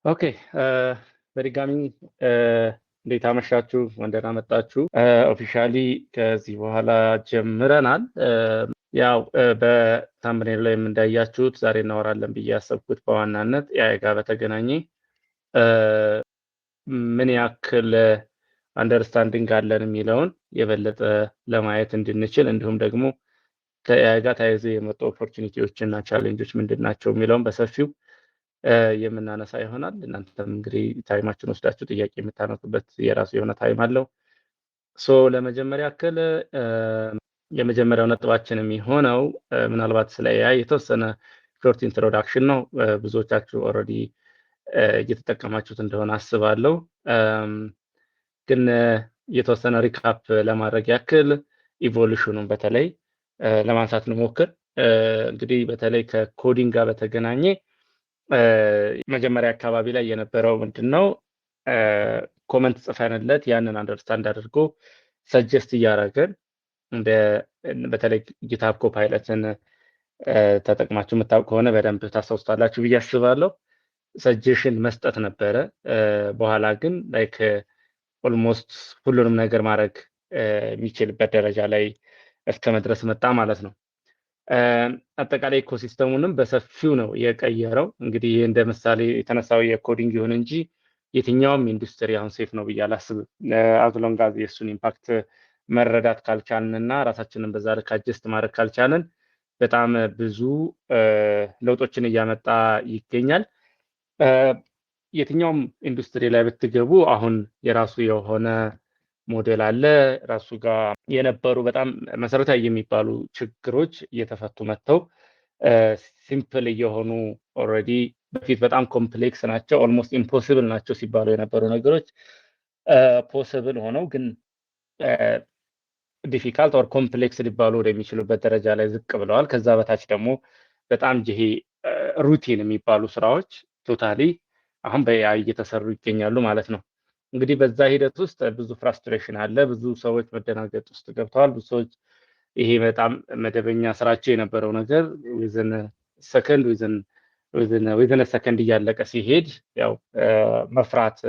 ኦኬ በድጋሚ እንዴት አመሻችሁ? ደህና መጣችሁ። ኦፊሻሊ ከዚህ በኋላ ጀምረናል። ያው በታምብኔል ላይ እንዳያችሁት ዛሬ እናወራለን ብዬ ያሰብኩት በዋናነት ኤአይ ጋር በተገናኘ ምን ያክል አንደርስታንዲንግ አለን የሚለውን የበለጠ ለማየት እንድንችል እንዲሁም ደግሞ ከኤአይ ጋር ተያይዘው የመጡ ኦፖርቹኒቲዎች እና ቻሌንጆች ምንድን ናቸው የሚለውን በሰፊው የምናነሳ ይሆናል። እናንተም እንግዲህ ታይማችን ወስዳችሁ ጥያቄ የምታነሱበት የራሱ የሆነ ታይም አለው። ለመጀመሪያ ያክል የመጀመሪያው ነጥባችን የሚሆነው ምናልባት ስለ ኤአይ የተወሰነ ሾርት ኢንትሮዳክሽን ነው። ብዙዎቻችሁ ኦልሬዲ እየተጠቀማችሁት እንደሆነ አስባለሁ። ግን የተወሰነ ሪካፕ ለማድረግ ያክል ኢቮሉሽኑን በተለይ ለማንሳት እንሞክር። እንግዲህ በተለይ ከኮዲንግ ጋር በተገናኘ መጀመሪያ አካባቢ ላይ የነበረው ምንድነው ኮመንት ጽፈንለት ያንን አንደርስታንድ አድርጎ ሰጀስት እያደረገን በተለይ ጊትሃብ ኮፓይለትን ተጠቅማችሁ የምታውቁ ከሆነ በደንብ ታስታውሱታላችሁ ብዬ አስባለሁ። ሰጀሽን መስጠት ነበረ። በኋላ ግን ላይክ ኦልሞስት ሁሉንም ነገር ማድረግ የሚችልበት ደረጃ ላይ እስከ መድረስ መጣ ማለት ነው። አጠቃላይ ኢኮሲስተሙንም በሰፊው ነው የቀየረው። እንግዲህ ይህ እንደ ምሳሌ የተነሳው የኮዲንግ ይሁን እንጂ የትኛውም ኢንዱስትሪ አሁን ሴፍ ነው ብዬ አላስብም። አዝሎንጋዝ የእሱን ኢምፓክት መረዳት ካልቻልን እና ራሳችንን በዛ ልክ አጀስት ማድረግ ካልቻልን በጣም ብዙ ለውጦችን እያመጣ ይገኛል። የትኛውም ኢንዱስትሪ ላይ ብትገቡ አሁን የራሱ የሆነ ሞዴል አለ። ራሱ ጋር የነበሩ በጣም መሰረታዊ የሚባሉ ችግሮች እየተፈቱ መጥተው ሲምፕል እየሆኑ ኦልሬዲ በፊት በጣም ኮምፕሌክስ ናቸው ኦልሞስት ኢምፖሲብል ናቸው ሲባሉ የነበሩ ነገሮች ፖስብል ሆነው ግን ዲፊካልት ኦር ኮምፕሌክስ ሊባሉ ወደሚችሉበት ደረጃ ላይ ዝቅ ብለዋል። ከዛ በታች ደግሞ በጣም ይሄ ሩቲን የሚባሉ ስራዎች ቶታሊ አሁን በኤአይ እየተሰሩ ይገኛሉ ማለት ነው። እንግዲህ በዛ ሂደት ውስጥ ብዙ ፍራስትሬሽን አለ። ብዙ ሰዎች መደናገጥ ውስጥ ገብተዋል። ብዙ ሰዎች ይሄ በጣም መደበኛ ስራቸው የነበረው ነገር ዊዝን ሰከንድ እያለቀ ሲሄድ ያው መፍራት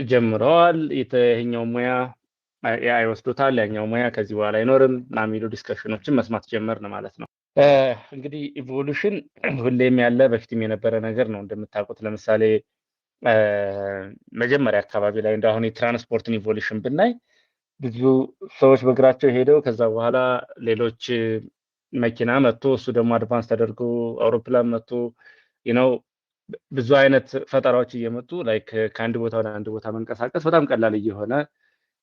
ጀምረዋል። ይሄኛው ሙያ ኤአይ ወስዶታል፣ ያኛው ሙያ ከዚህ በኋላ አይኖርም እና የሚሉ ዲስከሽኖችን መስማት ጀመርን ማለት ነው። እንግዲህ ኢቮሉሽን ሁሌም ያለ በፊትም የነበረ ነገር ነው እንደምታውቁት። ለምሳሌ መጀመሪያ አካባቢ ላይ እንደአሁን የትራንስፖርትን ኢቮሉሽን ብናይ ብዙ ሰዎች በእግራቸው ሄደው ከዛ በኋላ ሌሎች መኪና መጥቶ እሱ ደግሞ አድቫንስ ተደርጎ አውሮፕላን መጥቶ ብዙ አይነት ፈጠራዎች እየመጡ ላይክ ከአንድ ቦታ ወደ አንድ ቦታ መንቀሳቀስ በጣም ቀላል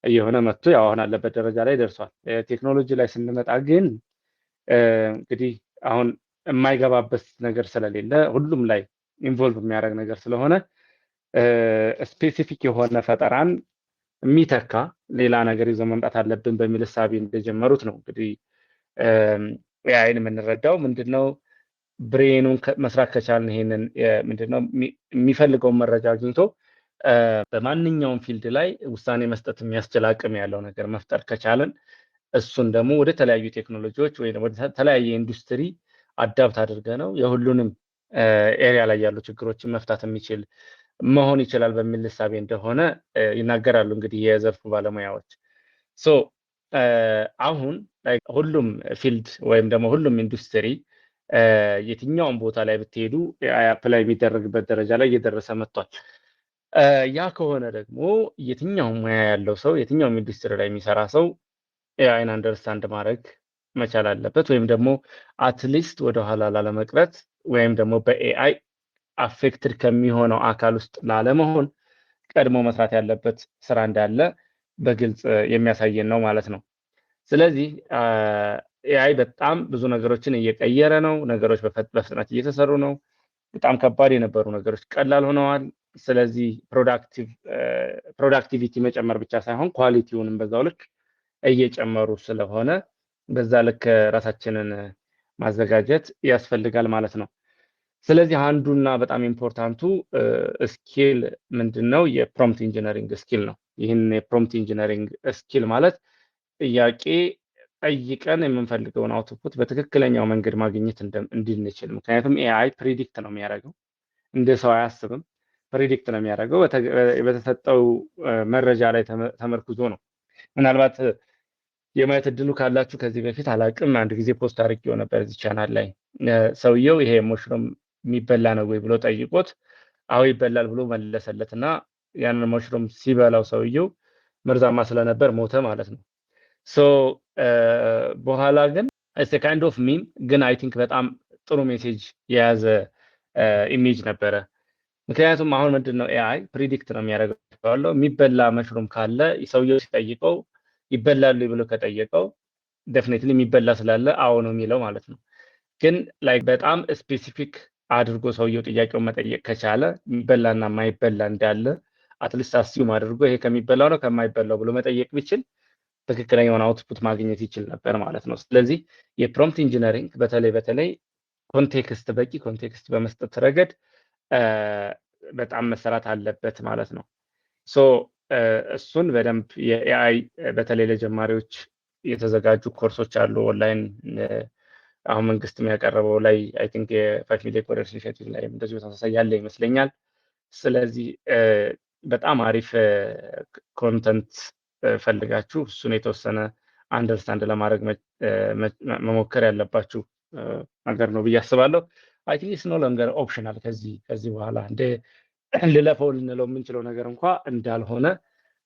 እየሆነ መጥቶ ያው አሁን አለበት ደረጃ ላይ ደርሷል። ቴክኖሎጂ ላይ ስንመጣ ግን እንግዲህ አሁን የማይገባበት ነገር ስለሌለ ሁሉም ላይ ኢንቮልቭ የሚያደርግ ነገር ስለሆነ ስፔሲፊክ የሆነ ፈጠራን የሚተካ ሌላ ነገር ይዞ መምጣት አለብን በሚል እሳቤ እንደጀመሩት ነው። እንግዲህ ኤአይን የምንረዳው ምንድነው ብሬኑን መስራት ከቻልን ይሄንን ምንድነው የሚፈልገውን መረጃ አግኝቶ በማንኛውም ፊልድ ላይ ውሳኔ መስጠት የሚያስችል አቅም ያለው ነገር መፍጠር ከቻልን እሱን ደግሞ ወደ ተለያዩ ቴክኖሎጂዎች ወይ ወደ ተለያየ ኢንዱስትሪ አዳፕት አድርገ ነው የሁሉንም ኤሪያ ላይ ያሉ ችግሮችን መፍታት የሚችል መሆን ይችላል በሚል እሳቤ እንደሆነ ይናገራሉ እንግዲህ የዘርፉ ባለሙያዎች። አሁን ሁሉም ፊልድ ወይም ደግሞ ሁሉም ኢንዱስትሪ የትኛውም ቦታ ላይ ብትሄዱ ኤአይ አፕላይ የሚደረግበት ደረጃ ላይ እየደረሰ መጥቷል። ያ ከሆነ ደግሞ የትኛውም ሙያ ያለው ሰው የትኛውም ኢንዱስትሪ ላይ የሚሰራ ሰው ኤአይን አንደርስታንድ ማድረግ መቻል አለበት፣ ወይም ደግሞ አትሊስት ወደኋላ ላለመቅረት ወይም ደግሞ በኤአይ አፌክትድ ከሚሆነው አካል ውስጥ ላለመሆን ቀድሞ መስራት ያለበት ስራ እንዳለ በግልጽ የሚያሳየን ነው ማለት ነው። ስለዚህ ኤአይ በጣም ብዙ ነገሮችን እየቀየረ ነው። ነገሮች በፍጥነት እየተሰሩ ነው። በጣም ከባድ የነበሩ ነገሮች ቀላል ሆነዋል። ስለዚህ ፕሮዳክቲቪቲ መጨመር ብቻ ሳይሆን ኳሊቲውንም በዛው ልክ እየጨመሩ ስለሆነ በዛ ልክ ራሳችንን ማዘጋጀት ያስፈልጋል ማለት ነው። ስለዚህ አንዱና በጣም ኢምፖርታንቱ ስኪል ምንድነው? የፕሮምፕት ኢንጂነሪንግ ስኪል ነው። ይህን የፕሮምፕት ኢንጂነሪንግ ስኪል ማለት ጥያቄ ጠይቀን የምንፈልገውን አውትፑት በትክክለኛው መንገድ ማግኘት እንድንችል። ምክንያቱም ኤአይ ፕሪዲክት ነው የሚያደርገው፣ እንደ ሰው አያስብም። ፕሪዲክት ነው የሚያደርገው በተሰጠው መረጃ ላይ ተመርኩዞ ነው። ምናልባት የማየት እድሉ ካላችሁ ከዚህ በፊት አላቅም አንድ ጊዜ ፖስት አድርጌው ነበር እዚህ ቻናል ላይ ሰውየው ይሄ ሙሽሮም የሚበላ ነው ወይ ብሎ ጠይቆት አዎ ይበላል ብሎ መለሰለትና ያንን ሙሽሮም ሲበላው ሰውየው መርዛማ ስለነበር ሞተ ማለት ነው። ሶ በኋላ ግን it's a kind of meme ግን አይ ቲንክ በጣም ጥሩ ሜሴጅ የያዘ ኢሜጅ ነበረ። ምክንያቱም አሁን ምንድነው ኤአይ ፕሪዲክት ነው የሚያደርገው የሚበላ መሽሩም ካለ ሰውየው ሲጠይቀው ይበላሉ ብሎ ከጠየቀው ዴፊኒትሊ የሚበላ ስላለ አዎ ነው የሚለው ማለት ነው። ግን ላይክ በጣም ስፔሲፊክ አድርጎ ሰውየው ጥያቄውን መጠየቅ ከቻለ የሚበላና የማይበላ እንዳለ አትሊስት አስዩም አድርጎ ይሄ ከሚበላው ነው ከማይበላው ብሎ መጠየቅ ቢችል ትክክለኛውን አውትፑት ማግኘት ይችል ነበር ማለት ነው። ስለዚህ የፕሮምፕት ኢንጂነሪንግ በተለይ ኮንቴክስት በቂ ኮንቴክስት በመስጠት ረገድ በጣም መሰራት አለበት ማለት ነው። ሶ እሱን በደንብ የኤአይ በተለይ ለጀማሪዎች የተዘጋጁ ኮርሶች አሉ ኦንላይን አሁን መንግስት የሚያቀርበው ላይ አይ ቲንክ የ5 ሚሊዮን ኮደርስ ኢኒሺዬቲቭ ላይ እንደዚሁ ተመሳሳይ ያለ ይመስለኛል። ስለዚህ በጣም አሪፍ ኮንተንት ፈልጋችሁ እሱን የተወሰነ አንደርስታንድ ለማድረግ መሞከር ያለባችሁ ነገር ነው ብዬ አስባለሁ። አይ ቲንክ ኢትስ ኖ ሎንገር ኦፕሽናል ከዚህ በኋላ እንደ ልለፈው ልንለው የምንችለው ነገር እንኳ እንዳልሆነ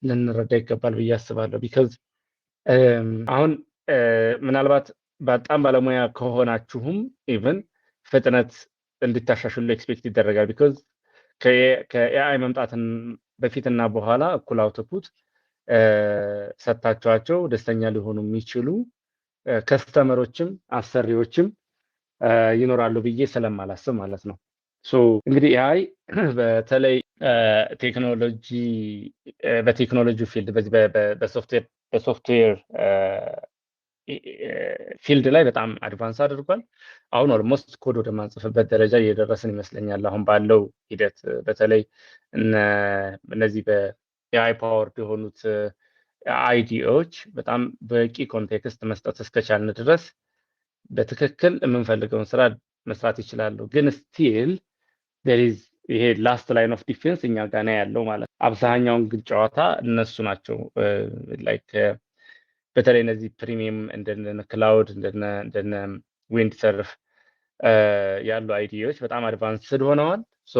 ልንረዳ ይገባል ብዬ አስባለሁ። ቢካዝ አሁን ምናልባት በጣም ባለሙያ ከሆናችሁም ኢቭን ፍጥነት እንድታሻሽሉ ኤክስፔክት ይደረጋል። ቢካዝ ከኤአይ መምጣትን በፊትና በኋላ እኩል አውትፑት ሰጥታችኋቸው ደስተኛ ሊሆኑ የሚችሉ ከስተመሮችም አሰሪዎችም ይኖራሉ ብዬ ስለማላስብ ማለት ነው። ሶ እንግዲህ ኤአይ በተለይ በቴክኖሎጂ ፊልድ በዚህ በሶፍትዌር ፊልድ ላይ በጣም አድቫንስ አድርጓል። አሁን ኦልሞስት ኮድ ወደ ማንጽፍበት ደረጃ እየደረስን ይመስለኛል። አሁን ባለው ሂደት በተለይ እነዚህ በኤአይ ፓወርድ የሆኑት አይዲዎች በጣም በቂ ኮንቴክስት መስጠት እስከቻልን ድረስ በትክክል የምንፈልገውን ስራ መስራት ይችላሉ። ግን ስቲል ይሄ ላስት ላይን ኦፍ ዲፌንስ እኛ ጋር ነው ያለው ማለት ነው። አብዛኛውን ግን ጨዋታ እነሱ ናቸው። ላይክ በተለይ እነዚህ ፕሪሚየም እንደነ ክላውድ እንደነ ዊንድ ሰርፍ ያሉ አይዲዎች በጣም አድቫንስድ ሆነዋል። ሶ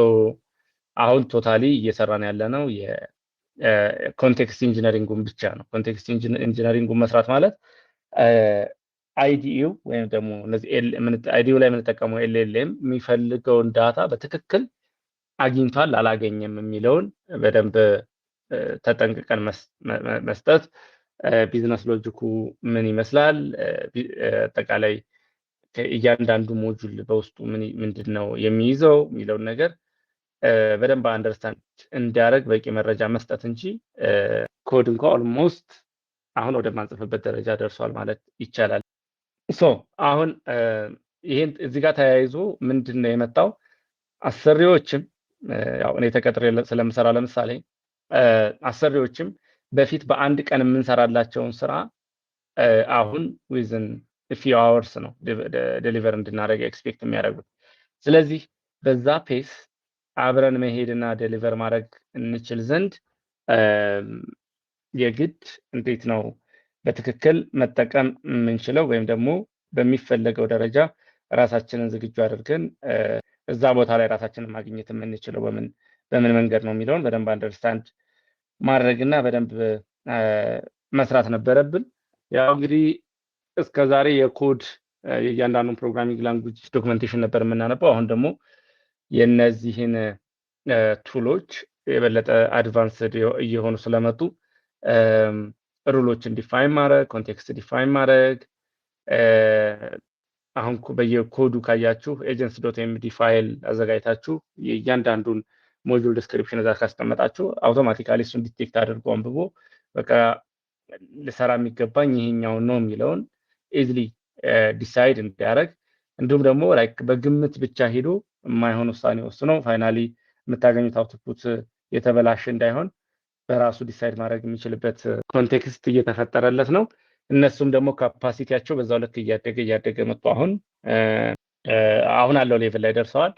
አሁን ቶታሊ እየሰራን ያለ ነው የኮንቴክስት ኢንጂነሪንጉን ብቻ ነው። ኮንቴክስት ኢንጂነሪንጉን መስራት ማለት አይዲዩ ወይም ደግሞ እነዚህ አይዲዩ ላይ የምንጠቀመው ኤልኤልኤም የሚፈልገውን ዳታ በትክክል አግኝቷል አላገኘም የሚለውን በደንብ ተጠንቅቀን መስጠት፣ ቢዝነስ ሎጂኩ ምን ይመስላል፣ አጠቃላይ እያንዳንዱ ሞጁል በውስጡ ምንድን ነው የሚይዘው የሚለውን ነገር በደንብ አንደርስታንድ እንዲያደርግ በቂ መረጃ መስጠት እንጂ ኮድ እንኳ ኦልሞስት አሁን ወደ ማንጽፍበት ደረጃ ደርሷል ማለት ይቻላል። ሶ አሁን ይሄን እዚህ ጋር ተያይዞ ምንድን ነው የመጣው አሰሪዎችም ያው እኔ ተቀጥሬ ስለምሰራ ለምሳሌ አሰሪዎችም በፊት በአንድ ቀን የምንሰራላቸውን ስራ አሁን ዊዝን ፊው አወርስ ነው ዴሊቨር እንድናደርግ ኤክስፔክት የሚያደርጉት። ስለዚህ በዛ ፔስ አብረን መሄድና ዴሊቨር ማድረግ እንችል ዘንድ የግድ እንዴት ነው በትክክል መጠቀም የምንችለው ወይም ደግሞ በሚፈለገው ደረጃ ራሳችንን ዝግጁ አድርገን እዛ ቦታ ላይ ራሳችንን ማግኘት የምንችለው በምን መንገድ ነው የሚለውን በደንብ አንደርስታንድ ማድረግና በደንብ መስራት ነበረብን። ያው እንግዲህ እስከዛሬ የኮድ የእያንዳንዱን ፕሮግራሚንግ ላንጉጅ ዶክመንቴሽን ነበር የምናነበው። አሁን ደግሞ የነዚህን ቱሎች የበለጠ አድቫንስድ እየሆኑ ስለመጡ ሩሎችን ዲፋይን ማድረግ፣ ኮንቴክስት ዲፋይን ማድረግ አሁን በየኮዱ ካያችሁ agents.md ፋይል አዘጋጅታችሁ የእያንዳንዱን ሞጁል ዲስክሪፕሽን እዛ ካስቀመጣችሁ አውቶማቲካሊ እሱን ዲቴክት አድርጎ አንብቦ በቃ ልሰራ የሚገባኝ ይሄኛውን ነው የሚለውን ኢዝሊ ዲሳይድ እንዲያደርግ እንዲሁም ደግሞ ላይክ በግምት ብቻ ሄዶ የማይሆን ውሳኔ ወስኖ ፋይናሊ የምታገኙት አውትፑት የተበላሸ እንዳይሆን በራሱ ዲሳይድ ማድረግ የሚችልበት ኮንቴክስት እየተፈጠረለት ነው። እነሱም ደግሞ ካፓሲቲያቸው በዛው ልክ እያደገ መጡ አሁን አለው ሌቭል ላይ ደርሰዋል።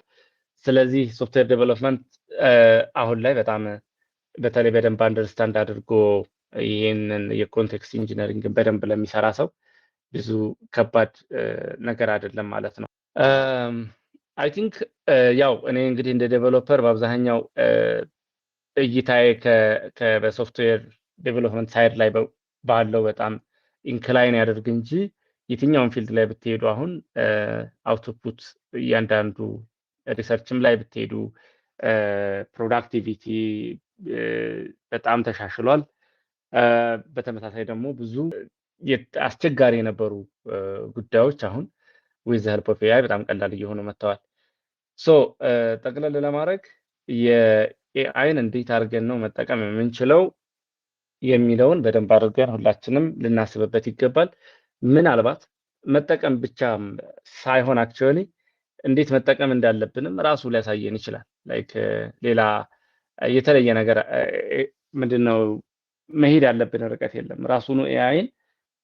ስለዚህ ሶፍትዌር ዴቨሎፕመንት አሁን ላይ በጣም በተለይ በደንብ አንደርስታንድ አድርጎ ይህንን የኮንቴክስት ኢንጂነሪንግን በደንብ ለሚሰራ ሰው ብዙ ከባድ ነገር አይደለም ማለት ነው። አይ ቲንክ ያው እኔ እንግዲህ እንደ ዴቨሎፐር በአብዛኛው እይታዬ በሶፍትዌር ዴቨሎፕመንት ሳይድ ላይ ባለው በጣም ኢንክላይን ያደርግ እንጂ የትኛውን ፊልድ ላይ ብትሄዱ አሁን አውትፑት እያንዳንዱ ሪሰርችም ላይ ብትሄዱ ፕሮዳክቲቪቲ በጣም ተሻሽሏል። በተመሳሳይ ደግሞ ብዙ አስቸጋሪ የነበሩ ጉዳዮች አሁን ዊዝ ዘ ሄልፕ ኦፍ ኤአይ በጣም ቀላል እየሆኑ መጥተዋል። ሶ ጠቅለል ለማድረግ የኤአይን እንዴት አድርገን ነው መጠቀም የምንችለው የሚለውን በደንብ አድርገን ሁላችንም ልናስብበት ይገባል። ምናልባት መጠቀም ብቻ ሳይሆን አክቹዋሊ እንዴት መጠቀም እንዳለብንም ራሱ ሊያሳየን ይችላል። ላይክ ሌላ የተለየ ነገር ምንድነው መሄድ ያለብን ርቀት የለም። ራሱኑ ኤአይን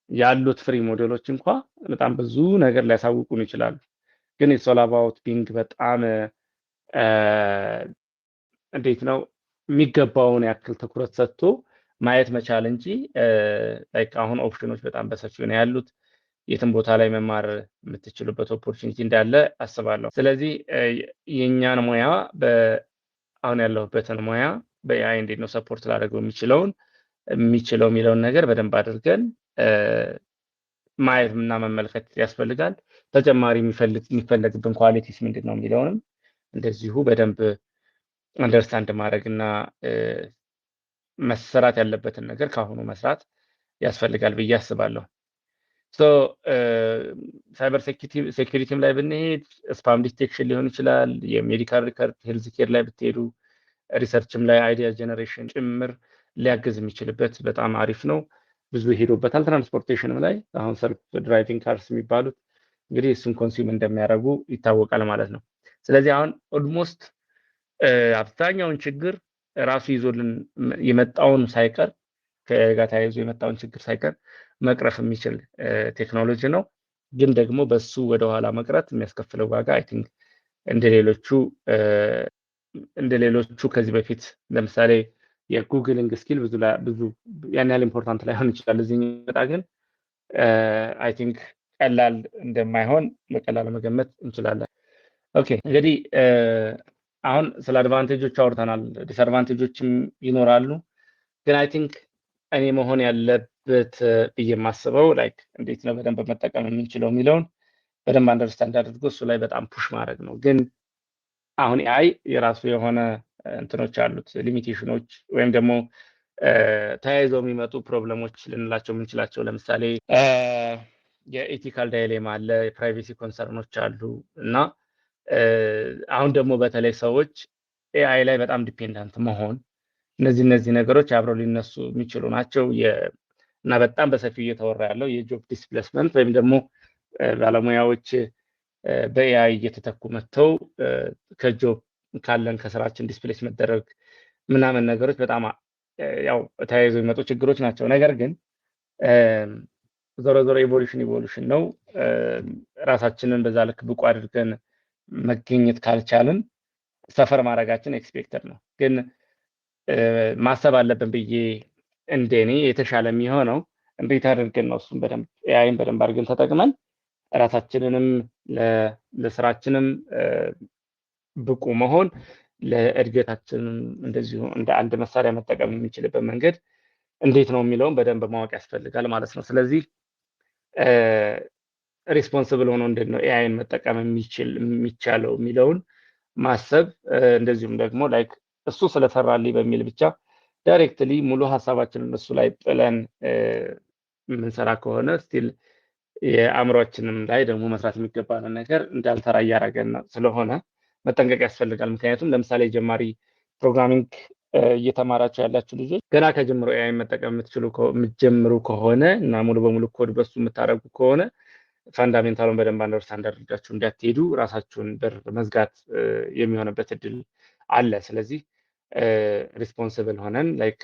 ያሉት ፍሪ ሞዴሎች እንኳ በጣም ብዙ ነገር ሊያሳውቁን ይችላሉ። ግን ኢትስ ኦል አባውት ቢንግ በጣም እንዴት ነው የሚገባውን ያክል ትኩረት ሰጥቶ ማየት መቻል እንጂ ላይክ አሁን ኦፕሽኖች በጣም በሰፊው ነው ያሉት። የትም ቦታ ላይ መማር የምትችሉበት ኦፖርቹኒቲ እንዳለ አስባለሁ። ስለዚህ የኛን ሙያ አሁን ያለሁበትን ሙያ በኤአይ እንዴት ነው ሰፖርት ላደርገው የሚችለው የሚለውን ነገር በደንብ አድርገን ማየት እና መመልከት ያስፈልጋል። ተጨማሪ የሚፈለግብን ኳሊቲስ ምንድን ነው የሚለውንም እንደዚሁ በደንብ አንደርስታንድ ማድረግ እና መሰራት ያለበትን ነገር ካሁኑ መስራት ያስፈልጋል ብዬ አስባለሁ። ሶ ሳይበር ሴኩሪቲም ላይ ብንሄድ ስፓም ዲቴክሽን ሊሆን ይችላል፣ የሜዲካል ሪከርድ ሄልዝ ኬር ላይ ብትሄዱ ሪሰርችም ላይ አይዲያ ጀነሬሽን ጭምር ሊያግዝ የሚችልበት በጣም አሪፍ ነው። ብዙ ሄዶበታል። ትራንስፖርቴሽንም ላይ አሁን ሰልፍ ድራይቪንግ ካርስ የሚባሉት እንግዲህ እሱን ኮንሱም እንደሚያደርጉ ይታወቃል ማለት ነው። ስለዚህ አሁን ኦልሞስት አብዛኛውን ችግር ራሱ ይዞልን የመጣውን ሳይቀር ከጋር ተያይዞ የመጣውን ችግር ሳይቀር መቅረፍ የሚችል ቴክኖሎጂ ነው። ግን ደግሞ በሱ ወደኋላ መቅረት የሚያስከፍለው ዋጋ አይ ቲንክ እንደሌሎቹ ከዚህ በፊት ለምሳሌ የጉግሊንግ ስኪል ብዙ ያን ያህል ኢምፖርታንት ላይሆን ይችላል። እዚህ የሚመጣ ግን አይ ቲንክ ቀላል እንደማይሆን በቀላሉ መገመት እንችላለን። ኦኬ እንግዲህ አሁን ስለ አድቫንቴጆች አውርተናል። ዲስአድቫንቴጆችም ይኖራሉ። ግን አይ ቲንክ እኔ መሆን ያለበት ብዬ የማስበው ላይክ እንዴት ነው በደንብ መጠቀም የምንችለው የሚለውን በደንብ አንደርስታንድ አድርጎ እሱ ላይ በጣም ፑሽ ማድረግ ነው። ግን አሁን ኤአይ የራሱ የሆነ እንትኖች አሉት፣ ሊሚቴሽኖች ወይም ደግሞ ተያይዘው የሚመጡ ፕሮብለሞች ልንላቸው የምንችላቸው ለምሳሌ የኤቲካል ዳይሌማ አለ፣ የፕራይቬሲ ኮንሰርኖች አሉ እና አሁን ደግሞ በተለይ ሰዎች ኤአይ ላይ በጣም ዲፔንዳንት መሆን እነዚህ ነገሮች አብረው ሊነሱ የሚችሉ ናቸው እና በጣም በሰፊው እየተወራ ያለው የጆብ ዲስፕሌስመንት ወይም ደግሞ ባለሙያዎች በኤአይ እየተተኩ መጥተው ከጆብ ካለን ከስራችን ዲስፕሌስ መደረግ ምናምን ነገሮች በጣም ያው ተያይዞ የሚመጡ ችግሮች ናቸው። ነገር ግን ዞሮ ኢቮሉሽን ነው። ራሳችንን በዛ ልክ ብቁ አድርገን መገኘት ካልቻልን ሰፈር ማድረጋችን ኤክስፔክተድ ነው። ግን ማሰብ አለብን ብዬ እንደኔ የተሻለ የሚሆነው እንዴት አድርገን ነው እሱን በደንብ ኤአይን በደንብ አድርገን ተጠቅመን ራሳችንንም ለስራችንም ብቁ መሆን ለእድገታችንም እንደዚሁ እንደ አንድ መሳሪያ መጠቀም የሚችልበት መንገድ እንዴት ነው የሚለውን በደንብ ማወቅ ያስፈልጋል ማለት ነው። ስለዚህ ሪስፖንስብል ሆኖ እንዴት ነው ኤአይን መጠቀም የሚቻለው የሚለውን ማሰብ እንደዚሁም ደግሞ ላይክ እሱ ስለሰራልኝ በሚል ብቻ ዳይሬክትሊ ሙሉ ሀሳባችንን እሱ ላይ ጥለን የምንሰራ ከሆነ ስቲል የአእምሯችንም ላይ ደግሞ መስራት የሚገባንን ነገር እንዳልሰራ እያደረገን ስለሆነ መጠንቀቅ ያስፈልጋል። ምክንያቱም ለምሳሌ ጀማሪ ፕሮግራሚንግ እየተማራችሁ ያላችሁ ልጆች ገና ከጀምሮ ኤአይ መጠቀም የምትጀምሩ ከሆነ እና ሙሉ በሙሉ ኮድ በሱ የምታደርጉ ከሆነ ፋንዳሜንታሉን በደንብ አንደርስታንድ አድርጋችሁ እንዳትሄዱ ራሳችሁን በር መዝጋት የሚሆንበት እድል አለ። ስለዚህ ሪስፖንስብል ሆነን ላይክ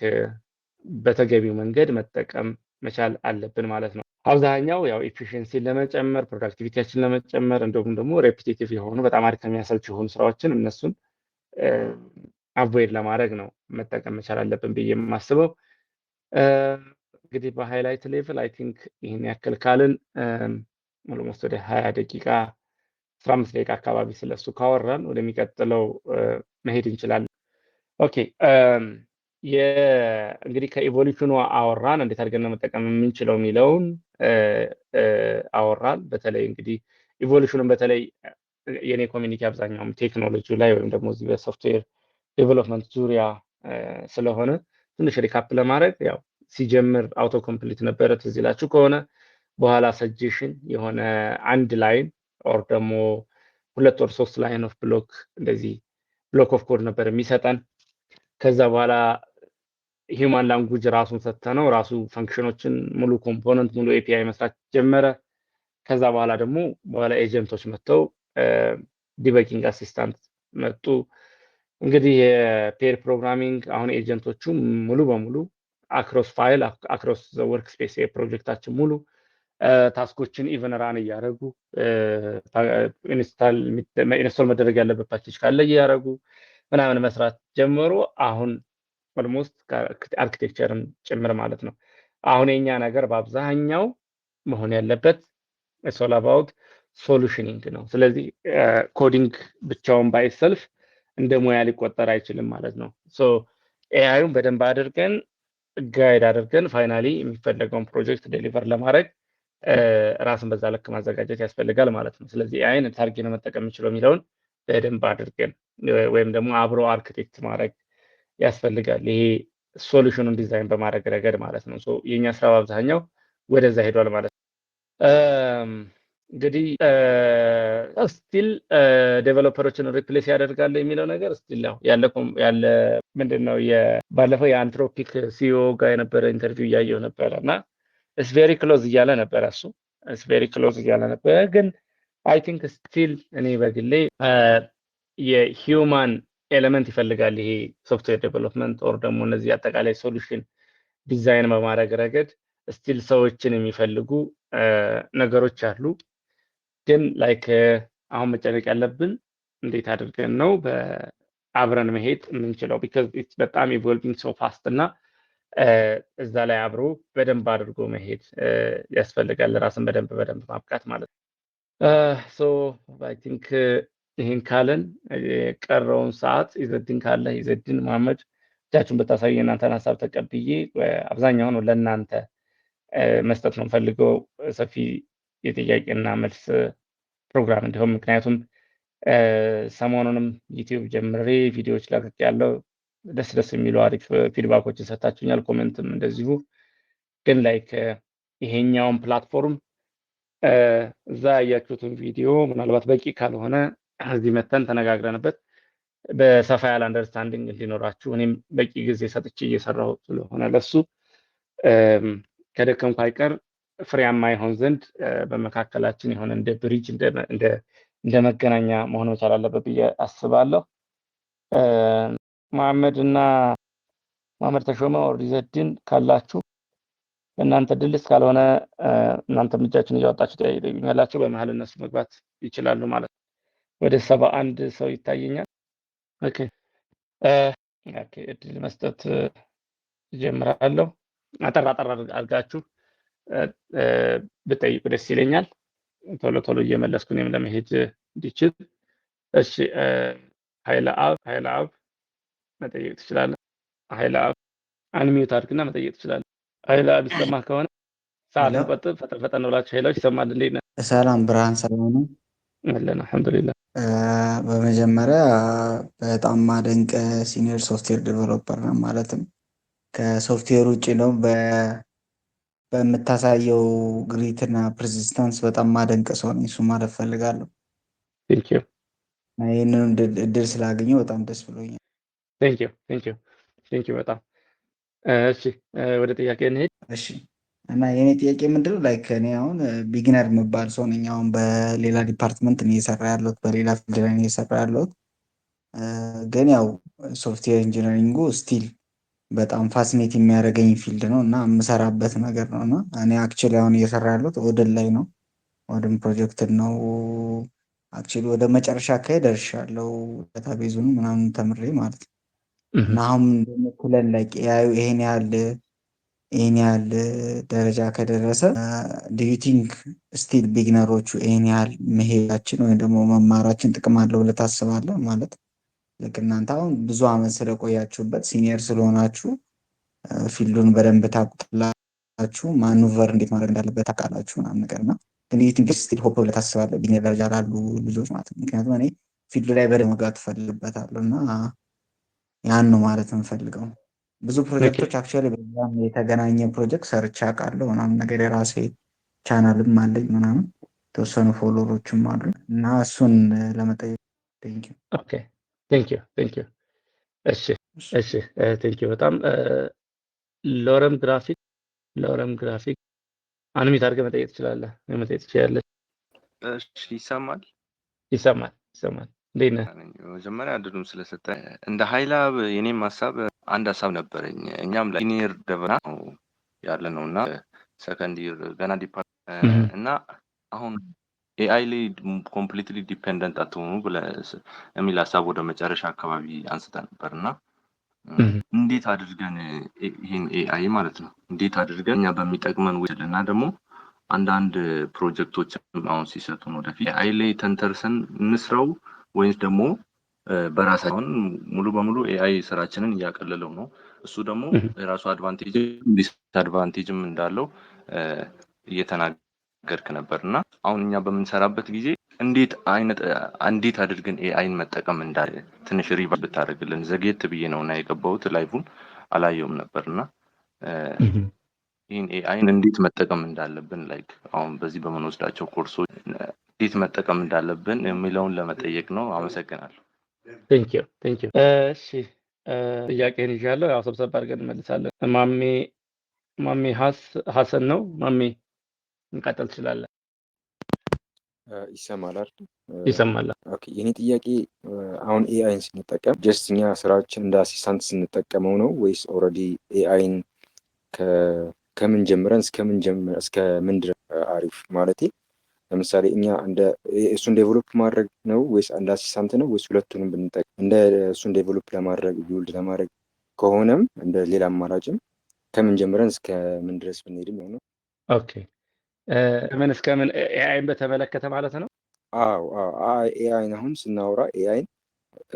በተገቢው መንገድ መጠቀም መቻል አለብን ማለት ነው። አብዛኛው ያው ኤፊሽንሲን ለመጨመር ፕሮዳክቲቪቲያችን ለመጨመር እንዲሁም ደግሞ ሬፒቴቲቭ የሆኑ በጣም አድካሚ የሚያሰልች የሆኑ ስራዎችን እነሱን አቮይድ ለማድረግ ነው መጠቀም መቻል አለብን ብዬ የማስበው። እንግዲህ በሃይላይት ሌቭል አይ ቲንክ ይህን ያክል ካልን ኦልሞስት ወደ 20 ደቂቃ 15 ደቂቃ አካባቢ ስለሱ ካወራን ወደሚቀጥለው መሄድ እንችላለን። ኦኬ እንግዲህ ከኢቮሉሽኑ አወራን፣ እንዴት አድርገን ነው መጠቀም የምንችለው የሚለውን አወራን። በተለይ እንግዲህ ኢቮሉሽኑን በተለይ የኔ ኮሚኒቲ አብዛኛውም ቴክኖሎጂ ላይ ወይም ደግሞ እዚህ በሶፍትዌር ዴቨሎፕመንት ዙሪያ ስለሆነ ትንሽ ሪካፕ ለማድረግ ያው ሲጀምር አውቶ ኮምፕሊት ነበረ ትዝ ይላችሁ ከሆነ። በኋላ ሰጀሽን የሆነ አንድ ላይን ኦር ደግሞ 2 or 3 ላይን ኦፍ ብሎክ እንደዚህ ብሎክ ኦፍ ኮድ ነበር የሚሰጠን። ከዛ በኋላ ሂውማን ላንጉጅ ራሱን ሰተነው ራሱ ፈንክሽኖችን ሙሉ ኮምፖነንት ሙሉ ኤፒአይ መስራት ጀመረ። ከዛ በኋላ ደግሞ በኋላ ኤጀንቶች መጥተው ዲበጊንግ አሲስታንት መጡ። እንግዲህ የፔር ፕሮግራሚንግ አሁን ኤጀንቶቹ ሙሉ በሙሉ አክሮስ ፋይል አክሮስ ወርክ ስፔስ የፕሮጀክታችን ሙሉ ታስኮችን ኢቨን ራን እያደረጉ ኢንስቶል መደረግ ያለበት ፓኬጅ ካለ እያደረጉ ምናምን መስራት ጀመሩ። አሁን ኦልሞስት አርኪቴክቸርን ጭምር ማለት ነው። አሁን የኛ ነገር በአብዛኛው መሆን ያለበት ሶል አባውት ሶሉሽኒንግ ነው። ስለዚህ ኮዲንግ ብቻውን ባይሰልፍ እንደ ሙያ ሊቆጠር አይችልም ማለት ነው። ሶ ኤአይን በደንብ አድርገን ጋይድ አድርገን ፋይናሊ የሚፈለገውን ፕሮጀክት ዴሊቨር ለማድረግ ራስን በዛ ልክ ማዘጋጀት ያስፈልጋል ማለት ነው። ስለዚህ ኤአይን ታርጌት ነው መጠቀም የምችለው የሚለውን በደንብ አድርገን ወይም ደግሞ አብሮ አርክቴክት ማድረግ ያስፈልጋል። ይሄ ሶሉሽኑን ዲዛይን በማድረግ ረገድ ማለት ነው። ሶ የኛ ስራ በአብዛኛው ወደዛ ሄዷል ማለት ነው። እንግዲህ ስቲል ዴቨሎፐሮችን ሪፕሌስ ያደርጋል የሚለው ነገር ስቲል ያለ ምንድን ነው ባለፈው የአንትሮፒክ ሲኦ ጋር የነበረ ኢንተርቪው እያየው ነበረ እና ኢትስ ቬሪ ክሎዝ እያለ ነበረ እሱ ኢትስ ቬሪ ክሎዝ እያለ ነበረ። ግን አይ ቲንክ ስቲል እኔ በግሌ የሂውማን ኤሌመንት ይፈልጋል ይሄ ሶፍትዌር ዴቨሎፕመንት ኦር ደግሞ እነዚህ አጠቃላይ ሶሉሽን ዲዛይን በማድረግ ረገድ ስቲል ሰዎችን የሚፈልጉ ነገሮች አሉ። ግን ላይክ አሁን መጨነቅ ያለብን እንዴት አድርገን ነው በአብረን መሄድ የምንችለው? ቢካዝ ኢትስ በጣም ኢቮልቪንግ ሶ ፋስት እና እዛ ላይ አብሮ በደንብ አድርጎ መሄድ ያስፈልጋል። ራስን በደንብ ማብቃት ማለት ነው። ሶ አይ ቲንክ ይህን ካለን የቀረውን ሰዓት ኢዘዲን ካለ ኢዘዲን መሐመድ እጃችሁን ብታሳዩ የእናንተን ሀሳብ ተቀብዬ አብዛኛውን ለእናንተ መስጠት ነው ፈልገው ሰፊ የጥያቄና መልስ ፕሮግራም እንዲሆን። ምክንያቱም ሰሞኑንም ዩቲዩብ ጀምሬ ቪዲዮዎች ለቅቅ ያለው ደስ የሚሉ አሪፍ ፊድባኮችን ሰጥታችሁኛል፣ ኮሜንትም እንደዚሁ። ግን ላይክ ይሄኛውን ፕላትፎርም እዛ ያያችሁትን ቪዲዮ ምናልባት በቂ ካልሆነ እዚህ መተን ተነጋግረንበት በሰፋ ያለ አንደርስታንዲንግ እንዲኖራችሁ እኔም በቂ ጊዜ ሰጥቼ እየሰራሁ ስለሆነ ለሱ ከደከምኩ አይቀር ፍሬያማ ይሆን ዘንድ በመካከላችን የሆነ እንደ ብሪጅ እንደ መገናኛ መሆን መቻል አለበት ብዬ አስባለሁ። መሐመድ ተሾመ ኦር ኢዘዲን ካላችሁ እናንተ ድልስ ካልሆነ እናንተ እጃችሁን እያወጣችሁ ትጠይቁኛላችሁ። በመሀል እነሱ መግባት ይችላሉ ማለት ነው። ወደ 71 ሰው ይታየኛል። ኦኬ እድል መስጠት ጀምራለሁ። አጠር አድርጋችሁ ብጠይቁ ደስ ይለኛል። ቶሎ እየመለስኩ እኔም ለመሄድ እንዲችል። እሺ ኃይለ አብ መጠየቅ ትችላለህ። ኃይለ አብ አንሚዩት አድርግና መጠየቅ ትችላለህ። ኃይለ አብ ይሰማህ ከሆነ ሰዓት እንቆጥብ። ፈጠን ብላችሁ ኃይላዎች ይሰማል። እንዴት ነህ? ሰላም ብርሃን፣ ሰላም ነው አለን አልሐምዱሊላህ። በመጀመሪያ በጣም ማደንቅ ሲኒየር ሶፍትዌር ዴቨሎፐር ነው። ማለትም ከሶፍትዌር ውጭ ነው በምታሳየው ግሪት እና ፐርሲስተንስ በጣም ማደንቅ ሰው ነኝ። እሱ ማለት ፈልጋለሁ። ቴንክ ዩ ይህንን እድል ስላገኘው በጣም ደስ ብሎኛል። ቴንክ ዩ በጣም እሺ፣ ወደ ጥያቄ እንሄድ። እሺ እና የኔ ጥያቄ ምንድነው ላይክ እኔ አሁን ቢግነር የምባል ሰው ነኝ። አሁን በሌላ ዲፓርትመንት ነው እየሰራ ያለሁት፣ በሌላ ፊልድ ላይ ነው እየሰራ ያለሁት። ግን ያው ሶፍትዌር ኢንጂነሪንጉ ስቲል በጣም ፋሲኔት የሚያደርገኝ ፊልድ ነው እና የምሰራበት ነገር ነው እና እኔ አክቹዋሊ አሁን እየሰራ ያለሁት ኦደን ላይ ነው። ኦደን ፕሮጀክት ነው። አክቹዋሊ ወደ መጨረሻ አካባቢ ደርሻለሁ። ዳታቤዙን ምናምን ተምሬ ማለት ነው እና አሁን እንደምትለን ላይ ኤአዩ ይሄን ያህል ደረጃ ከደረሰ ዱ ዩ ቲንክ ስቲል ቢግነሮቹ ይሄን ያህል መሄዳችን ወይም ደግሞ መማራችን ጥቅም አለው ብለህ ታስባለህ? ማለት ልክ እናንተ አሁን ብዙ አመት ስለቆያችሁበት ሲኒየር ስለሆናችሁ ፊልዱን በደንብ ታውቁታላችሁ፣ ማኑቨር እንዴት ማድረግ እንዳለበት ታውቃላችሁ ምናምን ነገር እና ግን ዩ ቲንክ ስቲል ሆፕ ብለህ ታስባለህ ቢግነር ደረጃ ላሉ ልጆች ማለት ነው? ምክንያቱም እኔ ፊልዱ ላይ በደንብ መግባት እፈልግበታለሁ እና ያን ነው ማለት የምፈልገው። ብዙ ፕሮጀክቶች አክቹዋሊ በዛም የተገናኘ ፕሮጀክት ሰርቼ አውቃለሁ ምናምን ነገር የራሴ ቻናልም አለኝ ምናምን የተወሰኑ ፎሎወሮችም አሉ እና እሱን ለመጠየቅ ቴንኪው። ኦኬ ቴንኪው። እሺ ቴንኪው በጣም ሎረም ግራፊክ አንሚት አድርገህ መጠየቅ ትችላለህ፣ መጠየቅ ትችላለህ። እሺ ይሰማል? ይሰማል። እንዴት ነህ? መጀመሪያ እድሉን ስለሰጠህ እንደ ሀይላብ የኔም ሀሳብ አንድ ሀሳብ ነበረኝ። እኛም ለኢኒየር ደቨና ነው ያለ ነው እና ሰከንድ ይር ገና ዲፓርትመንት እና አሁን ኤአይ ላይ ኮምፕሊትሊ ዲፔንደንት አትሆኑ የሚል ሀሳብ ወደ መጨረሻ አካባቢ አንስተ ነበር እና እንዴት አድርገን ይህን ኤአይ ማለት ነው እንዴት አድርገን እኛ በሚጠቅመን ውል እና ደግሞ አንዳንድ ፕሮጀክቶች አሁን ሲሰጡን ወደፊት ኤአይ ላይ ተንተርሰን እንስራው ወይስ ደግሞ በራሳችን ሙሉ በሙሉ ኤአይ ስራችንን እያቀለለው ነው። እሱ ደግሞ የራሱ ዲስአድቫንቴጅም እንዳለው እየተናገርክ ነበር እና አሁን እኛ በምንሰራበት ጊዜ እንዴት አድርገን ኤአይን መጠቀም እንዳለ ትንሽ ሪቫይዝ ብታደርግልን። ዘግየት ብዬ ነው እና የገባሁት ላይቭን አላየውም ነበርና ይህን ኤአይን እንዴት መጠቀም እንዳለብን ላይክ አሁን በዚህ በምንወስዳቸው ኮርሶች እንዴት መጠቀም እንዳለብን የሚለውን ለመጠየቅ ነው። አመሰግናለሁ። ቴንኪው። እሺ ጥያቄን ይዣለሁ። ያው ሰብሰብ አድርገን እንመልሳለን። ማሜ ሀሰን ነው። ማሜ እንቀጥል ትችላለህ። ይሰማል አይደል? ይሰማል። ኦኬ የኔ ጥያቄ አሁን ኤአይን ስንጠቀም ጀስት እኛ ስራችን እንደ አሲስታንት ስንጠቀመው ነው ወይስ ኦልሬዲ ኤአይን ከምን ጀምረን እስከምን ድረስ አሪፍ ማለቴ ለምሳሌ እኛ እሱን ዴቨሎፕ ማድረግ ነው ወይስ እንደ አሲስታንት ነው ወይስ ሁለቱንም ብንጠቀም እንደ እሱን ዴቨሎፕ ለማድረግ ቢውልድ ለማድረግ ከሆነም እንደ ሌላ አማራጭም ከምን ጀምረን እስከምን ድረስ ብንሄድም ነው። ኦኬ ምን እስከምን ኤአይን በተመለከተ ማለት ነው? አዎ ኤአይን አሁን ስናወራ ኤአይን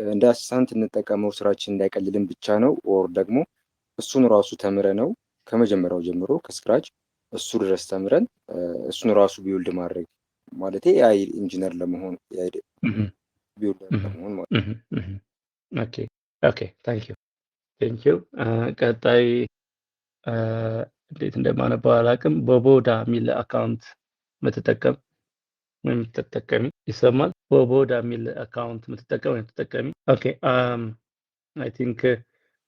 እንደ አሲስታንት እንጠቀመው ስራችን እንዳይቀልልን ብቻ ነው ኦር ደግሞ እሱን ራሱ ተምረ ነው ከመጀመሪያው ጀምሮ ከስክራች እሱ ድረስ ተምረን እሱን ራሱ ቢውልድ ማድረግ ማለት ኤአይ ኢንጂነር ለመሆን ቢውልድ ለመሆን ማለት ነው። ኦኬ ታንኪዩ። ቀጣይ እንዴት እንደማነባው አላውቅም። ቦቦዳ የሚል አካውንት የምትጠቀም ወይም የምትጠቀሚ ይሰማል? ቦቦዳ የሚል አካውንት የምትጠቀም ወይም የምትጠቀሚ። ኦኬ አይ ቲንክ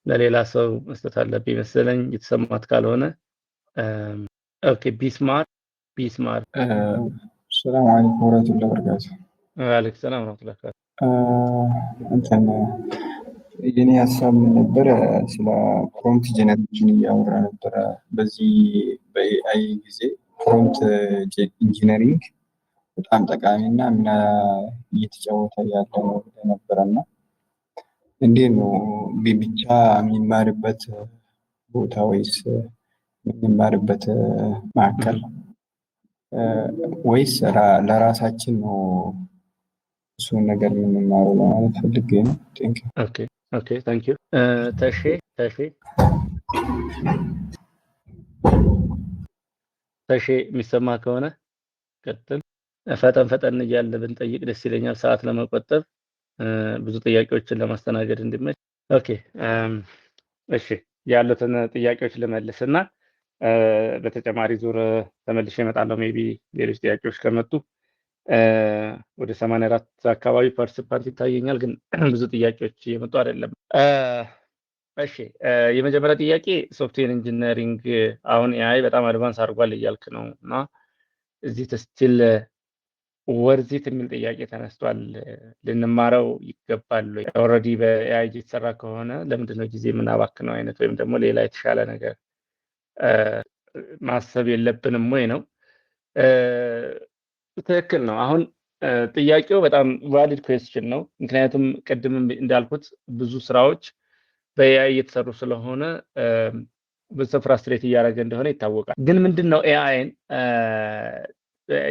ለሌላ ሰው መስጠት አለብኝ መሰለኝ የተሰማት ካልሆነ። ኦኬ ቢስማር ሰላም አለይኩም ወራህመቱላሂ ወበረካቱ። ወአለይኩም ሰላም ወራህመቱላሂ ወበረካቱ። እንትን የኔ ሀሳብ ምን ነበረ? ስለ ፕሮምፕት ጄኔሬሽን እያወራ ነበረ። በዚህ በኤአይ ጊዜ ፕሮምፕት ኢንጂነሪንግ በጣም ጠቃሚና ሚና እየተጫወተ ያለ ነው ነበረና እንዴት ነው ብቻ የሚማርበት ቦታ ወይስ የሚማርበት ማዕከል ወይስ ለራሳችን ነው እሱን ነገር የምንማረው ለማለት ፈልጌ ነው። ኦኬ ታንኪዩ። ተሼ የሚሰማ ከሆነ ቀጥል። ፈጠን እያለ ብንጠይቅ ደስ ይለኛል፣ ሰዓት ለመቆጠብ ብዙ ጥያቄዎችን ለማስተናገድ እንዲመች። ኦኬ እሺ ያሉትን ጥያቄዎች ልመልስና በተጨማሪ ዙር ተመልሼ እመጣለሁ። ሜቢ ሌሎች ጥያቄዎች ከመጡ ወደ 84 አካባቢ ፓርቲሲፓንት ይታየኛል፣ ግን ብዙ ጥያቄዎች እየመጡ አይደለም። እሺ የመጀመሪያ ጥያቄ ሶፍትዌር ኢንጂነሪንግ አሁን ኤአይ በጣም አድቫንስ አድርጓል እያልክ ነው እና እዚህ ስቲል ወርዚት የሚል ጥያቄ ተነስቷል። ልንማረው ይገባል ወይ? ኦልሬዲ በኤአይ የተሰራ ከሆነ ለምንድን ነው ጊዜ የምናባክነው አይነት ወይም ደግሞ ሌላ የተሻለ ነገር ማሰብ የለብንም ወይ ነው። ትክክል ነው። አሁን ጥያቄው በጣም ቫሊድ ኩዌስችን ነው። ምክንያቱም ቅድም እንዳልኩት ብዙ ስራዎች በኤአይ እየተሰሩ ስለሆነ ብዙ ፍራስትሬት እያደረገ እንደሆነ ይታወቃል። ግን ምንድነው ኤአይን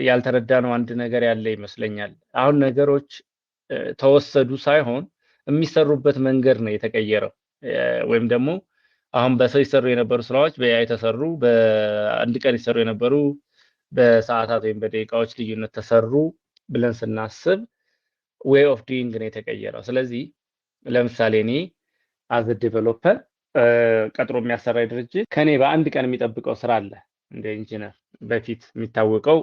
ያልተረዳነው አንድ ነገር ያለ ይመስለኛል። አሁን ነገሮች ተወሰዱ ሳይሆን የሚሰሩበት መንገድ ነው የተቀየረው። ወይም ደግሞ አሁን በሰው ይሰሩ የነበሩ ስራዎች በኤአይ ተሰሩ፣ በአንድ ቀን ይሰሩ የነበሩ በሰዓታት ወይም በደቂቃዎች ልዩነት ተሰሩ ብለን ስናስብ ዌይ ኦፍ ዱይንግ ነው የተቀየረው። ስለዚህ ለምሳሌ እኔ አዝ ዴቨሎፐር ቀጥሮ የሚያሰራኝ ድርጅት ከኔ በአንድ ቀን የሚጠብቀው ስራ አለ። እንደ ኢንጂነር በፊት የሚታወቀው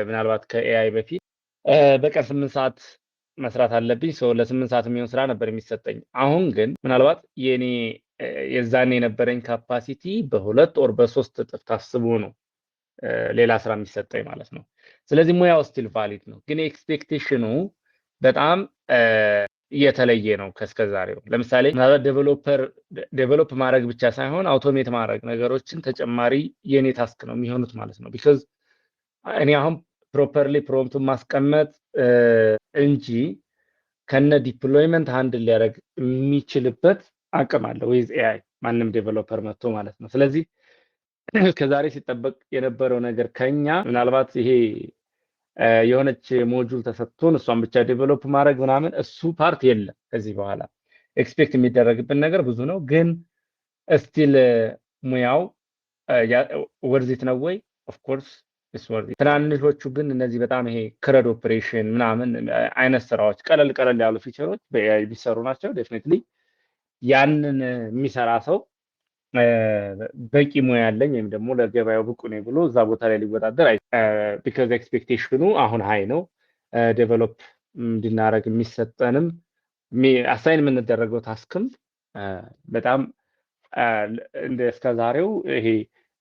ምናልባት ከኤአይ በፊት በቀን 8 ሰዓት መስራት አለብኝ። ሰው ለ8 ሰዓት የሚሆን ስራ ነበር የሚሰጠኝ። አሁን ግን ምናልባት የኔ የዛኔ የነበረኝ ካፓሲቲ በ2 ወር በ3 እጥፍ ታስቦ ነው ሌላ ስራ የሚሰጠኝ ማለት ነው። ስለዚህ ሙያው ስቲል ቫሊድ ነው፣ ግን ኤክስፔክቴሽኑ በጣም የተለየ ነው ከስከዛሬው። ለምሳሌ ዴቨሎፕ ማድረግ ብቻ ሳይሆን አውቶሜት ማድረግ ነገሮችን ተጨማሪ የኔ ታስክ ነው የሚሆኑት ማለት ነው። ቢካዝ እኔ አሁን ፕሮፐርሊ ፕሮምፕቱን ማስቀመጥ እንጂ ከነ ዲፕሎይመንት ሃንድል ሊያደርግ የሚችልበት አቅም አለ ዊዝ ኤአይ ማንም ዴቨሎፐር መጥቶ ማለት ነው። ስለዚህ ከዛሬ ሲጠበቅ የነበረው ነገር ከኛ ምናልባት ይሄ የሆነች ሞጁል ተሰጥቶን እሷን ብቻ ዴቨሎፕ ማድረግ ምናምን እሱ ፓርት የለም። ከዚህ በኋላ ኤክስፔክት የሚደረግብን ነገር ብዙ ነው፣ ግን ስቲል ሙያው ወርዚት ነው ወይ? ኦፍ ኮርስ ኢትስ ወርዚት። ትናንሾቹ ግን እነዚህ በጣም ይሄ ክረድ ኦፕሬሽን ምናምን አይነት ስራዎች ቀለል ያሉ ፊቸሮች በኤአይ ቢሰሩ ናቸው። ዴፊኒትሊ ያንን የሚሰራ ሰው በቂ ሙያ ያለኝ ወይም ደግሞ ለገበያው ብቁ ነኝ ብሎ እዛ ቦታ ላይ ሊወዳደር ቢካዝ ኤክስፔክቴሽኑ አሁን ሃይ ነው። ዴቨሎፕ እንድናደርግ የሚሰጠንም አሳይን የምንደረገው ታስክም በጣም እንደ እስከዛሬው ይሄ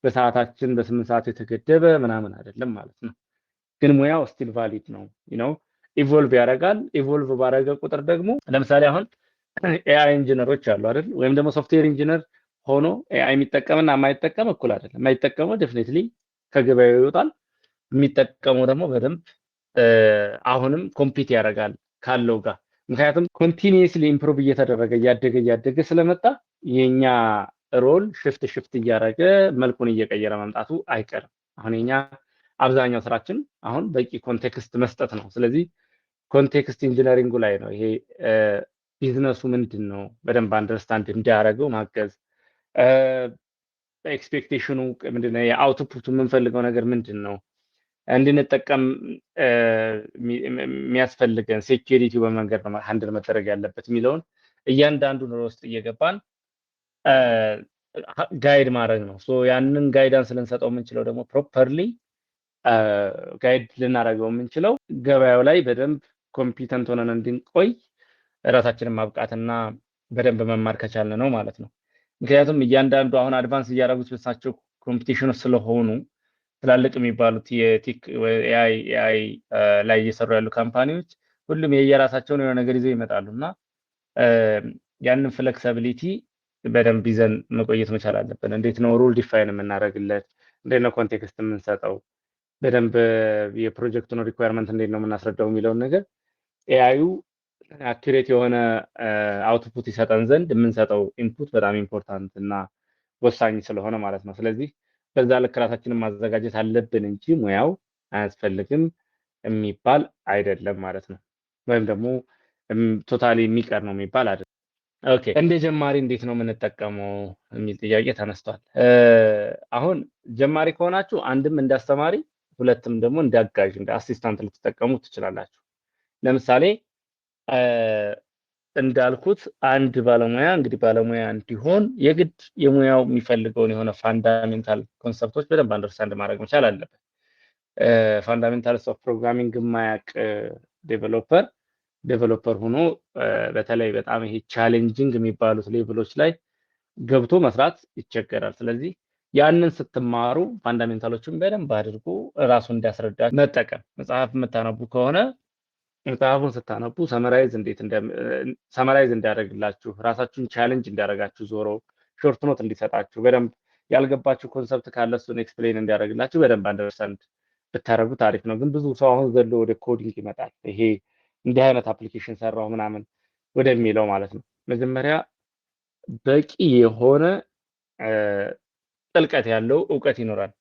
በሰዓታችን በ8 ሰዓት የተገደበ ምናምን አይደለም ማለት ነው። ግን ሙያው ስቲል ቫሊድ ነው። ኢቮልቭ ያደርጋል። ኢቮልቭ ባደረገ ቁጥር ደግሞ ለምሳሌ አሁን ኤአይ ኢንጂነሮች አሉ አይደል? ወይም ደግሞ ሶፍትዌር ኢንጂነር ሆኖ ኤአይ የሚጠቀምና የማይጠቀም እኩል አይደለም። የማይጠቀመው ዴፊኒትሊ ከገበያው ይወጣል። የሚጠቀመው ደግሞ በደንብ አሁንም ኮምፒት ያደርጋል ካለው ጋር። ምክንያቱም ኮንቲኒየስሊ ኢምፕሩቭ እየተደረገ እያደገ ስለመጣ የኛ ሮል ሽፍት እያደረገ መልኩን እየቀየረ መምጣቱ አይቀርም። አሁን የኛ አብዛኛው ስራችን አሁን በቂ ኮንቴክስት መስጠት ነው። ስለዚህ ኮንቴክስት ኢንጂነሪንጉ ላይ ነው ይሄ ቢዝነሱ ምንድን ነው በደንብ አንደርስታንድ እንዲያደርገው ማገዝ። ኤክስፔክቴሽኑ ምንድነው? የአውትፑቱ የምንፈልገው ነገር ምንድን ነው? እንድንጠቀም የሚያስፈልገን ሴኪሪቲው በመንገድ ነው ሃንድል መደረግ ያለበት የሚለውን እያንዳንዱን ውስጥ እየገባን ጋይድ ማድረግ ነው። ያንን ጋይዳንስ ልንሰጠው የምንችለው ደግሞ ፕሮፐርሊ ጋይድ ልናደርገው የምንችለው ገበያው ላይ በደንብ ኮምፒተንት ሆነን እንድንቆይ ራሳችንን ማብቃትና በደንብ መማር ከቻልን ነው ማለት ነው። ምክንያቱም እያንዳንዱ አሁን አድቫንስ እያደረጉት በሳቸው ኮምፒቲሽን ስለሆኑ ትላልቅ የሚባሉት የቴክ ኤአይ ላይ እየሰሩ ያሉ ካምፓኒዎች ሁሉም የየራሳቸውን የሆነ ነገር ይዘው ይመጣሉ እና ያንን ፍሌክሲቢሊቲ በደንብ ይዘን መቆየት መቻል አለብን። እንዴት ነው ሩል ዲፋይን የምናደርግለት? እንዴት ነው ኮንቴክስት የምንሰጠው? በደንብ የፕሮጀክቱን ሪኳየርመንት እንዴት ነው የምናስረዳው የሚለውን ነገር ኤአዩ አኩሬት የሆነ አውትፑት ይሰጠን ዘንድ የምንሰጠው ኢንፑት በጣም ኢምፖርታንት እና ወሳኝ ስለሆነ ማለት ነው። ስለዚህ በዛ ልክ ራሳችንን ማዘጋጀት አለብን እንጂ ሙያው አያስፈልግም የሚባል አይደለም ማለት ነው። ወይም ደግሞ ቶታሊ የሚቀር ነው የሚባል አይደለም። ኦኬ፣ እንደ ጀማሪ እንዴት ነው የምንጠቀመው የሚል ጥያቄ ተነስቷል። አሁን ጀማሪ ከሆናችሁ አንድም እንዳስተማሪ፣ ሁለትም ደግሞ እንዳጋዥ እንደ አሲስታንት ልትጠቀሙ ትችላላችሁ። ለምሳሌ እንዳልኩት አንድ ባለሙያ እንግዲህ ባለሙያ እንዲሆን የግድ የሙያው የሚፈልገውን የሆነ ፋንዳሜንታል ኮንሰፕቶች በደንብ አንደርስታንድ ማድረግ መቻል አለበት። ፋንዳሜንታልስ ኦፍ ፕሮግራሚንግ የማያውቅ ዴቨሎፐር ሆኖ በተለይ በጣም ይሄ ቻሌንጂንግ የሚባሉት ሌቭሎች ላይ ገብቶ መስራት ይቸገራል። ስለዚህ ያንን ስትማሩ ፋንዳሜንታሎችን በደንብ አድርጎ ራሱን እንዲያስረዳ መጠቀም። መጽሐፍ የምታነቡ ከሆነ መጽሐፉን ስታነቡ ሰመራይዝ እንዲያደርግላችሁ ራሳችሁን ቻሌንጅ እንዲያደርጋችሁ ዞሮ ሾርት ኖት እንዲሰጣችሁ በደንብ ያልገባችሁ ኮንሰፕት ካለ እሱን ኤክስፕሌን እንዲያደርግላችሁ በደንብ አንደርስታንድ ብታደርጉት አሪፍ ነው። ግን ብዙ ሰው አሁን ዘሎ ወደ ኮዲንግ ይመጣል። ይሄ እንዲህ አይነት አፕሊኬሽን ሰራው ምናምን ወደሚለው ማለት ነው። መጀመሪያ በቂ የሆነ ጥልቀት ያለው እውቀት ይኖራል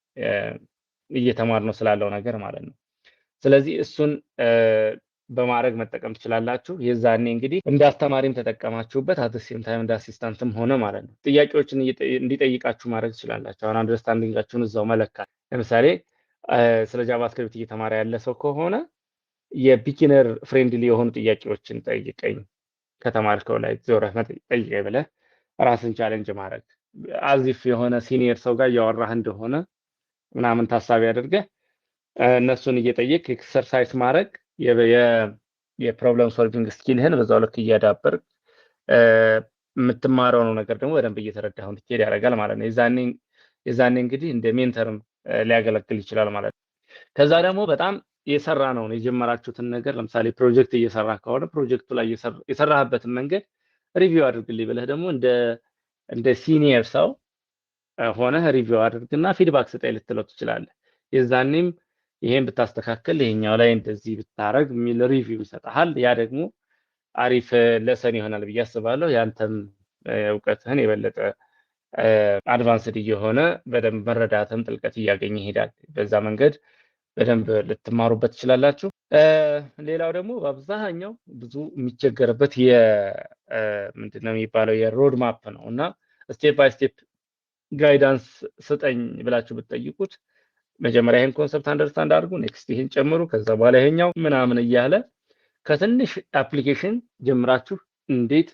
እየተማርነው ስላለው ነገር ማለት ነው። ስለዚህ እሱን በማድረግ መጠቀም ትችላላችሁ። የዛኔ እንግዲህ እንደ አስተማሪም ተጠቀማችሁበት አትሴም ታይም እንደ አሲስታንትም ሆነ ማለት ነው። ጥያቄዎችን እንዲጠይቃችሁ ማድረግ ትችላላችሁ። አሁን አንደርስታንዲንጋችሁን እዛው መለካት። ለምሳሌ ስለ ጃቫስክሪፕት እየተማረ ያለ ሰው ከሆነ የቢጊነር ፍሬንድሊ የሆኑ ጥያቄዎችን ጠይቀኝ ከተማርከው ላይ ዞረህ ጠይቀኝ ብለህ ራስን ቻሌንጅ ማድረግ አዚፍ የሆነ ሲኒየር ሰው ጋር እያወራህ እንደሆነ ምናምን ታሳቢ አድርገህ እነሱን እየጠየቅ ኤክሰርሳይዝ ማድረግ የፕሮብለም ሶልቪንግ ስኪልህን በዛው ልክ እያዳበርክ የምትማረው ነው ነገር ደግሞ በደንብ እየተረዳኸው እንድትሄድ ያደርጋል ማለት ነው። የዛኔ እንግዲህ እንደ ሜንተርም ሊያገለግል ይችላል ማለት ነው። ከዛ ደግሞ በጣም የሰራ ነው የጀመራችሁትን ነገር ለምሳሌ ፕሮጀክት እየሰራ ከሆነ ፕሮጀክቱ ላይ የሰራህበትን መንገድ ሪቪው አድርግልኝ ብለህ ደግሞ እንደ ሲኒየር ሰው ሆነህ ሪቪው አድርግና ፊድባክ ስጠኝ ልትለው ትችላለህ። የዛኔም ይሄን ብታስተካከል ይሄኛው ላይ እንደዚህ ብታረግ የሚል ሪቪው ይሰጣል። ያ ደግሞ አሪፍ ለሰን ይሆናል ብዬ አስባለሁ። ያንተም እውቀትህን የበለጠ አድቫንስድ እየሆነ በደንብ መረዳትም ጥልቀት እያገኘ ይሄዳል። በዛ መንገድ በደንብ ልትማሩበት ትችላላችሁ። ሌላው ደግሞ በአብዛኛው ብዙ የሚቸገርበት ምንድነው የሚባለው የሮድ ማፕ ነው እና ስቴፕ ባይ ስቴፕ ጋይዳንስ ስጠኝ ብላችሁ ብትጠይቁት መጀመሪያ ይሄን ኮንሰፕት አንደርስታንድ አድርጉ፣ ኔክስት ይሄን ጨምሩ፣ ከዛ በኋላ ይሄኛው ምናምን እያለ ከትንሽ አፕሊኬሽን ጀምራችሁ እንዴት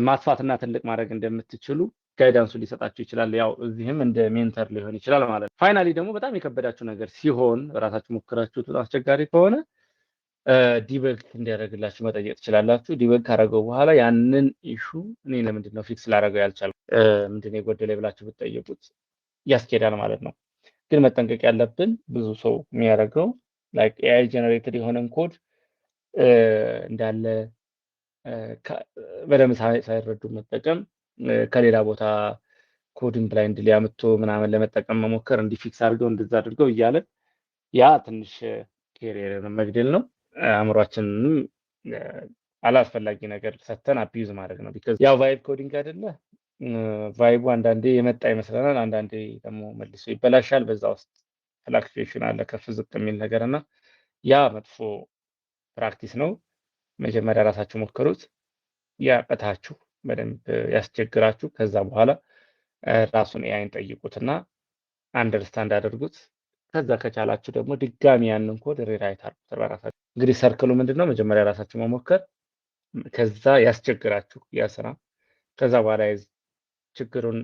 ማስፋትና ትልቅ ማድረግ እንደምትችሉ ጋይዳንሱ ሊሰጣችሁ ይችላል። ያው እዚህም እንደ ሜንተር ሊሆን ይችላል ማለት ነው። ፋይናሊ ደግሞ በጣም የከበዳችሁ ነገር ሲሆን ራሳችሁ ሞክራችሁት አስቸጋሪ ከሆነ ዲበግ እንዲያደርግላችሁ መጠየቅ ትችላላችሁ። ዲበግ ካደረገው በኋላ ያንን ኢሹ እኔ ለምንድን ነው ፊክስ ላደረገው ያልቻልኩት ምንድን ነው የጎደለ ብላችሁ ብትጠይቁት ያስኬዳል ማለት ነው። ግን መጠንቀቅ ያለብን ብዙ ሰው የሚያደርገው ላይክ ኤአይ ጀነሬትድ የሆነን ኮድ እንዳለ በደንብ ሳይረዱ መጠቀም ከሌላ ቦታ ኮድን ብላይንድ ሊያምቶ ምናምን ለመጠቀም መሞከር እንዲፊክስ አድርገው እንደዛ አድርገው እያለ ያ ትንሽ ኬሪየርን መግደል ነው። አእምሯችንንም አላስፈላጊ ነገር ሰተን አቢዩዝ ማድረግ ነው። ቢካዝ ያው ቫይብ ኮዲንግ አይደለ ቫይቡ አንዳንዴ የመጣ ይመስለናል፣ አንዳንዴ ደግሞ መልሶ ይበላሻል። በዛ ውስጥ ፍላክቹዌሽን አለ ከፍ ዝቅ የሚል ነገር እና ያ መጥፎ ፕራክቲስ ነው። መጀመሪያ ራሳችሁ ሞክሩት፣ ያቀታችሁ በደንብ ያስቸግራችሁ፣ ከዛ በኋላ ራሱን ኤአይን ጠይቁትና አንደርስታንድ አድርጉት። ከዛ ከቻላችሁ ደግሞ ድጋሚ ያንን ኮድ ሪራይት አድርጉት በራሳችሁ። እንግዲህ ሰርክሉ ምንድነው? መጀመሪያ ራሳችሁ መሞከር፣ ከዛ ያስቸግራችሁ ያ ስራ፣ ከዛ በኋላ ችግሩን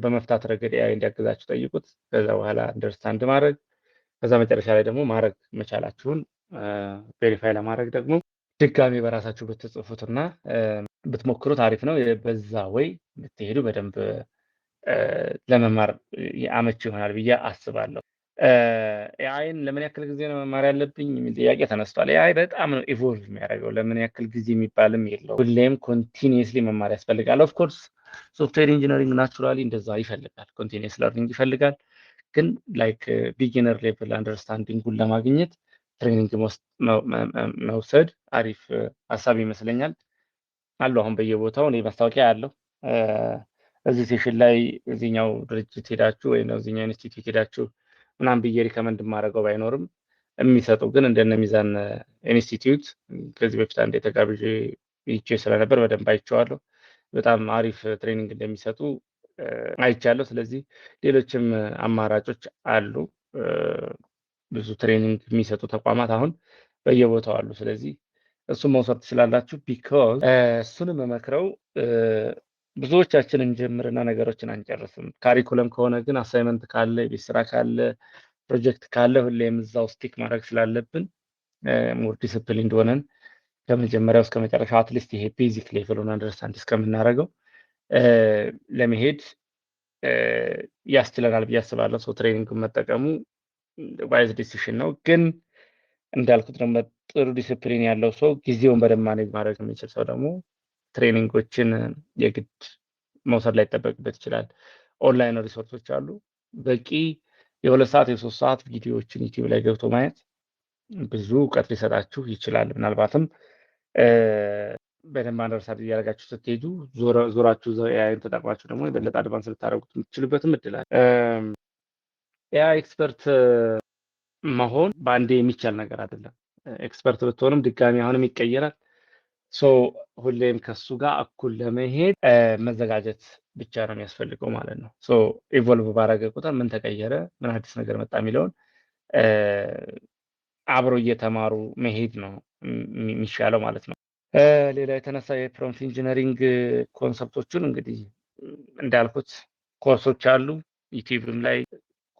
በመፍታት ረገድ ኤአይ እንዲያግዛችሁ ጠይቁት። ከዛ በኋላ አንደርስታንድ ማድረግ፣ ከዛ መጨረሻ ላይ ደግሞ ማድረግ መቻላችሁን ቬሪፋይ ለማድረግ ደግሞ ድጋሚ በራሳችሁ ብትጽፉትና ብትሞክሩት አሪፍ ነው። በዛ ወይ ብትሄዱ በደንብ ለመማር አመቺ ይሆናል ብዬ አስባለሁ። ኤአይን ለምን ያክል ጊዜ ነው መማር ያለብኝ የሚል ጥያቄ ተነስቷል። ኤአይ በጣም ነው ኢቮልቭ የሚያደርገው። ለምን ያክል ጊዜ የሚባልም የለው። ሁሌም ኮንቲኒየስሊ መማር ያስፈልጋል። ኦፍኮርስ ሶፍትዌር ኢንጂነሪንግ ናቹራሊ እንደዛ ይፈልጋል፣ ኮንቲኒየስ ለርኒንግ ይፈልጋል። ግን ላይክ ቢጊነር ሌቭል አንደርስታንዲንጉን ለማግኘት ትሬኒንግ መውሰድ አሪፍ ሀሳብ ይመስለኛል። አሉ አሁን በየቦታው እኔ ማስታወቂያ ያለው እዚህ ሴሽን ላይ እዚህኛው ድርጅት ሄዳችሁ ወይ ነው እዚህኛው ኢንስቲትዩት ሄዳችሁ ምናምን ብዬ ሪከመንድ የማደርገው ባይኖርም የሚሰጡ ግን እንደነ ሚዛን ኢንስቲትዩት ከዚህ በፊት አንዴ ተጋብዤ ይቼ ስለነበር በደንብ አይቼዋለሁ። በጣም አሪፍ ትሬኒንግ እንደሚሰጡ አይቻለሁ። ስለዚህ ሌሎችም አማራጮች አሉ። ብዙ ትሬኒንግ የሚሰጡ ተቋማት አሁን በየቦታው አሉ። ስለዚህ እሱን መውሰድ ትችላላችሁ። ቢኮዝ እሱንም መመክረው ብዙዎቻችን እንጀምርና ነገሮችን አንጨርስም። ካሪኩለም ከሆነ ግን አሳይመንት ካለ፣ የቤት ስራ ካለ፣ ፕሮጀክት ካለ ሁሌም እዛው ስቲክ ማድረግ ስላለብን ሞር ዲስፕሊን እንደሆነን ከመጀመሪያው እስከ መጨረሻው አትሊስት ይሄ ቤዚክ ሌቭሉን አንደርስታንድ እስከምናደርገው ለመሄድ ያስችለናል ብዬ አስባለሁ። ሶ ትሬኒንግን መጠቀሙ ዋይዝ ዲሲሽን ነው። ግን እንዳልኩት ደግሞ ጥሩ ዲሲፕሊን ያለው ሰው ጊዜውን በደንብ ማኔጅ ማድረግ የሚችል ሰው ደግሞ ትሬኒንጎችን የግድ መውሰድ ላይ ይጠበቅበት ይችላል። ኦንላይን ሪሶርሶች አሉ። በቂ የ2 ሰዓት የ3 ሰዓት ቪዲዮዎችን ዩቲዩብ ላይ ገብቶ ማየት ብዙ እውቀት ሊሰጣችሁ ይችላል። ምናልባትም በደንብ አንደርስታንድ እያደረጋችሁ ስትሄዱ ዞራችሁ ኤአይን ተጠቅማችሁ ደግሞ የበለጠ አድቫንስ ልታደርጉት የምትችሉበትም እድል አለ። ኤአይ ኤክስፐርት መሆን በአንዴ የሚቻል ነገር አይደለም። ኤክስፐርት ብትሆንም ድጋሚ አሁንም ይቀየራል። ሶ ሁሌም ከሱ ጋር እኩል ለመሄድ መዘጋጀት ብቻ ነው የሚያስፈልገው ማለት ነው። ሶ ኢቮልቭ ባረገ ቁጥር ምን ተቀየረ፣ ምን አዲስ ነገር መጣ የሚለውን አብሮ እየተማሩ መሄድ ነው የሚሻለው ማለት ነው። ሌላ የተነሳ የፕሮምፕት ኢንጂነሪንግ ኮንሰፕቶቹን እንግዲህ እንዳልኩት ኮርሶች አሉ፣ ዩቲዩብም ላይ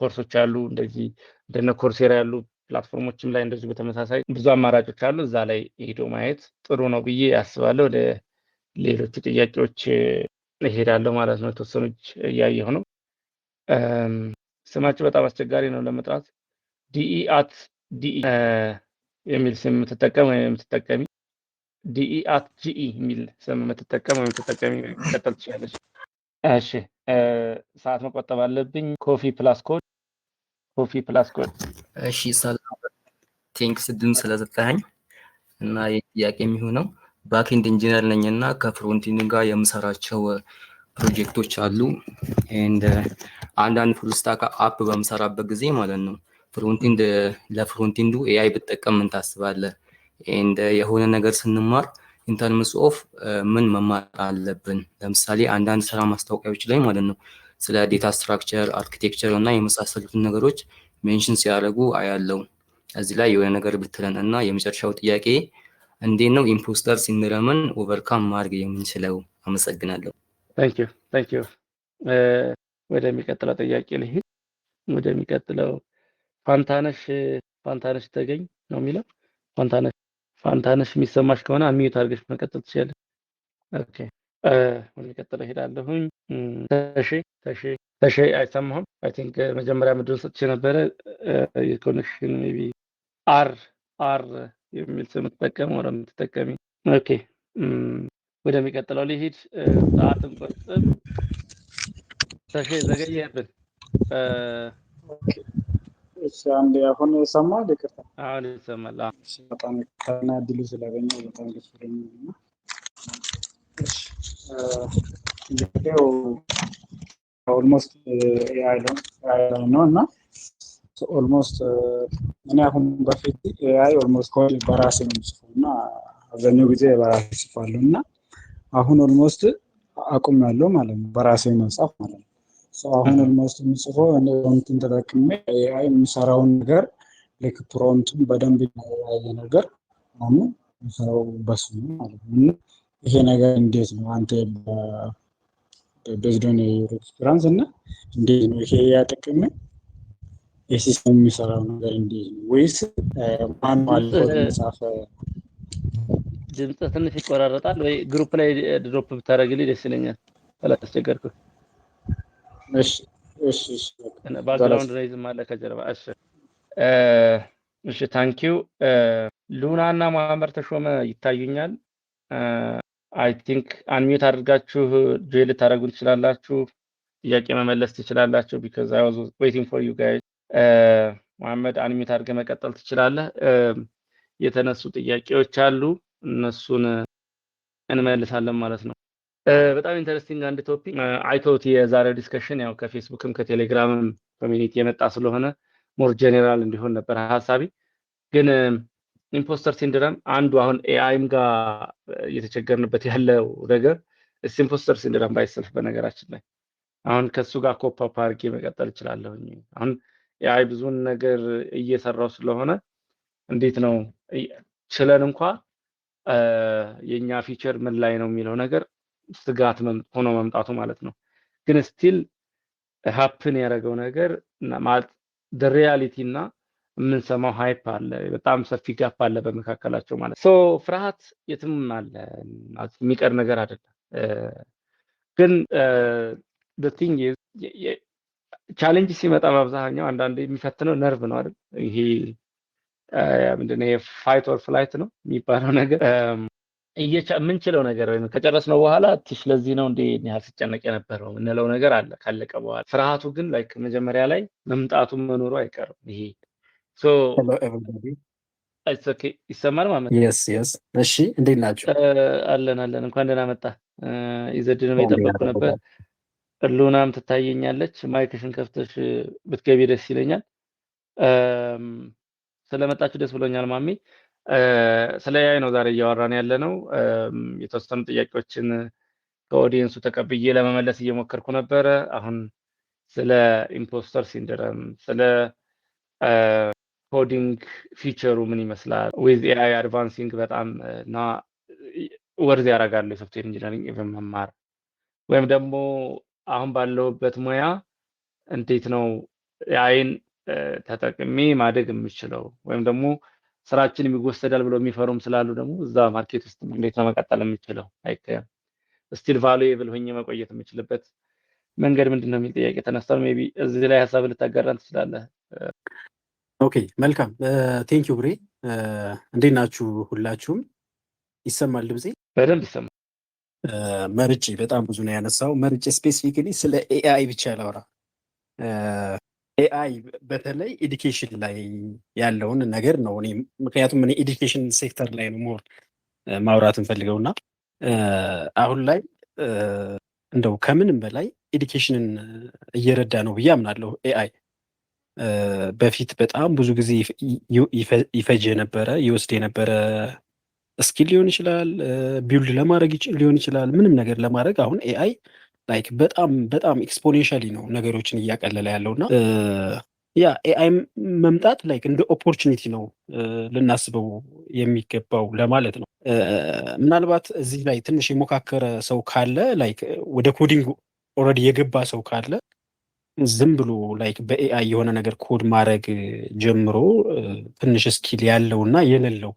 ኮርሶች አሉ። እንደዚህ እንደነ ኮርሴራ ያሉ ፕላትፎርሞችም ላይ እንደዚህ በተመሳሳይ ብዙ አማራጮች አሉ። እዛ ላይ ሄዶ ማየት ጥሩ ነው ብዬ አስባለሁ። ወደ ሌሎቹ ጥያቄዎች እሄዳለሁ ማለት ነው። የተወሰኑች እያየሁ ነው። ስማቸው በጣም አስቸጋሪ ነው ለመጥራት። ዲኢ የሚል ስም የምትጠቀም ወይም የምትጠቀሚ ዲኢ የሚል ስም የምትጠቀም ወይም የምትጠቀሚ ቀጠል ትችላለች። እሺ ሰዓት መቆጠብ አለብኝ። ኮፊ ፕላስ ኮድ። እሺ ሰላም፣ ቴንክስ ድም ስለሰጠኸኝ እና የጥያቄ የሚሆነው ባክኤንድ ኢንጂነር ነኝ እና ከፍሮንቲንግ ጋር የምሰራቸው ፕሮጀክቶች አሉ። ኤንድ አንዳንድ ፉል ስታክ አፕ በምሰራበት ጊዜ ማለት ነው ፍሮንቲንድ ለፍሮንቲንዱ ኤአይ ብጠቀም ምን ታስባለህ? ኤንድ የሆነ ነገር ስንማር ኢንተርምስ ኦፍ ምን መማር አለብን? ለምሳሌ አንዳንድ ስራ ማስታወቂያዎች ላይ ማለት ነው ስለ ዴታ ስትራክቸር፣ አርኪቴክቸር እና የመሳሰሉትን ነገሮች ሜንሽን ሲያደርጉ አያለው። እዚህ ላይ የሆነ ነገር ብትለን እና የመጨረሻው ጥያቄ እንዴት ነው ኢምፖስተር ሲንድረምን ኦቨርካም ማድረግ የምንችለው? አመሰግናለሁ። ታንክ ዩ። ወደሚቀጥለው ጥያቄ ልሂድ። ወደሚቀጥለው ፋንታነሽ ተገኝ ነው የሚለው። ፋንታነሽ የሚሰማሽ ከሆነ አንሚዩት አድርገሽ መቀጠል ትችላለሽ። ኦኬ ወደሚቀጥለው ሄዳለሁኝ። ተሼ አይሰማህም? አይ ቲንክ መጀመሪያ ምድር ሰጥቼ ነበረ። የኮኔክሽን ሜይ ቢ አር የሚል ስም ተጠቀም ወደ የምትጠቀሚ። ኦኬ ወደሚቀጥለው ልሂድ። ሰዓትን ቆጥብ። ተሼ ዘገየህብን። እሺ አንዴ አሁን ይሰማል? ይቅርታ። አሁን ይሰማል። በጣም ከና እድሉ ስላገኘሁ በጣም ደስ ብሎኛል። እሺ ቪዲዮ ኦልሞስት ኤአይ ነው እና ኦልሞስት እኔ አሁን በፊት ኤአይ ኦልሞስት ኮድ በራሴ ነው የምጽፈው እና አብዛኛው ጊዜ በራሴ ጽፋለሁ እና አሁን ኦልሞስት አቁሜያለሁ ማለት ነው፣ በራሴ መጻፍ ማለት ነው። አሁን ኦልሞስት የምጽፈው እኔ እንትን ተጠቅሜ ኤአይ የሚሰራውን ነገር ልክ ፕሮምፕቱን በደንብ ያየ ነገር አሁን የሚሰራው በሱ ነው ማለት ነው። እና ይሄ ነገር እንዴት ነው አንተ ቤዝድ ኦን ዩር ኤክስፒሪየንስ እና እንዴት ነው ይሄ ያጠቅም የሲስተም የሚሰራው ነገር እንዴት ነው? ወይስ ማኑዋል ኮድ መጻፍ? ድምጽ ትንሽ ይቆራረጣል ወይ ግሩፕ ላይ ድሮፕ ብታረግልኝ ደስ ይለኛል። አላስቸገርኩህ። እሺ ባክግራውንድ ኖይዝም አለ ከጀርባ። እሺ ታንክ ዩ። ሉና እና መሐመድ ተሾመ ይታዩኛል። አይ ቲንክ አንሚዩት አድርጋችሁ ጆይን ልታደርጉን ትችላላችሁ፣ ጥያቄ መመለስ ትችላላችሁ። ቢካዝ አይ ዋዝ ዌይቲንግ ፎር ዩ ጋይስ። መሐመድ አንሚዩት አድርገህ መቀጠል ትችላለህ። የተነሱ ጥያቄዎች አሉ፣ እነሱን እንመልሳለን ማለት ነው። በጣም ኢንተረስቲንግ አንድ ቶፒክ አይቶት የዛሬው ዲስከሽን ያው ከፌስቡክም ከቴሌግራምም ኮሚኒቲ የመጣ ስለሆነ ሞር ጄኔራል እንዲሆን ነበር ሐሳቢ። ግን ኢምፖስተር ሲንድረም አንዱ አሁን ኤአይም ጋር እየተቸገርንበት ያለው ነገር ኢምፖስተር ሲንድረም ባይሰልፍ በነገራችን ላይ አሁን ከሱ ጋር ኮፕ አፕ አድርጌ መቀጠል እችላለሁ። አሁን ኤአይ ብዙን ነገር እየሰራው ስለሆነ እንዴት ነው ችለን እንኳን የኛ ፊቸር ምን ላይ ነው የሚለው ነገር ስጋት ሆኖ መምጣቱ ማለት ነው። ግን ስቲል ሃፕን ያደረገው ነገር ማለት ሪያሊቲ እና የምንሰማው ሃይፕ አለ፣ በጣም ሰፊ ጋፕ አለ በመካከላቸው ማለት ነው። ፍርሃት የትም አለ፣ የሚቀር ነገር አይደለም። ግን the thing is ቻሌንጅ ሲመጣ በአብዛኛው አንዳንዴ የሚፈትነው ነርቭ ነው አይደል? ይሄ ምንድነው ፋይት ኦር ፍላይት ነው የሚባለው ነገር የምንችለው ነገር ወይም ከጨረስነው በኋላ ትሽ ለዚህ ነው እንዴ ያህል ሲጨነቅ የነበረው የምንለው ነገር አለ ካለቀ በኋላ። ፍርሃቱ ግን ላይክ መጀመሪያ ላይ መምጣቱ መኖሩ አይቀርም። ይሄ ሶ ሄሎ ኤቨሪባዲ ኢትስ ኦኬ ይሰማል ማለት የስ የስ። እሺ እንዴት ናችሁ? አለን እንኳን ደህና መጣ። ይዘድንም የጠበቅኩ ነበር። ሉናም ትታየኛለች። ማይክሽን ከፍተሽ ብትገቢ ደስ ይለኛል። ስለመጣችሁ ደስ ብሎኛል ማሚ። ስለ AI ነው ዛሬ እያወራን ያለ ነው። የተወሰኑ ጥያቄዎችን ከኦዲየንሱ ተቀብዬ ለመመለስ እየሞከርኩ ነበረ። አሁን ስለ ኢምፖስተር ሲንድረም፣ ስለ ኮዲንግ ፊቸሩ ምን ይመስላል ዊዝ AI አድቫንሲንግ በጣም እና ወርዝ ያደርጋሉ የሶፍትዌር ኢንጂነሪንግ ኢቨን መማር ወይም ደግሞ አሁን ባለውበት ሙያ እንዴት ነው AIን ተጠቅሜ ማደግ የምችለው ወይም ደግሞ ስራችን የሚወሰዳል ብሎ የሚፈሩም ስላሉ ደግሞ እዛ ማርኬት ውስጥ እንዴት ነው መቀጠል የምችለው አይከም ስቲል ቫሉኤብል ሆኜ መቆየት የምችልበት መንገድ ምንድን ነው የሚል ጥያቄ ተነስቷል። ሜቢ እዚህ ላይ ሀሳብ ልታጋራን ትችላለህ? ኦኬ መልካም ቴንክ ዩ ብሬ። እንዴት ናችሁ ሁላችሁም? ይሰማል ድምጼ? በደንብ ይሰማል። መርጬ በጣም ብዙ ነው ያነሳው። መርጬ ስፔሲፊካሊ ስለ AI ብቻ ላውራ። AI በተለይ ኤዱኬሽን ላይ ያለውን ነገር ነው እኔ ምክንያቱም እኔ ኤዱኬሽን ሴክተር ላይ ነው ሞር ማውራት እንፈልገውና አሁን ላይ እንደው ከምንም በላይ ኤዱኬሽንን እየረዳ ነው ብዬ አምናለሁ AI። በፊት በጣም ብዙ ጊዜ ይፈጅ የነበረ ይወስድ የነበረ ስኪል ሊሆን ይችላል፣ ቢልድ ለማድረግ ሊሆን ይችላል፣ ምንም ነገር ለማድረግ አሁን AI ላይክ በጣም ኤክስፖኔንሻሊ ነው ነገሮችን እያቀለለ ያለውና ያ AI መምጣት ላይክ እንደ ኦፖርቹኒቲ ነው ልናስበው የሚገባው ለማለት ነው። ምናልባት እዚህ ላይ ትንሽ የሞካከረ ሰው ካለ ላይክ ወደ ኮዲንግ ኦልሬዲ የገባ ሰው ካለ ዝም ብሎ ላይክ በኤአይ የሆነ ነገር ኮድ ማድረግ ጀምሮ ትንሽ ስኪል ያለውና የሌለው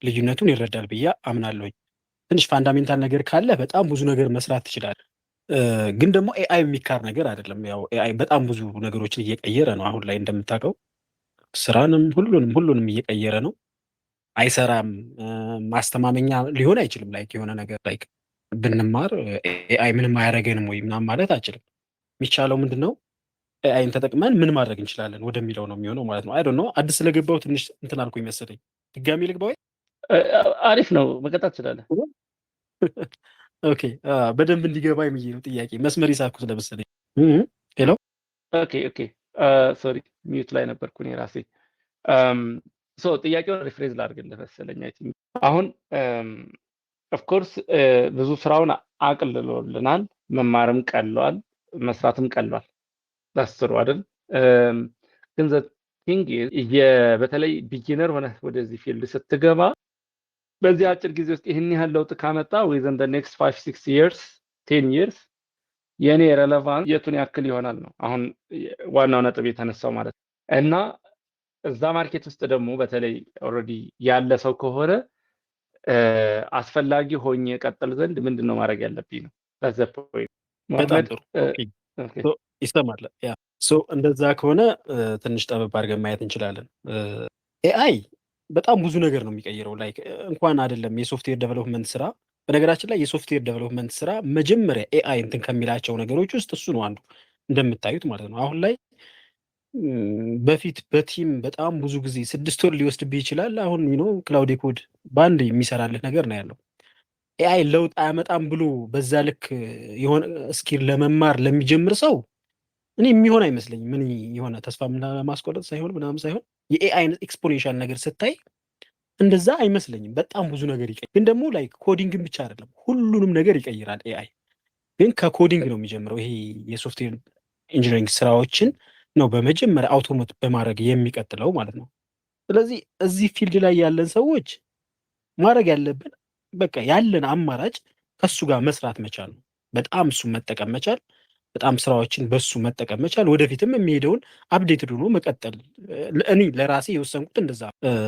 ልዩነቱን ይረዳል ብዬ አምናለሁኝ። ትንሽ ፋንዳሜንታል ነገር ካለ በጣም ብዙ ነገር መስራት ትችላለህ። ግን ደግሞ ኤአይ የሚካር ነገር አይደለም። ያው ኤአይ በጣም ብዙ ነገሮችን እየቀየረ ነው። አሁን ላይ እንደምታውቀው ስራንም ሁሉንም እየቀየረ ነው። አይሰራም፣ ማስተማመኛ ሊሆን አይችልም። ላይክ የሆነ ነገር ላይክ ብንማር ኤአይ ምንም አያደርገንም ወይ ምናምን ማለት አይችልም። የሚቻለው ምንድን ነው ኤአይን ተጠቅመን ምን ማድረግ እንችላለን ወደሚለው ነው የሚሆነው ማለት ነው። አይ ዶንት ኖ አዲስ ስለገባው ትንሽ እንትን አልኩኝ መሰለኝ። ድጋሚ ልግባው? አሪፍ ነው፣ መቀጠል ትችላለህ። ኦኬ በደንብ እንዲገባ የሚዬ ነው ጥያቄ። መስመር ይሳኩት ለመሰለኝ። ሄሎ ኦኬ ሶሪ ሚዩት ላይ ነበርኩ እኔ ራሴ። ሶ ጥያቄውን ሪፍሬዝ ላድርግልህ መሰለኝ። አይ ቲንክ አሁን ኦፍ ኮርስ ብዙ ስራውን አቅልሎልናል፣ መማርም ቀሏል፣ መስራትም ቀሏል። ዳስሩ አይደል? ግን ዘ ቲንግ በተለይ ቢጊነር ሆነ ወደዚህ ፊልድ ስትገባ በዚህ አጭር ጊዜ ውስጥ ይህን ያህል ለውጥ ካመጣ within the next 5-6 years 10 years የኔ ሬሌቫንስ የቱን ያክል ይሆናል ነው አሁን ዋናው ነጥብ የተነሳው ማለት ነው። እና እዛ ማርኬት ውስጥ ደግሞ በተለይ ኦልሬዲ ያለ ሰው ከሆነ አስፈላጊ ሆኜ ቀጥል ዘንድ ምንድነው ማድረግ ያለብኝ ነው። that's the point። በጣም ጥሩ ይሰማል። ያ ሶ እንደዛ ከሆነ ትንሽ ጠበብ አድርገን ማየት እንችላለን። ኤአይ በጣም ብዙ ነገር ነው የሚቀይረው። ላይክ እንኳን አይደለም የሶፍትዌር ዴቨሎፕመንት ስራ። በነገራችን ላይ የሶፍትዌር ዴቨሎፕመንት ስራ መጀመሪያ ኤአይ እንትን ከሚላቸው ነገሮች ውስጥ እሱ ነው አንዱ፣ እንደምታዩት ማለት ነው። አሁን ላይ በፊት በቲም በጣም ብዙ ጊዜ 6 ወር ሊወስድብህ ይችላል። አሁን ክላውድ ኮድ በአንድ የሚሰራልህ ነገር ነው ያለው። ኤአይ ለውጥ አያመጣም ብሎ በዛ ልክ የሆነ ስኪል ለመማር ለሚጀምር ሰው እኔ የሚሆን አይመስለኝም። ምን የሆነ ተስፋ ለማስቆረጥ ሳይሆን ምናምን ሳይሆን የኤአይ ኤክስፖኔንሻል ነገር ስታይ እንደዛ አይመስለኝም። በጣም ብዙ ነገር ይቀይራል። ግን ደግሞ ላይክ ኮዲንግን ብቻ አይደለም ሁሉንም ነገር ይቀይራል ኤአይ። ግን ከኮዲንግ ነው የሚጀምረው። ይሄ የሶፍትዌር ኢንጂነሪንግ ስራዎችን ነው በመጀመሪያ አውቶሜት በማድረግ የሚቀጥለው ማለት ነው። ስለዚህ እዚህ ፊልድ ላይ ያለን ሰዎች ማድረግ ያለብን በቃ ያለን አማራጭ ከሱ ጋር መስራት መቻል ነው። በጣም እሱ መጠቀም መቻል፣ በጣም ስራዎችን በሱ መጠቀም መቻል፣ ወደፊትም የሚሄደውን አፕዴትድ ሆኖ መቀጠል። እኔ ለራሴ የወሰንኩት እንደዛ።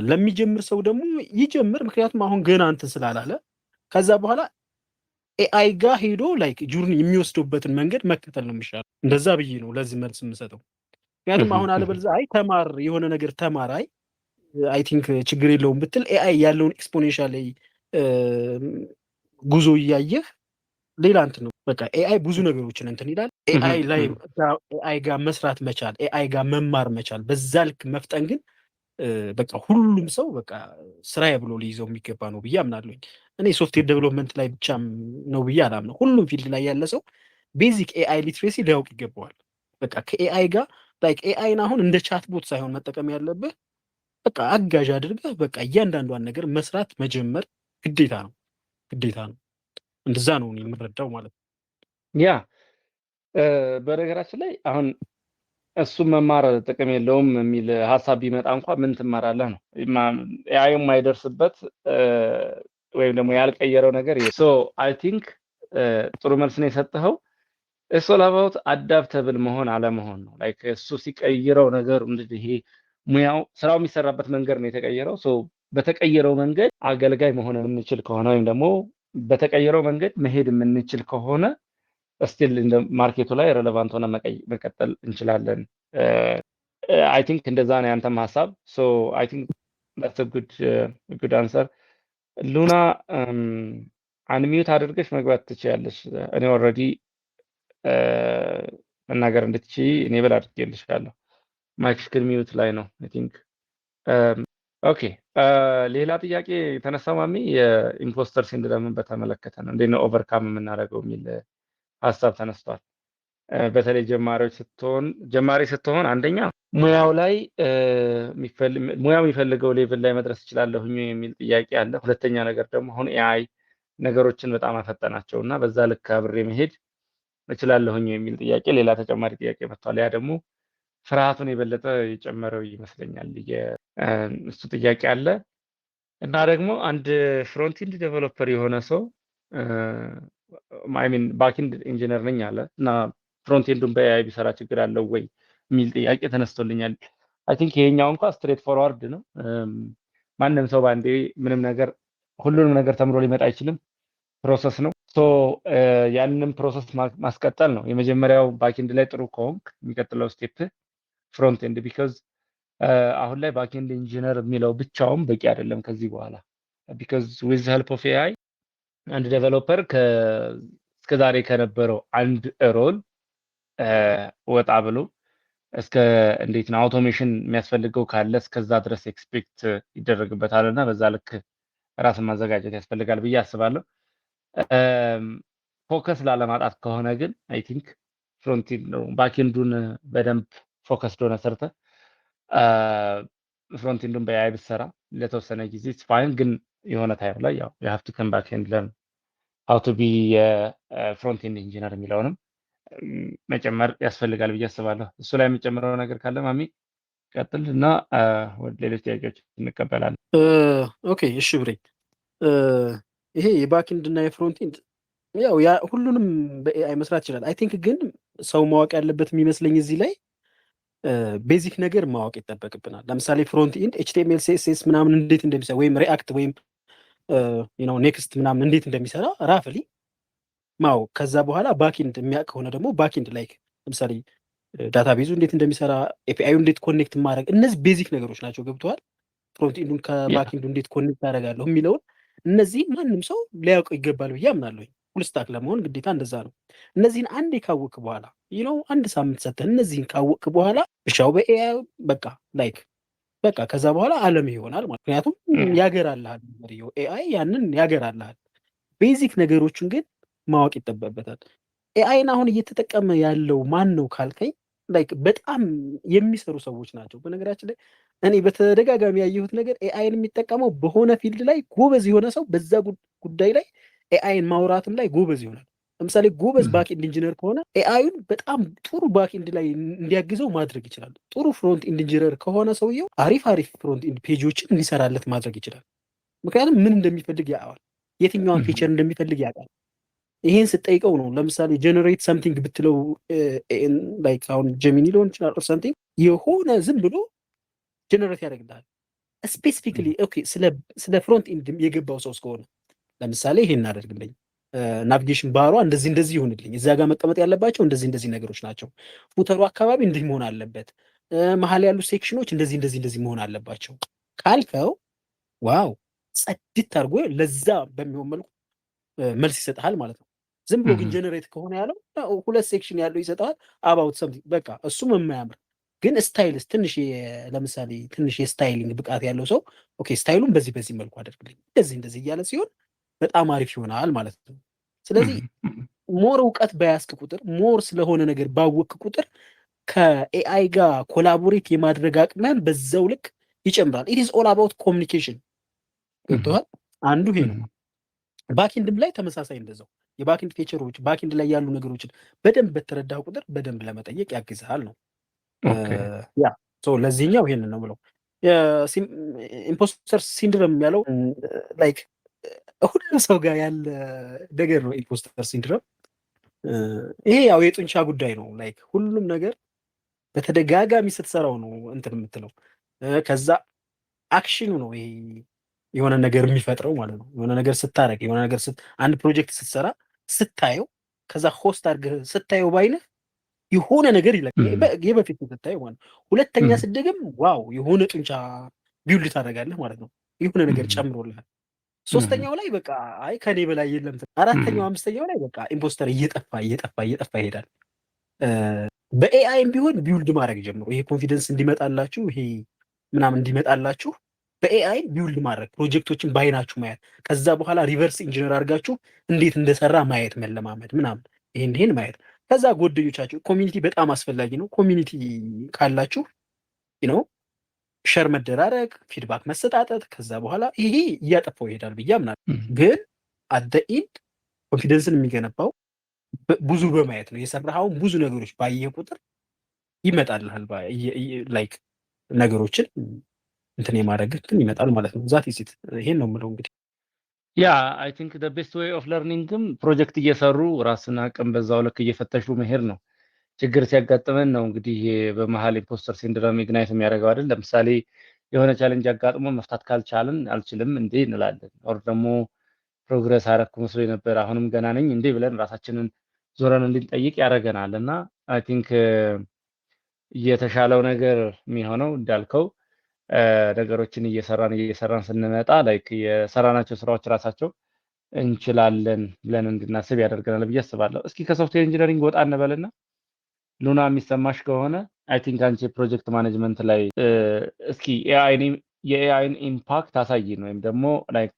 ለሚጀምር ሰው ደግሞ ይጀምር፣ ምክንያቱም አሁን ገና እንትን ስላላለ ከዛ በኋላ ኤአይ ጋር ሄዶ ላይክ ጆርኒ የሚወስዱበትን መንገድ መከተል ነው የሚሻለው። እንደዛ ብዬ ነው ለዚህ መልስ የምሰጠው። ምክንያቱም አሁን አለበለዚያ አይ ተማር የሆነ ነገር ተማር አይ ቲንክ ችግር የለውም ብትል ኤአይ ያለውን ኤክስፖኔንሻል ጉዞ እያየህ ሌላ እንትን ነው። በቃ ኤአይ ብዙ ነገሮችን እንትን ይላል። ኤአይ ጋር መስራት መቻል፣ ኤአይ ጋር መማር መቻል፣ በዛ ልክ መፍጠን ግን በቃ ሁሉም ሰው በቃ ስራዬ ብሎ ሊይዘው የሚገባ ነው ብዬ አምናለሁኝ። እኔ ሶፍትዌር ዴቨሎፕመንት ላይ ብቻ ነው ብዬ አላምነው። ሁሉም ፊልድ ላይ ያለ ሰው ቤዚክ ኤአይ ሊትሬሲ ሊያውቅ ይገባዋል። በቃ ከኤአይ ጋር ላይክ ኤአይን አሁን እንደ ቻትቦት ሳይሆን መጠቀም ያለብህ በቃ አጋዥ አድርገህ በቃ እያንዳንዷን ነገር መስራት መጀመር ግዴታ ነው። እንደዛ ነው እኔ የምረዳው ማለት ነው። ያ በነገራችን ላይ አሁን እሱ መማር ጥቅም የለውም የሚል ሀሳብ ቢመጣ እንኳን ምን ትማራለህ ነው። ኤአይ የማይደርስበት ወይም ደግሞ ያልቀየረው ነገር ሶ አይ ቲንክ ጥሩ መልስ ነው የሰጠኸው። እሱ ላባውት አዳፕተብል መሆን አለመሆን ነው። ላይክ እሱ ሲቀይረው ነገር ይሄ ሙያው ስራው የሚሰራበት መንገድ ነው የተቀየረው። ሶ በተቀየረው መንገድ አገልጋይ መሆን የምንችል ከሆነ ወይም ደግሞ በተቀየረው መንገድ መሄድ የምንችል ከሆነ ስቲል እንደ ማርኬቱ ላይ ሬሌቫንት ሆነ መቀጠል እንችላለን። አይ ቲንክ እንደዛ ነው ያንተም ሀሳብ። ሶ አይ ቲንክ that's a good answer። ሉና አንሚዩት አድርገሽ መግባት ትችያለሽ። እኔ ኦልሬዲ መናገር እንድትችይ ኢኔብል አድርጌልሻለሁ። ማይክሽ ግን ሚዩት ላይ ነው አይ ቲንክ። ኦኬ ሌላ ጥያቄ የተነሳው ማሚ የኢምፖስተር ሲንድረምን በተመለከተ ነው። እንዴት ነው ኦቨርካም የምናደርገው የሚል ሀሳብ ተነስቷል። በተለይ ጀማሪ ስትሆን አንደኛ ሙያው ላይ ሙያው የሚፈልገው ሌቭል ላይ መድረስ እችላለሁኝ የሚል ጥያቄ አለ። ሁለተኛ ነገር ደግሞ አሁን ኤአይ ነገሮችን በጣም አፈጠናቸው እና በዛ ልክ አብሬ መሄድ እችላለሁኝ የሚል ጥያቄ ሌላ ተጨማሪ ጥያቄ መጥቷል። ያ ደግሞ ፍርሃቱን የበለጠ የጨመረው ይመስለኛል። እሱ ጥያቄ አለ እና ደግሞ አንድ ፍሮንቲንድ ዴቨሎፐር የሆነ ሰው ሚን ባክንድ ኢንጂነር ነኝ አለ እና ፍሮንቲንዱን በኤአይ ቢሰራ ችግር አለው ወይ የሚል ጥያቄ ተነስቶልኛል። አይ ቲንክ ይሄኛው እንኳን ስትሬት ፎርዋርድ ነው። ማንም ሰው ባንዴ ሁሉንም ነገር ተምሮ ሊመጣ አይችልም። ፕሮሰስ ነው። ሶ ያንንም ፕሮሰስ ማስቀጠል ነው። የመጀመሪያው ባክንድ ላይ ጥሩ ከሆንክ የሚቀጥለው ስቴፕ ፍሮንት ኤንድ ቢካዝ አሁን ላይ ባክኤንድ ኢንጂነር የሚለው ብቻውን በቂ አይደለም ከዚህ በኋላ ቢካዝ ዊዝ ሄልፕ ኦፍ ኤአይ አንድ ዴቨሎፐር እስከዛሬ ከነበረው አንድ ሮል ወጣ ብሎ እስከ እንዴት ነው አውቶሜሽን የሚያስፈልገው ካለ እስከዛ ድረስ ኤክስፔክት ይደረግበታል እና በዛ ልክ ራስን ማዘጋጀት ያስፈልጋል ብዬ አስባለሁ። ፎከስ ላለማጣት ከሆነ ግን አይ ቲንክ ፍሮንቲንድ ነው ባክኤንዱን በደንብ ፎከስ ዶነ ሰርተ ፍሮንቲንዱን በኤአይ ብትሰራ ለተወሰነ ጊዜ ፋይን፣ ግን የሆነ ታይም ላይ ያው you have to come back and learn how to be ፍሮንቲንድ ኢንጂነር የሚለውንም መጨመር ያስፈልጋል ብዬ አስባለሁ። እሱ ላይ የሚጨምረው ነገር ካለ ማሚ ቀጥል እና ወደ ሌሎች ጥያቄዎች እንቀበላለን። ኦኬ እሺ ብሬ ይሄ የባክኤንድ እና የፍሮንቲንድ ያው ሁሉንም በኤአይ መስራት ይችላል። አይ ቲንክ ግን ሰው ማወቅ ያለበት የሚመስለኝ እዚህ ላይ ቤዚክ ነገር ማወቅ ይጠበቅብናል። ለምሳሌ ፍሮንት ኢንድ ኤችቲኤምኤል ሲኤስኤስ ምናምን እንዴት እንደሚሰራ ወይም ሪአክት ወይም ኔክስት ምናምን እንዴት እንደሚሰራ ራፍሊ ማወቅ፣ ከዛ በኋላ ባክኤንድ የሚያውቅ ከሆነ ደግሞ ባክኤንድ ላይክ ለምሳሌ ዳታቤዙ እንዴት እንደሚሰራ ኤፒአዩ እንዴት ኮኔክት ማድረግ፣ እነዚህ ቤዚክ ነገሮች ናቸው። ገብተዋል። ፍሮንት ኢንዱን ከባክኤንዱ እንዴት ኮኔክት አደርጋለሁ የሚለውን እነዚህ ማንም ሰው ሊያውቀው ይገባል ብዬ አምናለሁ። ፉል ስታክ ለመሆን ግዴታ እንደዛ ነው። እነዚህን አንዴ ካወቅ በኋላ አንድ ሳምንት ሰተን እነዚህን ካወቅ በኋላ ብቻው በኤአይ በቃ ከዛ በኋላ አለም ይሆናል ማለት። ምክንያቱም ያገራልሃል ኤአይ ያንን ያገራልሃል። ቤዚክ ነገሮችን ግን ማወቅ ይጠበቅበታል። ኤአይን አሁን እየተጠቀመ ያለው ማን ነው ካልከኝ በጣም የሚሰሩ ሰዎች ናቸው። በነገራችን ላይ እኔ በተደጋጋሚ ያየሁት ነገር ኤአይን የሚጠቀመው በሆነ ፊልድ ላይ ጎበዝ የሆነ ሰው በዛ ጉዳይ ላይ ኤአይን ማውራትም ላይ ጎበዝ ይሆናል። ለምሳሌ ጎበዝ ባክኤንድ ኢንጂነር ከሆነ ኤአይን በጣም ጥሩ ባክኤንድ ላይ እንዲያግዘው ማድረግ ይችላል። ጥሩ ፍሮንት ኢንድ ኢንጂነር ከሆነ ሰውየው አሪፍ ፍሮንት ኢንድ ፔጆችን እንዲሰራለት ማድረግ ይችላል። ምክንያቱም ምን እንደሚፈልግ ያውቃል፣ የትኛዋን ፊቸር እንደሚፈልግ ያውቃል። ይሄን ስጠይቀው ነው። ለምሳሌ ጀነሬት ሰምቲንግ ብትለው አሁን ጀሚኒ ሊሆን ይችላል ኦር ሰምቲንግ የሆነ ዝም ብሎ ጀነሬት ያደርግልሃል። ስፔሲፊክሊ ኦኬ ስለ ፍሮንት ኢንድ የገባው ሰው እስከሆነ ለምሳሌ ይሄን እናደርግልኝ ናቪጌሽን ባሯ እንደዚህ ይሁንልኝ፣ እዚያ ጋር መቀመጥ ያለባቸው እንደዚህ ነገሮች ናቸው፣ ፉተሩ አካባቢ እንዲህ መሆን አለበት፣ መሀል ያሉ ሴክሽኖች እንደዚህ መሆን አለባቸው ካልከው ዋው ጸድት አድርጎ ለዛ በሚሆን መልኩ መልስ ይሰጥሃል ማለት ነው። ዝም ብሎ ግን ጀነሬት ከሆነ ያለው 2 ሴክሽን ያለው ይሰጥሃል አባውት ሰምቲንግ በቃ እሱም የማያምር ግን ስታይልስ ትንሽ ለምሳሌ ትንሽ የስታይሊንግ ብቃት ያለው ሰው ኦኬ ስታይሉን በዚህ መልኩ አድርግልኝ እንደዚህ እያለ ሲሆን በጣም አሪፍ ይሆናል ማለት ነው። ስለዚህ ሞር እውቀት በያዝክ ቁጥር ሞር ስለሆነ ነገር ባወቅክ ቁጥር ከኤአይ ጋር ኮላቦሬት የማድረግ አቅምን በዛው ልክ ይጨምራል። ኢት ኢዝ ኦል አባውት ኮሚኒኬሽን ገብቶሃል። አንዱ ይሄ ነው። ባክኤንድም ላይ ተመሳሳይ እንደዛው የባክኤንድ ፊቸሮች ባክኤንድ ላይ ያሉ ነገሮችን በደንብ በተረዳህ ቁጥር በደንብ ለመጠየቅ ያግዝሃል ነው። ያ ሶ ለዚህኛው ይሄንን ነው ብለው ኢምፖስተር ሲንድረም ያለው ላይክ ሁሉ ሰው ጋር ያለ ነገር ነው። ኢምፖስተር ሲንድረም ይሄ ያው የጡንቻ ጉዳይ ነው። ላይክ ሁሉም ነገር በተደጋጋሚ ስትሰራው ነው እንትን የምትለው ከዛ አክሽኑ ነው ይሄ የሆነ ነገር የሚፈጥረው ማለት ነው። የሆነ ነገር ስታረግ የሆነ ነገር አንድ ፕሮጀክት ስትሰራ ስታየው ከዛ ሆስት አድርገህ ስታየው ባይነህ የሆነ ነገር የበፊት ስታየው ማለት ነው። ሁለተኛ ስደግም ዋው የሆነ ጡንቻ ቢውልድ ታደርጋለህ ማለት ነው። የሆነ ነገር ጨምሮልሃል። ሶስተኛው ላይ በቃ አይ ከኔ በላይ የለም። አራተኛው አምስተኛው ላይ በቃ ኢምፖስተር እየጠፋ ይሄዳል። በኤአይም ቢሆን ቢውልድ ማድረግ ጀምሮ ይሄ ኮንፊደንስ እንዲመጣላችሁ ይሄ ምናምን እንዲመጣላችሁ በኤአይ ቢውልድ ማድረግ ፕሮጀክቶችን ባይናችሁ ማየት ከዛ በኋላ ሪቨርስ ኢንጂነር አድርጋችሁ እንዴት እንደሰራ ማየት መለማመድ ምናምን ይሄን ማየት ከዛ ጓደኞቻችሁ ኮሚኒቲ በጣም አስፈላጊ ነው። ኮሚኒቲ ካላችሁ ነው ሸር መደራረግ ፊድባክ መሰጣጠት ከዛ በኋላ ይሄ እያጠፋው ይሄዳል ብዬ አምናለሁ። ግን አት ዘ ኢንድ ኮንፊደንስን የሚገነባው ብዙ በማየት ነው። የሰራኸውን ብዙ ነገሮች ባየህ ቁጥር ይመጣልሃል ላይክ ነገሮችን እንትን የማድረግ እንትን ይመጣል ማለት ነው። ዛት ኢት ይሄን ነው የምለው እንግዲህ ያ አይ ቲንክ ዘ ቤስት ዌይ ኦፍ ለርኒንግም ፕሮጀክት እየሰሩ ራስን አቅም በዛው ልክ እየፈተሹ መሄድ ነው። ችግር ሲያጋጥመን ነው እንግዲህ በመሀል ኢምፖስተር ሲንድሮም ኢግናይት የሚያደርገው አይደል። ለምሳሌ የሆነ ቻሌንጅ አጋጥሞ መፍታት ካልቻልን አልችልም እንዴ እንላለን። ኦር ደግሞ ፕሮግረስ አረኩ መስሎ ነበር አሁንም ገና ነኝ እንዴ ብለን ራሳችንን ዞረን እንድንጠይቅ ያደርገናል። እና አይ ቲንክ የተሻለው ነገር የሚሆነው እንዳልከው ነገሮችን እየሰራን ስንመጣ ላይክ የሰራናቸው ስራዎች ራሳቸው እንችላለን ብለን እንድናስብ ያደርገናል ብዬ አስባለሁ። እስኪ ከሶፍትዌር ኢንጂነሪንግ ወጣ እንበልና ሉና የሚሰማሽ ከሆነ አይ ቲንክ አንቺ ፕሮጀክት ማኔጅመንት ላይ እስኪ የኤአይን ኢምፓክት አሳይን፣ ወይም ደግሞ ላይክ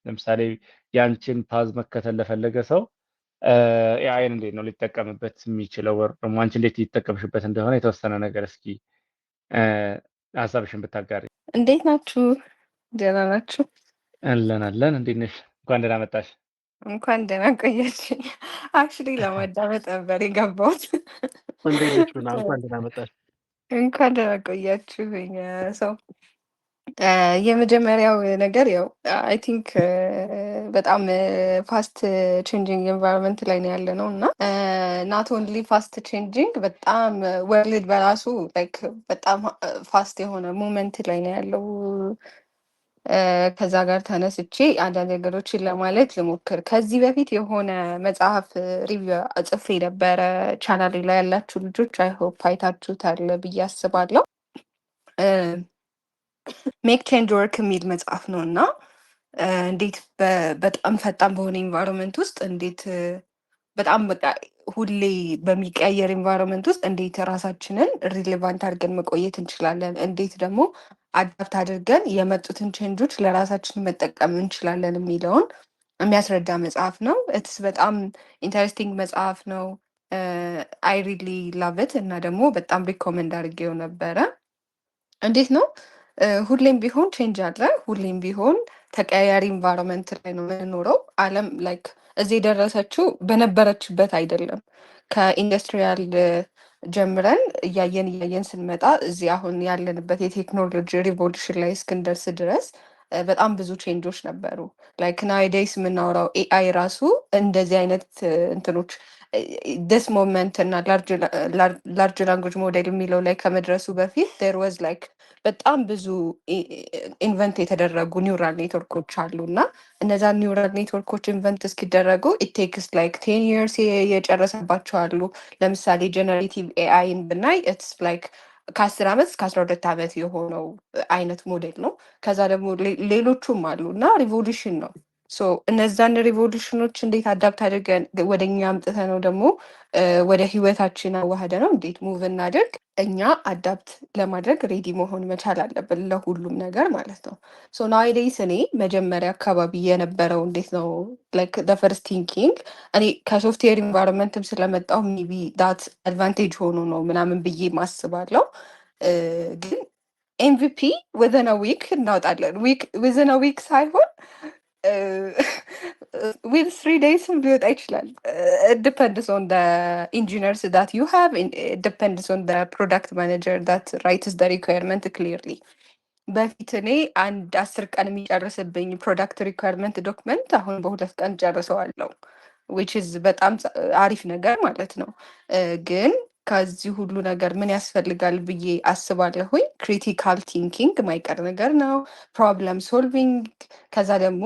ለምሳሌ ያንቺን ፓዝ መከተል ለፈለገ ሰው ኤአይን እንዴት ነው ሊጠቀምበት የሚችለው፣ ወር ደግሞ አንቺ እንዴት ሊጠቀምሽበት እንደሆነ የተወሰነ ነገር እስኪ ሀሳብሽን ብታጋሪ። እንዴት ናችሁ? ደህና ናችሁ? አለን። እንዴት ነሽ? እንኳን ደህና መጣሽ። እንኳን ደህና ቆያችኝ። አክቹሊ ለማዳመጥ ነበር የገባሁት። እንዴት ነሽ? እንኳን ደህና መጣሽ። እንኳን ደህና ቆያችሁኝ። ሰው የመጀመሪያው ነገር ያው አይ ቲንክ በጣም ፋስት ቼንጂንግ ኤንቫይሮንመንት ላይ ነው ያለ ነው እና ናት ኦንሊ ፋስት ቼንጂንግ በጣም ወርልድ በራሱ ላይክ በጣም ፋስት የሆነ ሞመንት ላይ ነው ያለው። ከዛ ጋር ተነስቼ አንዳንድ ነገሮችን ለማለት ልሞክር። ከዚህ በፊት የሆነ መጽሐፍ ሪቪው ጽፌ ነበረ። ቻናሌ ላይ ያላችሁ ልጆች አይ ሆፕ አይታችሁታል ብዬ አስባለሁ። ሜክ ቼንጅ ወርክ የሚል መጽሐፍ ነው እና እንዴት በጣም ፈጣን በሆነ ኢንቫይሮንመንት ውስጥ እንዴት በጣም በቃ ሁሌ በሚቀያየር ኢንቫይሮንመንት ውስጥ እንዴት ራሳችንን ሪሌቫንት አድርገን መቆየት እንችላለን፣ እንዴት ደግሞ አዳፕት አድርገን የመጡትን ቼንጆች ለራሳችን መጠቀም እንችላለን የሚለውን የሚያስረዳ መጽሐፍ ነው። እትስ በጣም ኢንተረስቲንግ መጽሐፍ ነው። አይ ሪሊ ላቭት እና ደግሞ በጣም ሪኮመንድ አድርጌው ነበረ። እንዴት ነው ሁሌም ቢሆን ቼንጅ አለ። ሁሌም ቢሆን ተቀያያሪ ኢንቫይሮንመንት ላይ ነው የምንኖረው። ዓለም ላይክ እዚህ የደረሰችው በነበረችበት አይደለም። ከኢንዱስትሪያል ጀምረን እያየን ስንመጣ እዚህ አሁን ያለንበት የቴክኖሎጂ ሪቮሉሽን ላይ እስክንደርስ ድረስ በጣም ብዙ ቼንጆች ነበሩ። ላይክ ናይዴይስ የምናወራው ኤአይ ራሱ እንደዚህ አይነት እንትኖች this moment እና ላርጅ ላንጉጅ ሞዴል የሚለው ላይ ከመድረሱ በፊት there was like በጣም ብዙ ኢንቨንት የተደረጉ ኒውራል ኔትወርኮች አሉ እና እነዛ ኒውራል ኔትወርኮች ኢንቨንት እስኪደረጉ it takes like 10 years የጨረሰባቸው አሉ። ለምሳሌ ጀነሬቲቭ ኤአይን ብናይ it's like ከ10 ዓመት እስከ 12 ዓመት የሆነው አይነት ሞዴል ነው። ከዛ ደግሞ ሌሎቹም አሉ እና ሪቮሉሽን ነው። ሶ እነዛን ሪቮሉሽኖች እንዴት አዳፕት አድርገን ወደኛ አምጥተ ነው ደግሞ ወደ ህይወታችን አዋህደ ነው እንዴት ሙቭ እናድርግ። እኛ አዳፕት ለማድረግ ሬዲ መሆን መቻል አለብን ለሁሉም ነገር ማለት ነው። ሶ ናውዴይስ እኔ መጀመሪያ አካባቢ የነበረው እንዴት ነው ላይክ ዘ ፈርስት ቲንኪንግ እኔ ከሶፍትዌር ኢንቫይሮንመንትም ስለመጣው ሜቢ ዳት አድቫንቴጅ ሆኖ ነው ምናምን ብዬ ማስባለው። ግን ኤምቪፒ ዊዝን አ ዊክ እናውጣለን። ዊዝን አ ዊክ ሳይሆን with 3 days ሊወጣ ይችላል። it depends on the engineers that you have, it depends on the product manager that writes the requirement clearly. በፊት እኔ አንድ 10 ቀን የሚጨርስብኝ ፕሮዳክት ሪኳየርመንት ዶክመንት አሁን በ2 ቀን ጨርሰዋለሁ which is በጣም አሪፍ ነገር ማለት ነው። ግን ከዚህ ሁሉ ነገር ምን ያስፈልጋል ብዬ አስባለሁኝ። ክሪቲካል ቲንኪንግ ማይቀር ነገር ነው። ፕሮብለም ሶልቪንግ ከዛ ደግሞ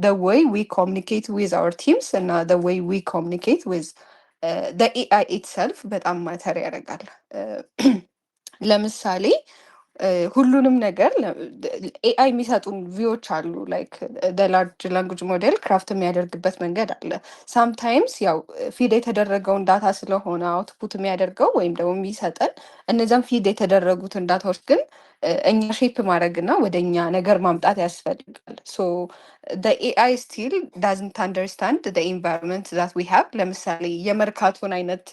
the way we communicate with our teams እና the way we communicate with the AI itself በጣም ማተር ያደርጋል። ለምሳሌ ሁሉንም ነገር ኤአይ የሚሰጡን ቪዎች አሉ ላይክ ላርጅ ላንጉጅ ሞዴል ክራፍት የሚያደርግበት መንገድ አለ። ሳምታይምስ ያው ፊድ የተደረገውን ዳታ ስለሆነ አውትፑት የሚያደርገው ወይም ደግሞ የሚሰጠን እነዚያም ፊድ የተደረጉትን ዳታዎች ግን እኛ ሼፕ ማድረግ እና ወደ እኛ ነገር ማምጣት ያስፈልጋል። ሶ ኤአይ ስቲል ዳዝንት አንደርስታንድ ኢንቫይሮንመንት ዛት ዊ ሃቭ። ለምሳሌ የመርካቶን አይነት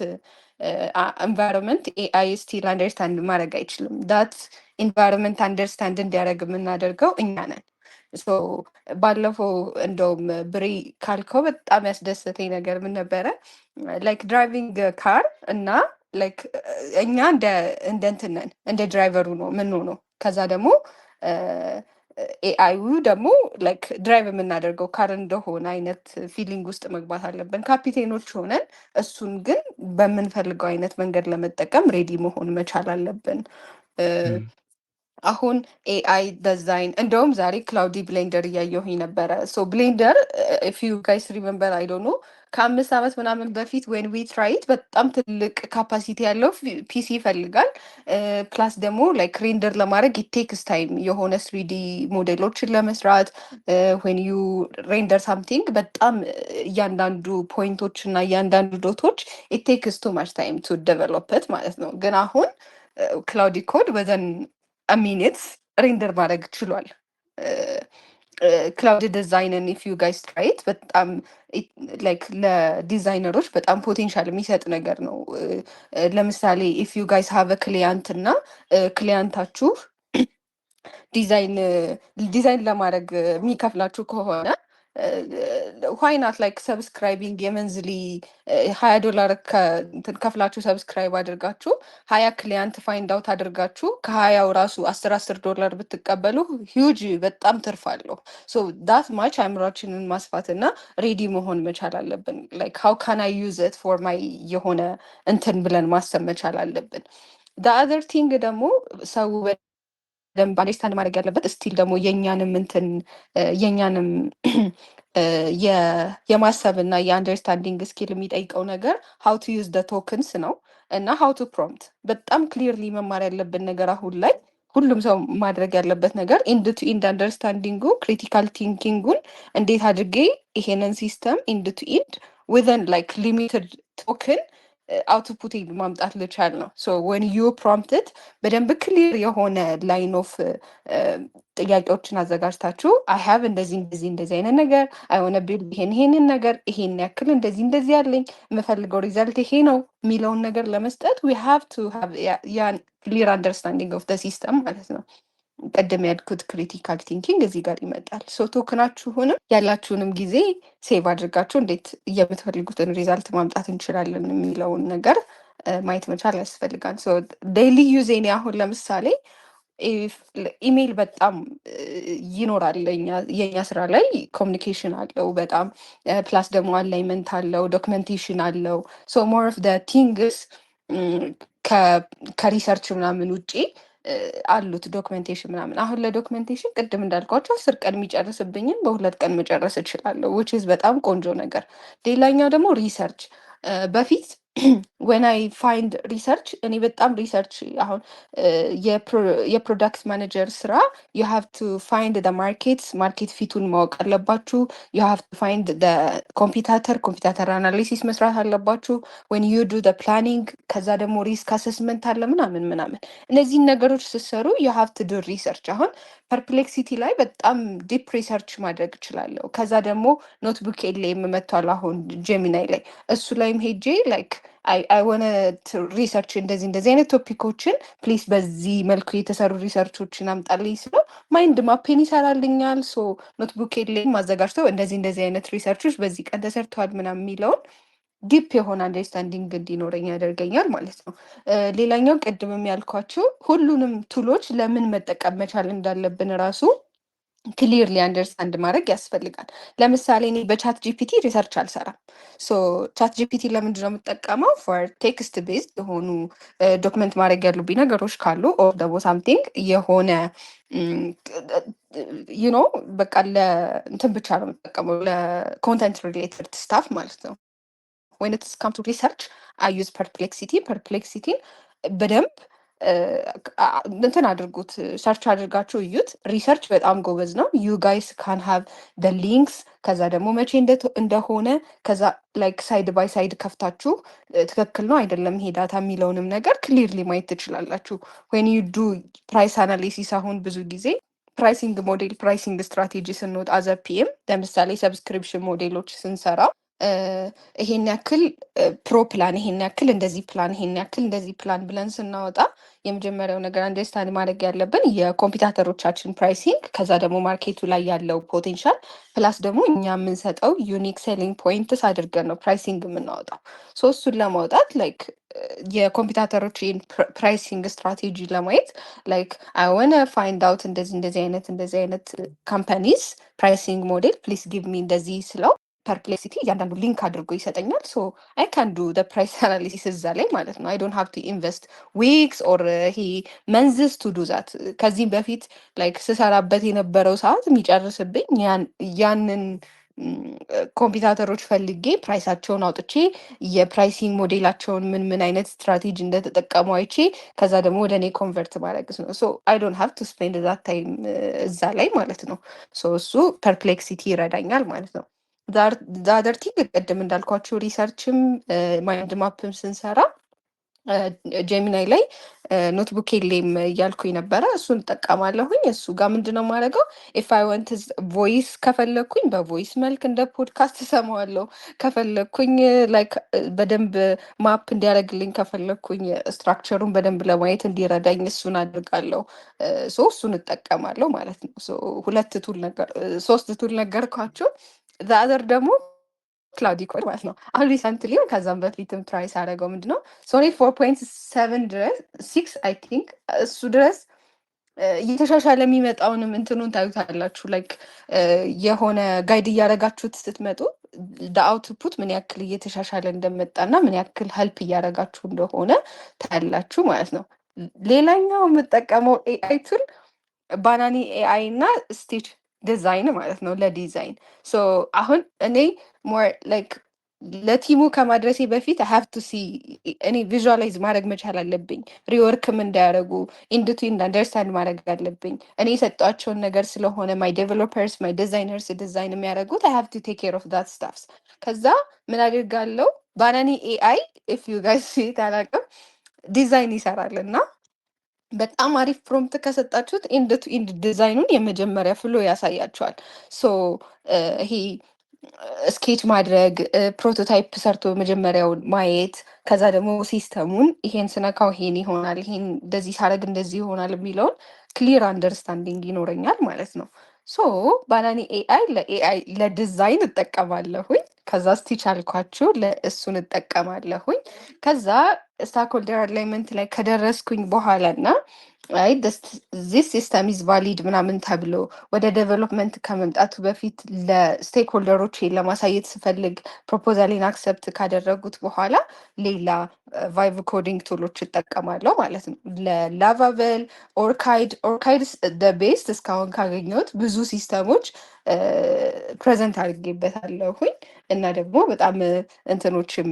ኢንቫይሮንመንት ኤአይ ስቲል አንደርስታንድ ማድረግ አይችልም። ዳት ኢንቫይሮንመንት አንደርስታንድ እንዲያደርግ የምናደርገው እኛ ነን። ሶ ባለፈው እንደውም ብሬ ካልከው በጣም ያስደሰተኝ ነገር ምን ነበረ ላይክ ድራይቪንግ ካር እና ላይክ እኛ እንደ እንትን ነን እንደ ድራይቨሩ ነው ምን ነው። ከዛ ደግሞ ኤአይዩ ደግሞ ላይክ ድራይቭ የምናደርገው ካር እንደሆነ አይነት ፊሊንግ ውስጥ መግባት አለብን። ካፒቴኖች ሆነን እሱን ግን በምንፈልገው አይነት መንገድ ለመጠቀም ሬዲ መሆን መቻል አለብን። አሁን ኤአይ ዲዛይን እንደውም ዛሬ ክላውዲ ብሌንደር እያየሁኝ ነበረ። ሶ ብሌንደር ኢፍ ዩ ጋይስ ሪመምበር አይ ዶንት ኖ ከ5 ዓመት ምናምን በፊት ዌን ዊ ትራይት በጣም ትልቅ ካፓሲቲ ያለው ፒሲ ይፈልጋል። ፕላስ ደግሞ ላይክ ሬንደር ለማድረግ ኢቴክስ ታይም የሆነ 3ዲ ሞዴሎችን ለመስራት ዌን ዩ ሬንደር ሳምቲንግ በጣም እያንዳንዱ ፖይንቶች እና እያንዳንዱ ዶቶች ኢቴክስ ቱ ማች ታይም ቱ ዴቨሎፕት ማለት ነው። ግን አሁን ክላውዲ ኮድ ወዘን ሚኒትስ ሬንደር ማድረግ ችሏል። ክላውድ ዲዛይንን ኢፍ ዩ ጋይስ ትራይት በጣም ላይክ ለዲዛይነሮች በጣም ፖቴንሻል የሚሰጥ ነገር ነው። ለምሳሌ ኢፍ ዩ ጋይስ ሃቭ ክሊያንት እና ክሊያንታችሁ ዲዛይን ለማድረግ የሚከፍላችሁ ከሆነ ዋይናት ላይክ ሰብስክራይቢንግ የመንዝሊ $20 ከፍላችሁ ሰብስክራይብ አድርጋችሁ 20 ክሊያንት ፋይንድ አውት አድርጋችሁ ከ20ው ራሱ $10 ብትቀበሉ ሂውጅ በጣም ትርፍ አለው። ሶ ዳት ማች አእምሯችንን ማስፋት እና ሬዲ መሆን መቻል አለብን። ላይክ ሃው ካን አይ ዩዝ ኢት ፎር ማይ የሆነ እንትን ብለን ማሰብ መቻል አለብን። ደ አዘር ቲንግ ደግሞ ሰው በደንብ አንደርስታንድ ማድረግ ያለበት ስቲል ደግሞ የኛንም እንትን የኛንም የማሰብ እና የአንደርስታንዲንግ ስኪል የሚጠይቀው ነገር ሃው ቱ ዩዝ ደ ቶክንስ ነው እና ሃው ቱ ፕሮምፕት በጣም ክሊርሊ መማር ያለብን ነገር አሁን ላይ ሁሉም ሰው ማድረግ ያለበት ነገር ኢንድ ቱ ኢንድ አንደርስታንዲንጉ ክሪቲካል ቲንኪንጉን እንዴት አድርጌ ይሄንን ሲስተም ኢንድ ቱ ኢንድ ዊዘን ላይክ ሊሚትድ ቶክን አውትፑት ማምጣት ልቻል ነው። ሶ ወን ዩ ፕሮምፕትድ በደንብ ክሊር የሆነ ላይን ኦፍ ጥያቄዎችን አዘጋጅታችሁ አይ ሃቭ እንደዚህ አይነት ነገር አይ ዋና ቢልድ ይሄንን ነገር ይሄን ያክል እንደዚህ ያለኝ የምፈልገው ሪዛልት ይሄ ነው የሚለውን ነገር ለመስጠት ዊ ሃቭ ቱ ሃቭ ያን ክሊር አንደርስታንዲንግ ኦፍ ደ ሲስተም ማለት ነው። ቀደም ያልኩት ክሪቲካል ቲንኪንግ እዚህ ጋር ይመጣል። ሶ ቶክናችሁንም ያላችሁንም ጊዜ ሴቭ አድርጋችሁ እንዴት የምትፈልጉትን ሪዛልት ማምጣት እንችላለን የሚለውን ነገር ማየት መቻል ያስፈልጋል። ሶ ዴይሊ ዩዜኔ አሁን ለምሳሌ ኢሜይል በጣም ይኖራል የኛ ስራ ላይ ኮሚኒኬሽን አለው በጣም ፕላስ ደግሞ አላይመንት አለው ዶክመንቴሽን አለው ሶ ሞር ኦፍ ደ ቲንግስ ከሪሰርች ምናምን ውጪ አሉት ዶክመንቴሽን ምናምን። አሁን ለዶክመንቴሽን ቅድም እንዳልኳቸው 10 ቀን የሚጨርስብኝን በ2 ቀን መጨረስ እችላለሁ which is በጣም ቆንጆ ነገር። ሌላኛው ደግሞ ሪሰርች በፊት when I find research እኔ በጣም ሪሰርች አሁን የፕሮዳክት ማኔጀር ስራ you have to find the ማርኬት ፊቱን ማወቅ አለባችሁ። you have to find the ኮምፒውተር አናሊሲስ መስራት አለባችሁ when you do the planning ከዛ ደግሞ ሪስክ አሰስመንት አለ ምናምን እነዚህን ነገሮች ስትሰሩ you have to do research። አሁን ፐርፕሌክሲቲ ላይ በጣም ዲፕ ሪሰርች ማድረግ እችላለሁ። ከዛ ደግሞ ኖትቡክ ኤልኤም መጥቷል አሁን ጄሚናይ ላይ እሱ ላይም ሄጄ ላይክ አይ ዋነ ሪሰርች እንደዚህ አይነት ቶፒኮችን ፕሊስ በዚህ መልኩ የተሰሩ ሪሰርቾችን አምጣልኝ ስለው ማይንድ ማፔን ይሰራልኛል። ሶ ኖትቡክ ኤልኤም አዘጋጅተው እንደዚህ አይነት ሪሰርቾች በዚህ ቀን ተሰርተዋል ምናምን የሚለውን ዲፕ የሆነ አንደርስታንዲንግ እንዲኖረኝ ያደርገኛል ማለት ነው። ሌላኛው ቅድምም ያልኳቸው ሁሉንም ቱሎች ለምን መጠቀም መቻል እንዳለብን ራሱ ክሊርሊ አንደርስታንድ ማድረግ ያስፈልጋል። ለምሳሌ እኔ በቻት ጂፒቲ ሪሰርች አልሰራም። ሶ ቻት ጂፒቲ ለምንድን ነው የምጠቀመው? ፎር ቴክስት ቤዝድ የሆኑ ዶክመንት ማድረግ ያሉብኝ ነገሮች ካሉ ኦር ደግሞ ሳምቲንግ የሆነ ዩኖ በቃ ለእንትን ብቻ ነው የምጠቀመው ለኮንተንት ሪሌትድ ስታፍ ማለት ነው። when it's come to research I use perplexityን በደንብ እንትን አድርጉት ሰርች አድርጋችሁ እዩት። ሪሰርች በጣም ጎበዝ ነው። you guys can have the links ከዛ ደግሞ መቼ እንደሆነ ከዛ ላይክ ሳይድ ባይ ሳይድ ከፍታችሁ ትክክል ነው አይደለም ይሄ ዳታ የሚለውንም ነገር ክሊርሊ ማየት ትችላላችሁ። when you do price analysis አሁን ብዙ ጊዜ ፕራይሲንግ ሞዴል ፕራይሲንግ ስትራቴጂ ስንወጣ አዘ ፒኤም ለምሳሌ ሰብስክሪፕሽን ሞዴሎች ስንሰራ ይሄን ያክል ፕሮ ፕላን ይሄን ያክል እንደዚህ ፕላን ይሄን ያክል እንደዚህ ፕላን ብለን ስናወጣ የመጀመሪያው ነገር አንደርስታንድ ማድረግ ያለብን የኮምፒውተሮቻችን ፕራይሲንግ ከዛ ደግሞ ማርኬቱ ላይ ያለው ፖቴንሻል ፕላስ ደግሞ እኛ የምንሰጠው ዩኒክ ሴሊንግ ፖይንትስ አድርገን ነው ፕራይሲንግ የምናወጣው። ሶ እሱን ለማውጣት ላይክ የኮምፒውተሮችን ፕራይሲንግ ስትራቴጂ ለማየት ላይክ አይ ዋና ፋይንድ አውት እንደዚህ አይነት ካምፓኒስ ፕራይሲንግ ሞዴል ፕሊስ ጊቭ ሚ እንደዚህ ስለው ፐርፕሌክሲቲ እያንዳንዱ ሊንክ አድርጎ ይሰጠኛል። ሶ አይ ካን ዱ ፕራይስ አናሊሲስ እዛ ላይ ማለት ነው። አይ ዶንት ሃቭ ቱ ኢንቨስት ዊክስ ኦር ሂ መንዝስ ቱ ዱ ዛት። ከዚህም በፊት ላይክ ስሰራበት የነበረው ሰዓት የሚጨርስብኝ ያንን ኮምፒውተሮች ፈልጌ ፕራይሳቸውን አውጥቼ የፕራይሲንግ ሞዴላቸውን ምን አይነት ስትራቴጂ እንደተጠቀሙ አይቼ ከዛ ደግሞ ወደ እኔ ኮንቨርት ማድረግ ነው። ሶ አይ ዶንት ሃቭ ቱ ስፔንድ ዛት ታይም እዛ ላይ ማለት ነው። ሶ እሱ ፐርፕሌክሲቲ ይረዳኛል ማለት ነው። ዛደርቲ ቅድም እንዳልኳቸው ሪሰርችም ማይንድ ማፕም ስንሰራ ጄሚናይ ላይ ኖትቡክ የለም እያልኩኝ ነበረ። እሱን እጠቀማለሁኝ። እሱ ጋር ምንድነው የማደርገው? ኢፍ አይ ዋንት ቮይስ ከፈለግኩኝ በቮይስ መልክ እንደ ፖድካስት እሰማዋለሁ። ከፈለግኩኝ ላይክ በደንብ ማፕ እንዲያደርግልኝ ከፈለግኩኝ ስትራክቸሩን በደንብ ለማየት እንዲረዳኝ እሱን አድርጋለሁ። እሱን እጠቀማለሁ ማለት ነው። ሶስት ቱል ነገርኳቸው። ዛዘር ደግሞ ክላውድ ኮድ ማለት ነው። አሁን ሪሰንትሊ ከዛም በፊትም ትራይ ሳደርገው ምንድነው ሶኔት 4.7 ድረስ 6 አይ ቲንክ እሱ ድረስ እየተሻሻለ የሚመጣውንም እንትኑን ታዩታላችሁ። ላይክ የሆነ ጋይድ እያደረጋችሁት ስትመጡ አውትፑት ምን ያክል እየተሻሻለ እንደመጣና ምን ያክል ሄልፕ እያደረጋችሁ እንደሆነ ታያላችሁ ማለት ነው። ሌላኛው የምጠቀመው ኤአይ ቱል ባናኒ ኤአይ እና ስቲች ዲዛይን ማለት ነው። ለዲዛይን ሶ አሁን እኔ ሞር ላይክ ለቲሙ ከማድረሴ በፊት ሀቭ ቱ ሲ እኔ ቪዥዋላይዝ ማድረግ መቻል አለብኝ። ሪወርክም እንዳያደረጉ ኢንዱቲን አንደርስታንድ ማድረግ አለብኝ። እኔ የሰጧቸውን ነገር ስለሆነ ማይ ዴቨሎፐርስ ማይ ዲዛይነርስ ዲዛይን የሚያደርጉት አይ ሀቭ ቱ ቴክ ኬር ኦፍ ዳት ስታፍስ። ከዛ ምን አድርጋለው ባናኒ ኤአይ ኢፍ ዩ ጋይስ ሲት አላውቅም ዲዛይን ይሰራል እና በጣም አሪፍ ፕሮምፕት ከሰጣችሁት ኢንድ ቱ ኢንድ ዲዛይኑን የመጀመሪያ ፍሎ ያሳያቸዋል። ሶ ይሄ ስኬች ማድረግ ፕሮቶታይፕ ሰርቶ መጀመሪያውን ማየት ከዛ ደግሞ ሲስተሙን ይሄን ስነካው ይሄን ይሆናል፣ ይሄን እንደዚህ ሳረግ እንደዚህ ይሆናል የሚለውን ክሊር አንደርስታንዲንግ ይኖረኛል ማለት ነው። ሶ ባናኒ ኤአይ ለዲዛይን እጠቀማለሁኝ። ከዛ ስቲች አልኳችሁ ለእሱን እጠቀማለሁኝ። ከዛ ስታክሆልደር አላይመንት ላይ ከደረስኩኝ በኋላ እና አይ ዚስ ሲስተም ኢዝ ቫሊድ ምናምን ተብሎ ወደ ዴቨሎፕመንት ከመምጣቱ በፊት ለስቴክ ሆልደሮች ለማሳየት ስፈልግ ፕሮፖዛሌን አክሰፕት ካደረጉት በኋላ ሌላ ቫይቭ ኮዲንግ ቱሎች እጠቀማለሁ ማለት ነው። ለላቫቨል ኦርካይድ ቤስት እስካሁን ካገኘሁት ብዙ ሲስተሞች ፕሬዘንት አድርጌበታለሁኝ እና ደግሞ በጣም እንትኖችም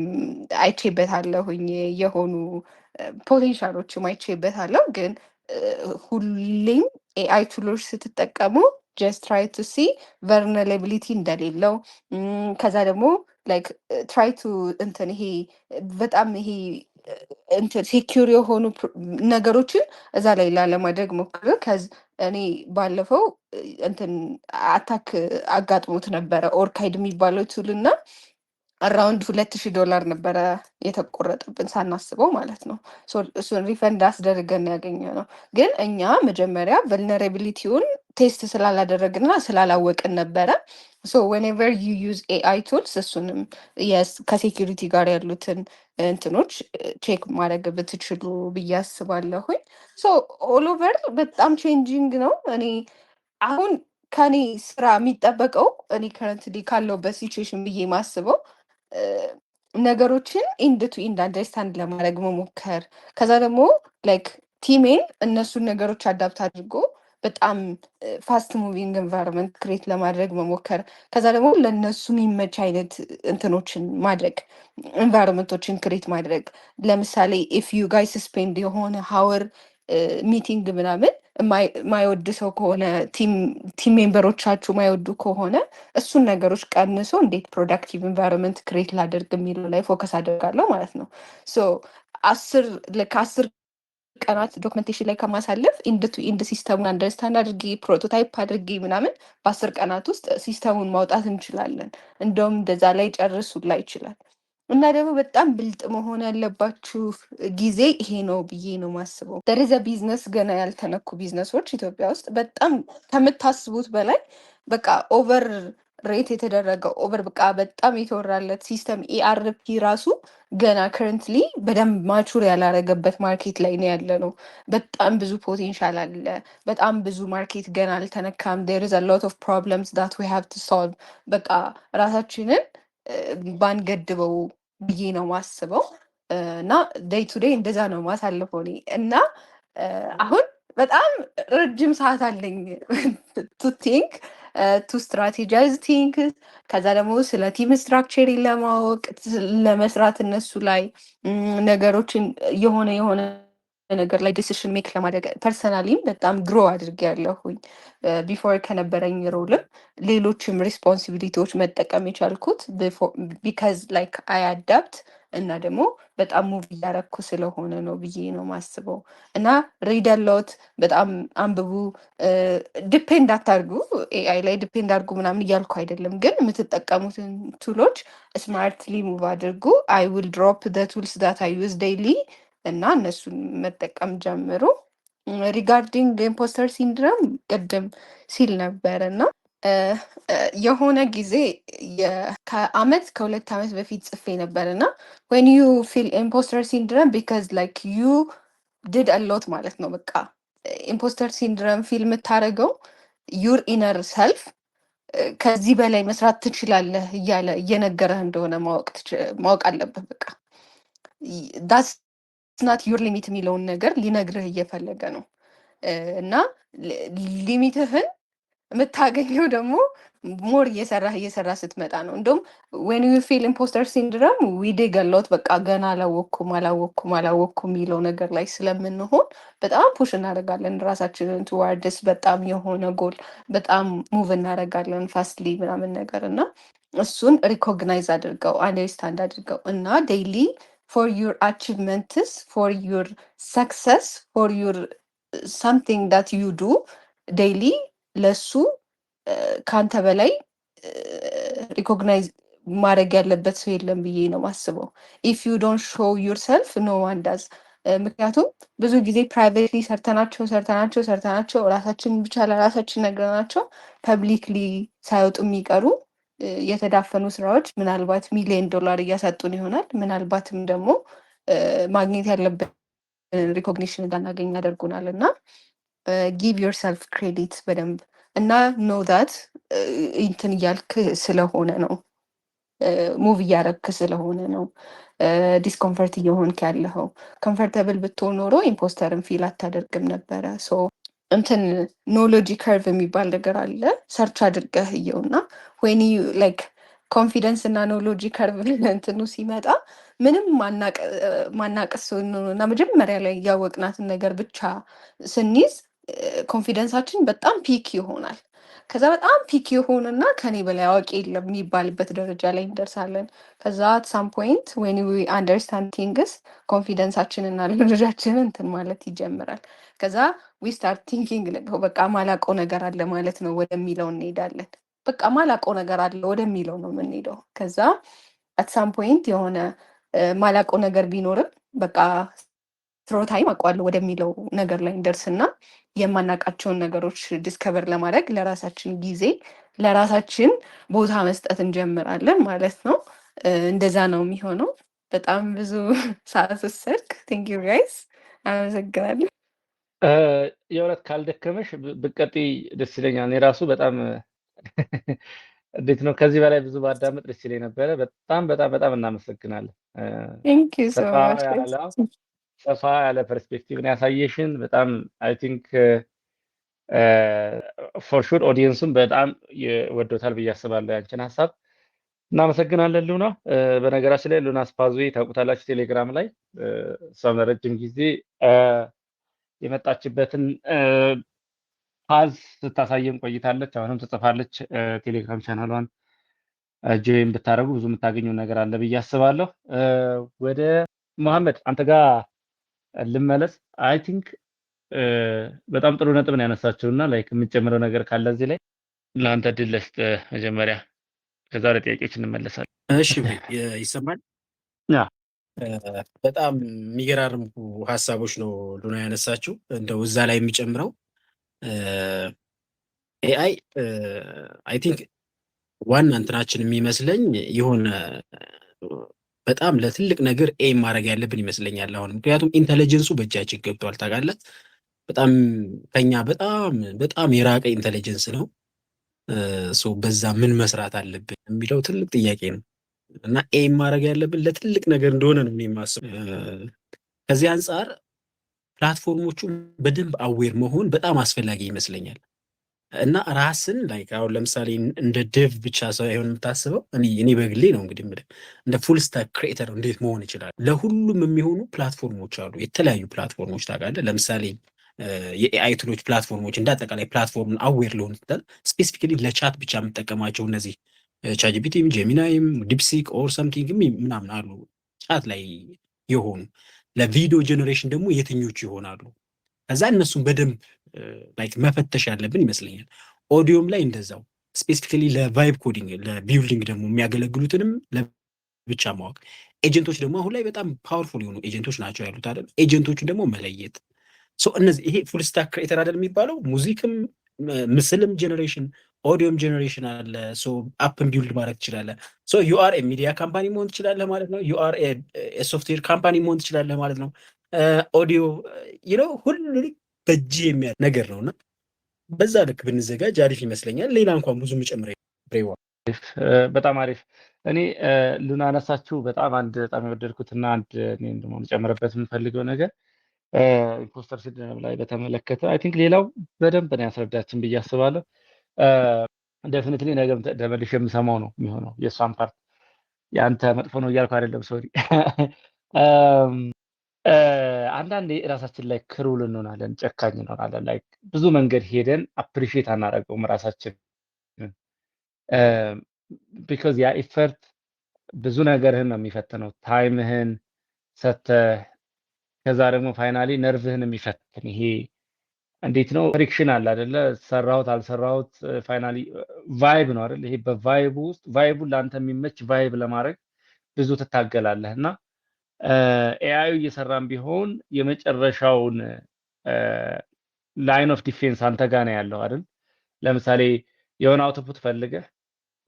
አይቼበታለሁኝ የሆኑ ፖቴንሻሎችም አይቼበታለሁ። ግን ሁሌም ኤአይ ቱሎች ስትጠቀሙ ጀስት ትራይ ቱ ሲ ቨርነራቢሊቲ እንደሌለው ከዛ ደግሞ ላይክ ትራይ ቱ እንትን ይሄ በጣም ይሄ እንትን ሴኪር የሆኑ ነገሮችን እዛ ላይ ላለማድረግ ሞክር። እኔ ባለፈው እንትን አታክ አጋጥሞት ነበረ ኦርካይድ የሚባለው ቱል እና አራውንድ $2000 ነበረ የተቆረጠብን ሳናስበው ማለት ነው። እሱን ሪፈንድ አስደርገን ያገኘ ነው። ግን እኛ መጀመሪያ ቨልነራቢሊቲውን ቴስት ስላላደረግና ስላላወቅን ነበረ። ሶ ዌንኤቨር ዩ ዩዝ ኤአይ ቱልስ እሱንም ከሴኪሪቲ ጋር ያሉትን እንትኖች ቼክ ማድረግ ብትችሉ ብዬ አስባለሁኝ። ሶ ኦል ኦቨር በጣም ቼንጂንግ ነው። እኔ አሁን ከኔ ስራ የሚጠበቀው እኔ ከረንትሊ ካለውበት ሲቹዌሽን ብዬ ማስበው ነገሮችን ኢንድ ቱ ኢንድ አንደርስታንድ ለማድረግ መሞከር፣ ከዛ ደግሞ ላይክ ቲሜን እነሱን ነገሮች አዳፕት አድርጎ በጣም ፋስት ሙቪንግ ኤንቫይሮንመንት ክሬት ለማድረግ መሞከር፣ ከዛ ደግሞ ለእነሱ የሚመች አይነት እንትኖችን ማድረግ ኤንቫይሮንመንቶችን ክሬት ማድረግ። ለምሳሌ ኢፍ ዩ ጋይስ ስፔንድ የሆነ ሀወር ሚቲንግ ምናምን ማይወድ ሰው ከሆነ ቲም ሜምበሮቻችሁ ማይወዱ ከሆነ እሱን ነገሮች ቀንሶ እንዴት ፕሮዳክቲቭ ኤንቫይሮንመንት ክሬት ላደርግ የሚለው ላይ ፎከስ አደርጋለሁ ማለት ነው። ሶ 10 ቀናት ዶክመንቴሽን ላይ ከማሳለፍ ኢንድ ቱ ኢንድ ሲስተሙን አንደርስታንድ አድርጌ ፕሮቶታይፕ አድርጌ ምናምን በ10 ቀናት ውስጥ ሲስተሙን ማውጣት እንችላለን። እንደውም እንደዛ ላይ ጨርሱላ ይችላል። እና ደግሞ በጣም ብልጥ መሆን ያለባችሁ ጊዜ ይሄ ነው ብዬ ነው ማስበው። ደረዘ ቢዝነስ ገና ያልተነኩ ቢዝነሶች ኢትዮጵያ ውስጥ በጣም ከምታስቡት በላይ በቃ ኦቨር ሬት የተደረገው ኦቨር በቃ በጣም የተወራለት ሲስተም ኢአርፒ ራሱ ገና ከረንትሊ በደንብ ማቹር ያላረገበት ማርኬት ላይ ነው ያለ ነው። በጣም ብዙ ፖቴንሻል አለ። በጣም ብዙ ማርኬት ገና አልተነካም። there is a lot of problems that we have to solve። በቃ ራሳችንን ባንገድበው ብዬ ነው ማስበው እና ዴይ ቱ ዴይ እንደዛ ነው ማሳልፈው እኔ እና አሁን በጣም ረጅም ሰዓት አለኝ ቱ ቲንክ ቱ ስትራቴጃይዝ ቲንክ ከዛ ደግሞ ስለ ቲም ስትራክቸር ለማወቅ ለመስራት እነሱ ላይ ነገሮችን የሆነ ነገር ላይ ዲሲሽን ሜክ ለማድረግ ፐርሰናሊም በጣም ግሮ አድርጌ ያለሁኝ ቢፎር ከነበረኝ ሮልም ሌሎችም ሪስፖንሲቢሊቲዎች መጠቀም የቻልኩት ቢካዝ ላይክ አይ አዳፕት እና ደግሞ በጣም ሙቭ እያረኩ ስለሆነ ነው ብዬ ነው ማስበው። እና ሪድ አለውት በጣም አንብቡ። ዲፔንድ አታርጉ ኤአይ ላይ ዲፔንድ አድርጉ ምናምን እያልኩ አይደለም፣ ግን የምትጠቀሙትን ቱሎች ስማርትሊ ሙቭ አድርጉ። አይ ዊል ድሮፕ ደ ቱልስ ዳት አይ ዩዝ ዴይሊ እና እነሱን መጠቀም ጀምሩ። ሪጋርዲንግ ኢምፖስተር ሲንድረም ቅድም ሲል ነበር እና የሆነ ጊዜ ከ2 ዓመት በፊት ጽፌ ነበር እና when you feel imposter syndrome because like you did a lot ማለት ነው። በቃ ኢምፖስተር ሲንድረም ፊል የምታደርገው your inner self ከዚህ በላይ መስራት ትችላለህ እያለ እየነገረህ እንደሆነ ማወቅ አለብህ። በቃ that's not your limit የሚለውን ነገር ሊነግርህ እየፈለገ ነው እና ሊሚትህን የምታገኘው ደግሞ ሞር እየሰራ ስትመጣ ነው። እንደውም when you feel imposter syndrome we dig a lot በቃ ገና አላወቅኩም የሚለው ነገር ላይ ስለምንሆን በጣም ፑሽ እናደርጋለን ራሳችንን towards በጣም የሆነ ጎል በጣም ሙቭ እናደርጋለን ፋስትሊ ምናምን ነገር እና እሱን ሪኮግናይዝ አድርገው አንደርስታንድ አድርገው እና ዴይሊ for your achievements, for your success, for your something that you do daily ለሱ ካንተ በላይ ሪኮግናይዝ ማድረግ ያለበት ሰው የለም ብዬ ነው ማስበው። if you don't show yourself no one does። ምክንያቱም ብዙ ጊዜ ፕራይቬትሊ ሰርተናቸው ራሳችን ብቻ ለራሳችን ነግረናቸው ፐብሊክሊ ሳይወጡ የሚቀሩ የተዳፈኑ ስራዎች ምናልባት $1,000,000 እያሳጡን ይሆናል። ምናልባትም ደግሞ ማግኘት ያለብን ሪኮግኒሽን እንዳናገኝ ያደርጉናል እና ጊቭ ዮርሰልፍ ክሬዲት በደንብ እና ኖ ዳት እንትን እያልክ ስለሆነ ነው ሙቭ እያረግክ ስለሆነ ነው ዲስኮምፈርት እየሆንክ ያለኸው። ኮምፈርተብል ብትሆን ኖሮ ኢምፖስተርን ፊል አታደርግም ነበረ። ሶ እንትን ኖሎጂ ከርቭ የሚባል ነገር አለ። ሰርች አድርገህ እየውና ወይኒ ላይክ ኮንፊደንስ እና ኖሎጂ ከርቭ እንትኑ ሲመጣ ምንም ማናቀስ እና መጀመሪያ ላይ ያወቅናትን ነገር ብቻ ስንይዝ ኮንፊደንሳችን በጣም ፒክ ይሆናል። ከዛ በጣም ፒክ የሆነና ከኔ በላይ አዋቂ የለም የሚባልበት ደረጃ ላይ እንደርሳለን። ከዛ አት ሳም ፖይንት ዌን ዊ አንደርስታንድ ቲንግስ ኮንፊደንሳችን እና ኖሎጂያችን እንትን ማለት ይጀምራል። ከዛ ዊ ስታርት ቲንኪንግ በቃ ማላውቀው ነገር አለ ማለት ነው ወደሚለው እንሄዳለን። በቃ ማላውቀው ነገር አለ ወደሚለው ነው የምንሄደው። ከዛ አት ሳም ፖይንት የሆነ ማላውቀው ነገር ቢኖርም በቃ ትሮ ታይም አውቀዋለሁ ወደሚለው ነገር ላይ እንደርስና የማናውቃቸውን ነገሮች ዲስከቨር ለማድረግ ለራሳችን ጊዜ ለራሳችን ቦታ መስጠት እንጀምራለን ማለት ነው። እንደዛ ነው የሚሆነው። በጣም ብዙ ሰዓት ወሰድክ። ቴንክ ዩ ጋይስ፣ አመሰግናለሁ። የእውነት ካልደከመሽ ብትቀጥይ ደስ ይለኛል። እኔ ራሱ በጣም እንዴት ነው ከዚህ በላይ ብዙ ባዳመጥ ደስ ይለኝ ነበረ። በጣም በጣም በጣም እናመሰግናለን። ቴንክ ዩ ሶ ማች። ሰፋ ያለ ፐርስፔክቲቭ ነው ያሳየሽን። በጣም አይ ቲንክ ፎር ሹር ኦዲየንሱም በጣም ወዶታል ብዬ አስባለሁ ያንቺን ሀሳብ። እናመሰግናለን ሉና። በነገራችን ላይ ሉና ስፓዙ ታውቁታላችሁ ቴሌግራም ላይ እሷም ለረጅም ጊዜ የመጣችበትን ፓዝ ስታሳየን ቆይታለች። አሁንም ትጽፋለች። ቴሌግራም ቻናሏን ጆይን ብታደርጉ ብዙ የምታገኘው ነገር አለ ብዬ አስባለሁ። ወደ መሐመድ አንተ ጋር ልመለስ። አይ ቲንክ በጣም ጥሩ ነጥብ ነው ያነሳችውና ላይክ የምንጨምረው ነገር ካለ እዚህ ላይ ለአንተ ድል ልስጥ መጀመሪያ፣ ከዛ ወደ ጥያቄዎች እንመለሳለን። እሺ ይሰማል? ያ በጣም የሚገራርሙ ሀሳቦች ነው ሉና ያነሳችው። እንደው እዛ ላይ የሚጨምረው ኤአይ አይ ቲንክ ዋና እንትናችን የሚመስለኝ የሆነ በጣም ለትልቅ ነገር ኤም ማድረግ ያለብን ይመስለኛል አሁን። ምክንያቱም ኢንተለጀንሱ በእጃችን ገብቷል ታውቃለህ። በጣም ከኛ በጣም በጣም የራቀ ኢንተለጀንስ ነው። በዛ ምን መስራት አለብን የሚለው ትልቅ ጥያቄ ነው እና ኤም ማድረግ ያለብን ለትልቅ ነገር እንደሆነ ነው የማስበው። ከዚህ አንጻር ፕላትፎርሞቹ በደንብ አዌር መሆን በጣም አስፈላጊ ይመስለኛል እና ራስን ላይክ አሁን ለምሳሌ እንደ ዴቭ ብቻ ሳይሆን የምታስበው እኔ በግሌ ነው እንግዲህ እንደ ፉል ስታክ ክሬተር እንዴት መሆን ይችላል። ለሁሉም የሚሆኑ ፕላትፎርሞች አሉ፣ የተለያዩ ፕላትፎርሞች ታውቃለህ። ለምሳሌ የኤአይ ቱሎች ፕላትፎርሞች እንደ አጠቃላይ ፕላትፎርምን አዌር ሊሆን ይችላል። ስፔሲፊካሊ ለቻት ብቻ የምጠቀማቸው እነዚህ ቻትጂፒቲም ጄሚናይም ዲፕሲክ ኦር ሰምቲንግ ምናምን አሉ ቻት ላይ የሆኑ። ለቪዲዮ ጀኔሬሽን ደግሞ የትኞቹ ይሆናሉ? ከዛ እነሱን በደንብ ላይክ መፈተሽ ያለብን ይመስለኛል። ኦዲዮም ላይ እንደዛው ስፔሲፊካሊ ለቫይብ ኮዲንግ ለቢልዲንግ ደግሞ የሚያገለግሉትንም ለብቻ ማወቅ። ኤጀንቶች ደግሞ አሁን ላይ በጣም ፓወርፉል የሆኑ ኤጀንቶች ናቸው ያሉት አይደል? ኤጀንቶቹን ደግሞ መለየት። እነዚህ ይሄ ፉል ስታክ ክሬተር አይደል የሚባለው። ሙዚክም ምስልም ጀኔሬሽን ኦዲዮም ጀኔሬሽን አለ። አፕን ቢልድ ማድረግ ትችላለህ። ዩአር ሚዲያ ካምፓኒ መሆን ትችላለህ ማለት ነው። ዩአር ሶፍትዌር ካምፓኒ መሆን ትችላለህ ማለት ነው። ኦዲዮ ሁሉ በእጅ የሚያል ነገር ነውና በዛ ልክ ብንዘጋጅ አሪፍ ይመስለኛል። ሌላ እንኳን ብዙ ምጨምረ በጣም አሪፍ። እኔ ሉና አነሳችሁ በጣም አንድ በጣም የወደድኩትና አንድ እኔ ደግሞ ልጨምርበት የምፈልገው ነገር ኢምፖስተር ሲንድሮም ላይ በተመለከተ አይ ቲንክ ሌላው በደንብ ነው ያስረዳችን ብዬ አስባለሁ። ዴፊኒትሊ ነገም ተመልሼ የምሰማው ነው የሚሆነው የእሷን ፓርት። ያንተ መጥፎ ነው እያልኩ አይደለም፣ ሶሪ። አንዳንዴ ራሳችን ላይ ክሩል እንሆናለን፣ ጨካኝ እንሆናለን። ላይክ ብዙ መንገድ ሄደን አፕሪሺየት አናደርገውም ራሳችን ቢኮዝ ያ ኢፈርት ብዙ ነገርህን ነው የሚፈትነው፣ ታይምህን ሰተህ ከዛ ደግሞ ፋይናሊ ነርቭህን የሚፈትን ይሄ እንዴት ነው ፍሪክሽን አለ አይደለ? ሰራሁት አልሰራሁት ፋይናሊ ቫይብ ነው አይደል? ይሄ በቫይቡ ውስጥ ቫይቡን ለአንተ የሚመች ቫይብ ለማድረግ ብዙ ትታገላለህ እና ኤአዩ እየሰራም ቢሆን የመጨረሻውን ላይን ኦፍ ዲፌንስ አንተ ጋር ነው ያለው አይደል? ለምሳሌ የሆነ አውትፑት ፈልገህ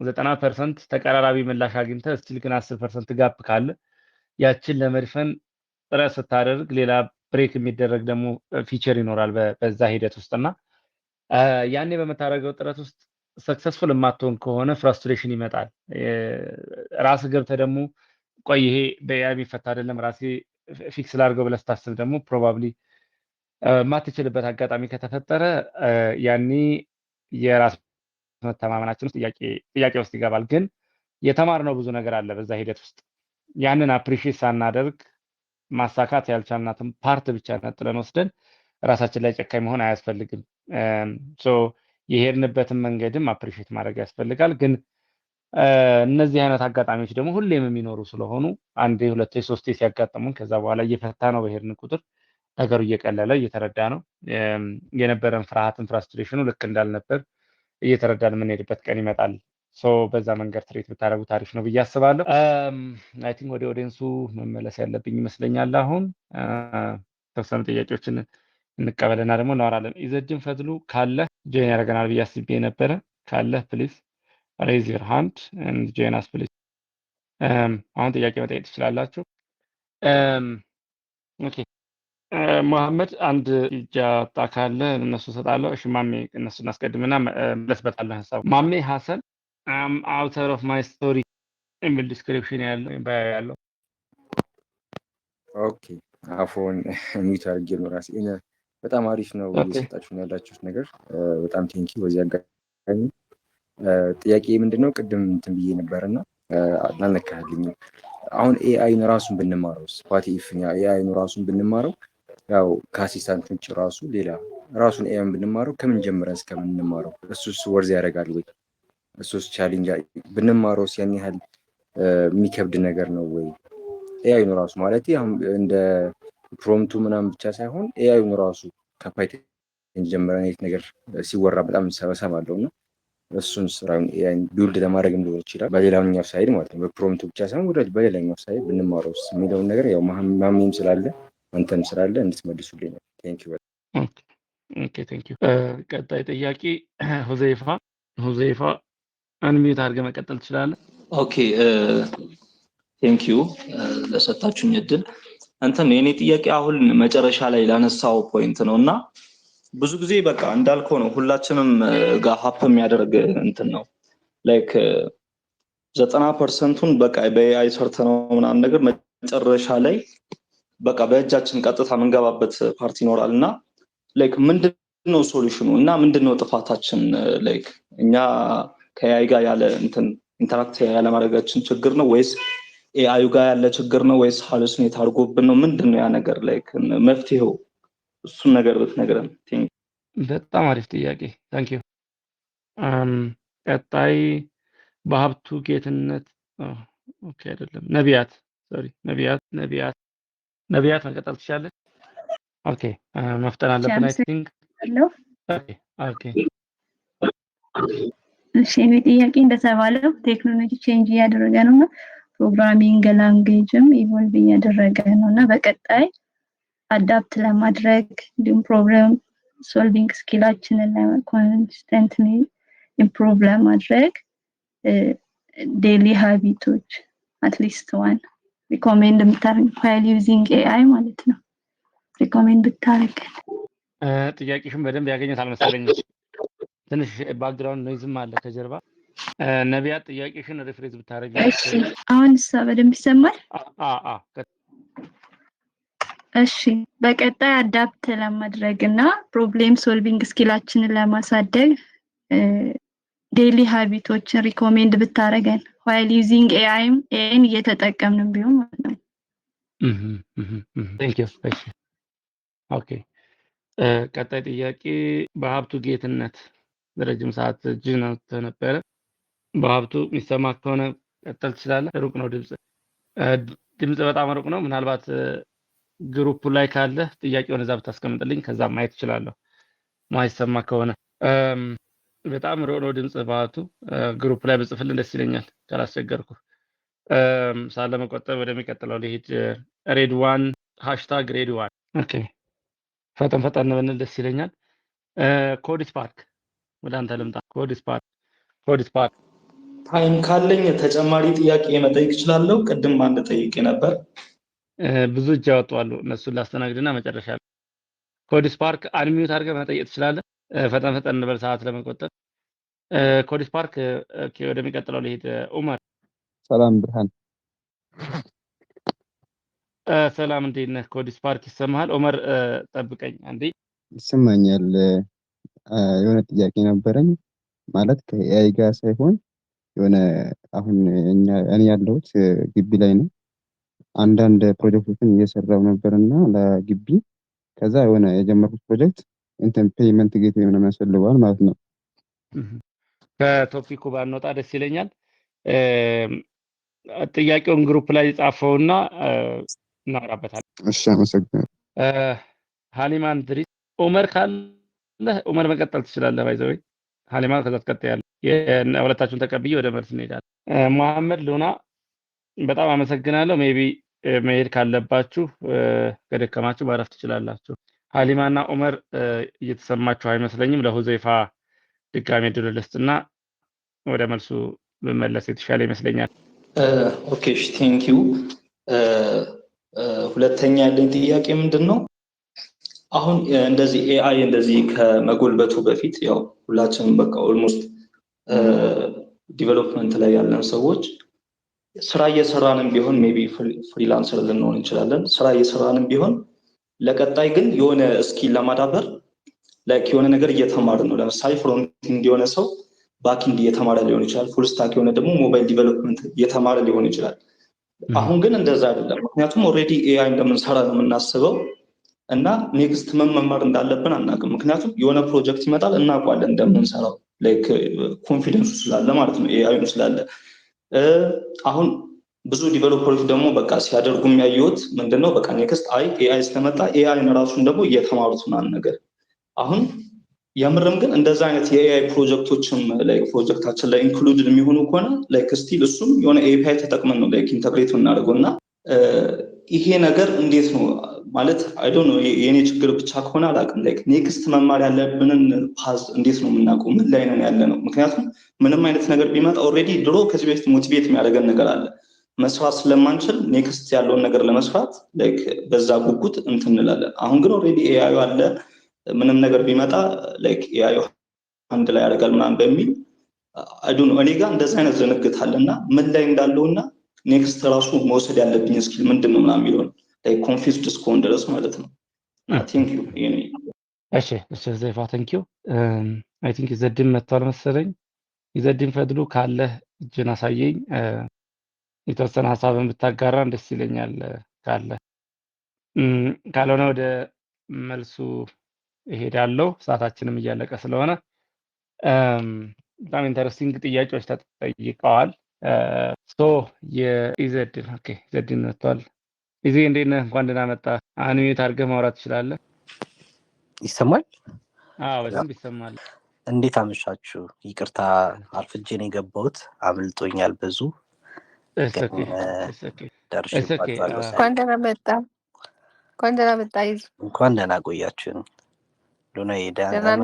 90% ተቀራራቢ ምላሽ አግኝተህ ስቲል ግን 10% ጋፕ ካለ ያችን ለመድፈን ጥረት ስታደርግ ሌላ ብሬክ የሚደረግ ደግሞ ፊቸር ይኖራል በዛ ሂደት ውስጥና ያኔ በመታረገው ጥረት ውስጥ ሰክሰስፉል የማትሆን ከሆነ ፍራስትሬሽን ይመጣል። ራስ ገብተህ ደግሞ ቆይ ይሄ በኤአይ የሚፈታ አይደለም ራሴ ፊክስ ላድርገው ብለህ ስታስብ ደግሞ ፕሮባብሊ የማትችልበት አጋጣሚ ከተፈጠረ ያኔ የራስ መተማመናችን ውስጥ ጥያቄ ውስጥ ይገባል። ግን የተማርነው ብዙ ነገር አለ በዛ ሂደት ውስጥ ያንን አፕሪሺየት ሳናደርግ ማሳካት ያልቻልናትን ፓርት ብቻ ነጥለን ወስደን ራሳችን ላይ ጨካኝ መሆን አያስፈልግም። የሄድንበትን መንገድም አፕሪሺየት ማድረግ ያስፈልጋል። ግን እነዚህ አይነት አጋጣሚዎች ደግሞ ሁሌም የሚኖሩ ስለሆኑ አንዴ ሁለቴ ሶስቴ ሲያጋጥሙን ከዛ በኋላ እየፈታ ነው በሄድን ቁጥር ነገሩ እየቀለለ እየተረዳ ነው የነበረን ፍርሃትን ፍራስትሬሽኑ ልክ እንዳልነበር እየተረዳን የምንሄድበት ቀን ይመጣል። በዛ መንገድ ትሬት ብታደርጉት አሪፍ ነው ብዬ አስባለሁ። አይ ቲንክ ወደ ኦዲየንሱ መመለስ ያለብኝ ይመስለኛል። አሁን ተወሰኑ ጥያቄዎችን እንቀበልና ደግሞ እናወራለን። ኢዘድን ፈድሉ ካለ ጆይን ያደርገናል ብዬ አስቤ ነበረ። ካለ ፕሊዝ ሬዝ ዩር ሃንድ ኤንድ ጆይን አስ ፕሊዝ። አሁን ጥያቄ መጠየቅ ትችላላችሁ። ኦኬ መሐመድ አንድ እጅ ያወጣ ካለ እነሱ እሰጣለሁ። እሺ ማሜ እነሱ እናስቀድምና መለስበታለሁ ሀሳቡ። ማሜ ሀሰን አውተር ኦፍ ማይ ስቶሪ የሚል ዲስክሪፕሽን ያለው ኦኬ አፎን ሚዩት አድርጌ ነው ራሴ። በጣም አሪፍ ነው እየሰጣችሁ ነው ያላችሁት ነገር በጣም ቴንኪው። በዚህ አጋጣሚ ጥያቄ ምንድነው ቅድም እንትን ብዬ ነበርና አልነካህልኝም። አሁን ኤአይን ራሱን ብንማረው ስፓቲፍ ኤአይን ራሱን ብንማረው ያው ከአሲስታንት ውጭ ራሱ ሌላ ራሱን ኤአይን ብንማረው ከምን ጀምረን እስከምንማረው እሱስ ወርዝ ያደርጋል ወይ? እሱስ ቻሌንጅ ብንማረው ያን ያህል የሚከብድ ነገር ነው ወይ? ኤአይን ራሱ ማለት እንደ ፕሮምቱ ምናምን ብቻ ሳይሆን ኤአይን ራሱ ከፓይተን ጀምረን አይነት ነገር ሲወራ በጣም ሰበሰባለሁ እና እሱን ስራውን ኤአይን ቢውልድ ለማድረግም ሊሆን ይችላል በሌላኛው ሳይድ ማለት ነው። በፕሮምቱ ብቻ ሳይሆን በሌላኛው ሳይድ ብንማረው የሚለውን ነገር ያው ማሜም ስላለ አንተም ስላለ እንድትመልሱልኝ ነው። ቴንኪው። ኦኬ ቴንኪው። ቀጣይ ጥያቄ ሁዘይፋ አንሚዩት አድርገህ መቀጠል ትችላለህ። ኦኬ ቴንኪው ለሰጣችሁኝ እድል። እንትን የኔ ጥያቄ አሁን መጨረሻ ላይ ላነሳው ፖይንት ነውና ብዙ ጊዜ በቃ እንዳልከው ነው ሁላችንም ጋር ሀፕ የሚያደርግ እንትን ነው ላይክ 90%ን በቃ በኤአይ ሰርተነው ምናምን ነገር መጨረሻ ላይ በቃ በእጃችን ቀጥታ የምንገባበት ፓርቲ ይኖራልና ላይክ ምንድነው ሶሉሽኑ እና ምንድነው ጥፋታችን? ላይክ እኛ ከኤአይ ጋር ያለ እንትን ኢንተራክት ያለ ማድረጋችን ችግር ነው ወይስ ኤአዩ ጋር ያለ ችግር ነው ወይስ ሃሉሲኔት አድርጎብን ነው? ምንድነው ያ ነገር ላይክ መፍትሄው? እሱን ነገር ብትነግረን። በጣም አሪፍ ጥያቄ ታንክ ዩ። ቀጣይ በሀብቱ ጌትነት ኦኬ አይደለም ነቢያት መቀጠል ትችላለህ። ኦኬ መፍጠን አለብን አይ ቲንክ። ኦኬ እሺ እኔ ጥያቄ እንደተባለው ቴክኖሎጂ ቼንጅ እያደረገ ነውና ፕሮግራሚንግ ላንጉዌጅም ኢቮልቭ እያደረገ ነውና በቀጣይ አዳፕት ለማድረግ እንዲሁም ፕሮብለም ሶልቪንግ ስኪላችንን ኮንስተንትሊ ኢምፕሩቭ ለማድረግ ዴይሊ ሃቢቶች አትሊስት ዋን ሪኮሜንድ የምታደርግ ፋይል ዩዚንግ ኤአይ ማለት ነው ሪኮሜንድ ብታደርግ። ጥያቄሽን በደንብ ያገኘት አልመሰለኝም። ትንሽ ባክግራውንድ ኖይዝም አለ ከጀርባ። ነቢያት ጥያቄሽን ሪፍሬዝ ብታደርግ። እሺ አሁን በደንብ ይሰማል? እሺ በቀጣይ አዳፕት ለማድረግና ፕሮብሌም ሶልቪንግ ስኪላችንን ለማሳደግ ዴይሊ ሃቢቶችን ሪኮሜንድ ብታረገን while using ኤአይን እየተጠቀምን ቢሆን ማለት ነው። ቴንክ ዩ። እሺ ኦኬ ቀጣይ ጥያቄ በሀብቱ ጌትነት ረጅም ሰዓት እጅን ነበረ። በሀብቱ የሚሰማ ከሆነ ቀጠል ትችላለህ። ሩቅ ነው ድምጽ በጣም ሩቅ ነው። ምናልባት ግሩፕ ላይ ካለ ጥያቄውን እዛ ብታስቀምጥልኝ ከዛ ማየት እችላለሁ። ማይሰማ ከሆነ በጣም ሩቅ ነው ድምጽ በሀብቱ። ግሩፕ ላይ ብጽፍልን ደስ ይለኛል ካላስቸገርኩ። ሳለመቆጠብ ወደሚቀጥለው ልሂድ። ሬድዋን #ሬድዋን ኦኬ ፈጠን ብንል ደስ ይለኛል። ኮድ ስፓርክ ወደ አንተ ልምጣ። ኮድ ስፓርክ ታይም ካለኝ ተጨማሪ ጥያቄ መጠየቅ እችላለሁ? ቅድም አንድ ጠይቄ ነበር። ብዙ እጅ ያወጣሉ። እነሱን ላስተናግድና መጨረሻ ላይ ኮድ ስፓርክ አንሚዩት አድርገህ መጠየቅ ትችላለህ። ፈጠን ፈጠን እንበል ሰዓት ለመቆጠብ። ኮድ ስፓርክ ኦኬ፣ ወደሚቀጥለው ልሂድ። ኡመር ሰላም ብርሃን። ሰላም እንዴት ነህ? ኮድ ስፓርክ ይሰማሃል? ኡመር ጠብቀኝ አንዴ። ይሰማኛል። የሆነ ጥያቄ ነበረኝ ማለት ከኤአይ ጋር ሳይሆን የሆነ አሁን እኔ ያለሁት ግቢ ላይ ነው። አንዳንድ ፕሮጀክቶችን እየሰራው ነበርና ለግቢ ከዛ የሆነ የጀመርኩት ፕሮጀክት እንትን ፔይመንት ጌት ምናምን ያስፈልገዋል ማለት ነው። ከቶፒኩ ባንወጣ ደስ ይለኛል። ጥያቄውን ግሩፕ ላይ ጻፈውና እናወራበታለን። እሺ አመሰግናለሁ። ሃሊማን ድሪስ ኡመር ካለ ኡመር መቀጠል ትችላለህ። ባይዘው ሃሊማን ከዛ ትቀጥያለህ። የሁለታችሁን ተቀብዬ ወደ መልስ እንሄዳለን። መሐመድ ሉና በጣም አመሰግናለሁ። ሜቢ መሄድ ካለባችሁ ከደከማችሁ ማረፍ ትችላላችሁ። ሃሊማና ኡመር እየተሰማችሁ አይመስለኝም። ለሁዘይፋ ድጋሜ እድል ልስጥና ወደ መልሱ ብመለስ የተሻለ ይመስለኛል። ኦኬ እሺ ቴንክ ዩ። ሁለተኛ ያለኝ ጥያቄ ምንድን ነው? አሁን እንደዚህ ኤአይ እንደዚህ ከመጎልበቱ በፊት ያው ሁላችንም በቃ ኦልሞስት ዲቨሎፕመንት ላይ ያለን ሰዎች ስራ እየሰራንም ቢሆን ሜቢ ፍሪላንሰር ልንሆን እንችላለን። ስራ እየሰራንም ቢሆን ለቀጣይ ግን የሆነ ስኪል ለማዳበር ላይክ የሆነ ነገር እየተማርን ነው። ለምሳሌ ፍሮንቲንግ የሆነ ሰው ባኪንግ እየተማረ ሊሆን ይችላል። ፉል ስታክ የሆነ ደግሞ ሞባይል ዲቨሎፕመንት እየተማረ ሊሆን ይችላል። አሁን ግን እንደዛ አይደለም። ምክንያቱም ኦልሬዲ ኤአይ እንደምንሰራ ነው የምናስበው እና ኔክስት ምን መማር እንዳለብን አናውቅም። ምክንያቱም የሆነ ፕሮጀክት ይመጣል እናውቀዋለን እንደምንሰራው ላይክ ኮንፊደንሱ ስላለ ማለት ነው ኤአይ ስላለ። አሁን ብዙ ዲቨሎፐሮች ደግሞ በቃ ሲያደርጉ የሚያዩት ምንድነው በቃ ኔክስት ኤአይ ስለመጣ ኤአይን ራሱን ደግሞ እየተማሩት ምናምን ነገር። አሁን የምርም ግን እንደዛ አይነት የኤአይ ፕሮጀክቶችም ላይክ ፕሮጀክታችን ላይ ኢንክሉድድ የሚሆኑ ከሆነ ላይክ ስቲል እሱም የሆነ ኤፒአይ ተጠቅመን ነው ላይክ ኢንተግሬት የምናደርገው እና ይሄ ነገር እንዴት ነው ማለት አይ ዶንት ኖ የኔ ችግር ብቻ ከሆነ አላውቅም። ላይክ ኔክስት መማር ያለብንን ፓዝ እንዴት ነው የምናውቀው? ምን ላይ ነን ያለ ነው? ምክንያቱም ምንም አይነት ነገር ቢመጣ ኦልሬዲ ድሮ ከዚህ በፊት ሞቲቬት የሚያደርገን ነገር አለ። መስራት ስለማንችል ኔክስት ያለውን ነገር ለመስራት ላይክ በዛ ጉጉት እንትን እንላለን። አሁን ግን ኦልሬዲ ኤአይ አለ። ምንም ነገር ቢመጣ ላይክ ኤአይ አንድ ላይ ያደርጋል ምናምን በሚል አይ ዶንት ኖ እኔ ጋር እንደዛ አይነት ዝንግት አለና ምን ላይ እንዳለውና ኔክስት ራሱ መውሰድ ያለብኝ ስኪል ምንድን ነው ምናምን የሚለውን ላይክ ኮንፊውዝድ እስከሆን ድረስ ማለት ነው። ቴንክ ዩ። እሺ እሺ ዘይፋ ቴንክ ዩ። አይ ቲንክ ይዘድን መጥቷል መሰለኝ። ይዘድን ፈድሉ ካለ እጅን አሳየኝ። የተወሰነ ሀሳብን ብታጋራን ደስ ይለኛል ካለ። ካልሆነ ወደ መልሱ እሄዳለሁ። ሰዓታችንም እያለቀ ስለሆነ በጣም ኢንተረስቲንግ ጥያቄዎች ተጠይቀዋል። ሶ የኢዘድን ኦኬ ኢዘድን መጥቷል። ኢዚ እንዴት ነህ? እንኳን ደህና መጣ። አንሚዩት አድርገህ ማውራት ትችላለህ። ይሰማል? አዎ በደንብ ይሰማል። እንዴት አመሻችሁ? ይቅርታ አርፍጄ ነው የገባሁት፣ አምልጦኛል ብዙ። እንኳን ደህና መጣ። እንኳን ደህና መጣ። እንኳን ደህና ቆያችሁን። ሉና ደህና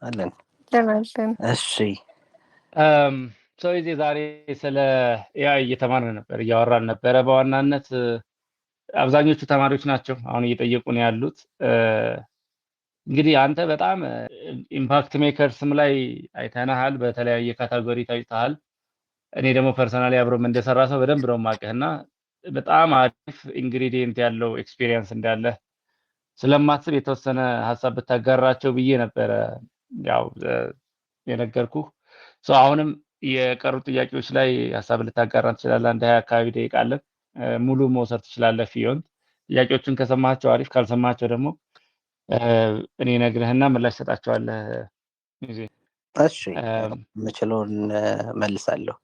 አለን። እሺ ሶ ዛሬ ስለ ኤአይ እየተማርን ነበር፣ እያወራን ነበረ። በዋናነት አብዛኞቹ ተማሪዎች ናቸው አሁን እየጠየቁ ነው ያሉት። እንግዲህ አንተ በጣም ኢምፓክት ሜከርስም ላይ አይተናሃል፣ በተለያየ ካታጎሪ ታይተሃል። እኔ ደግሞ ፐርሰናሊ አብሮም እንደሰራ ሰው በደንብ ነው የማውቅህና በጣም አሪፍ ኢንግሪዲየንት ያለው ኤክስፒሪየንስ እንዳለ ስለማስብ የተወሰነ ሀሳብ ብታጋራቸው ብዬ ነበረ ያው የነገርኩህ። ሶ አሁንም የቀሩ ጥያቄዎች ላይ ሀሳብ ልታጋራ ትችላለህ። አንድ 20 አካባቢ ደቂቃ አለን። ሙሉ መውሰድ ትችላለህ። ፊዮን ጥያቄዎችን ከሰማቸው አሪፍ፣ ካልሰማቸው ደግሞ እኔ ነግረህና ምላሽ ሰጣቸዋለህ። እሺ የምችለውን መልሳለሁ።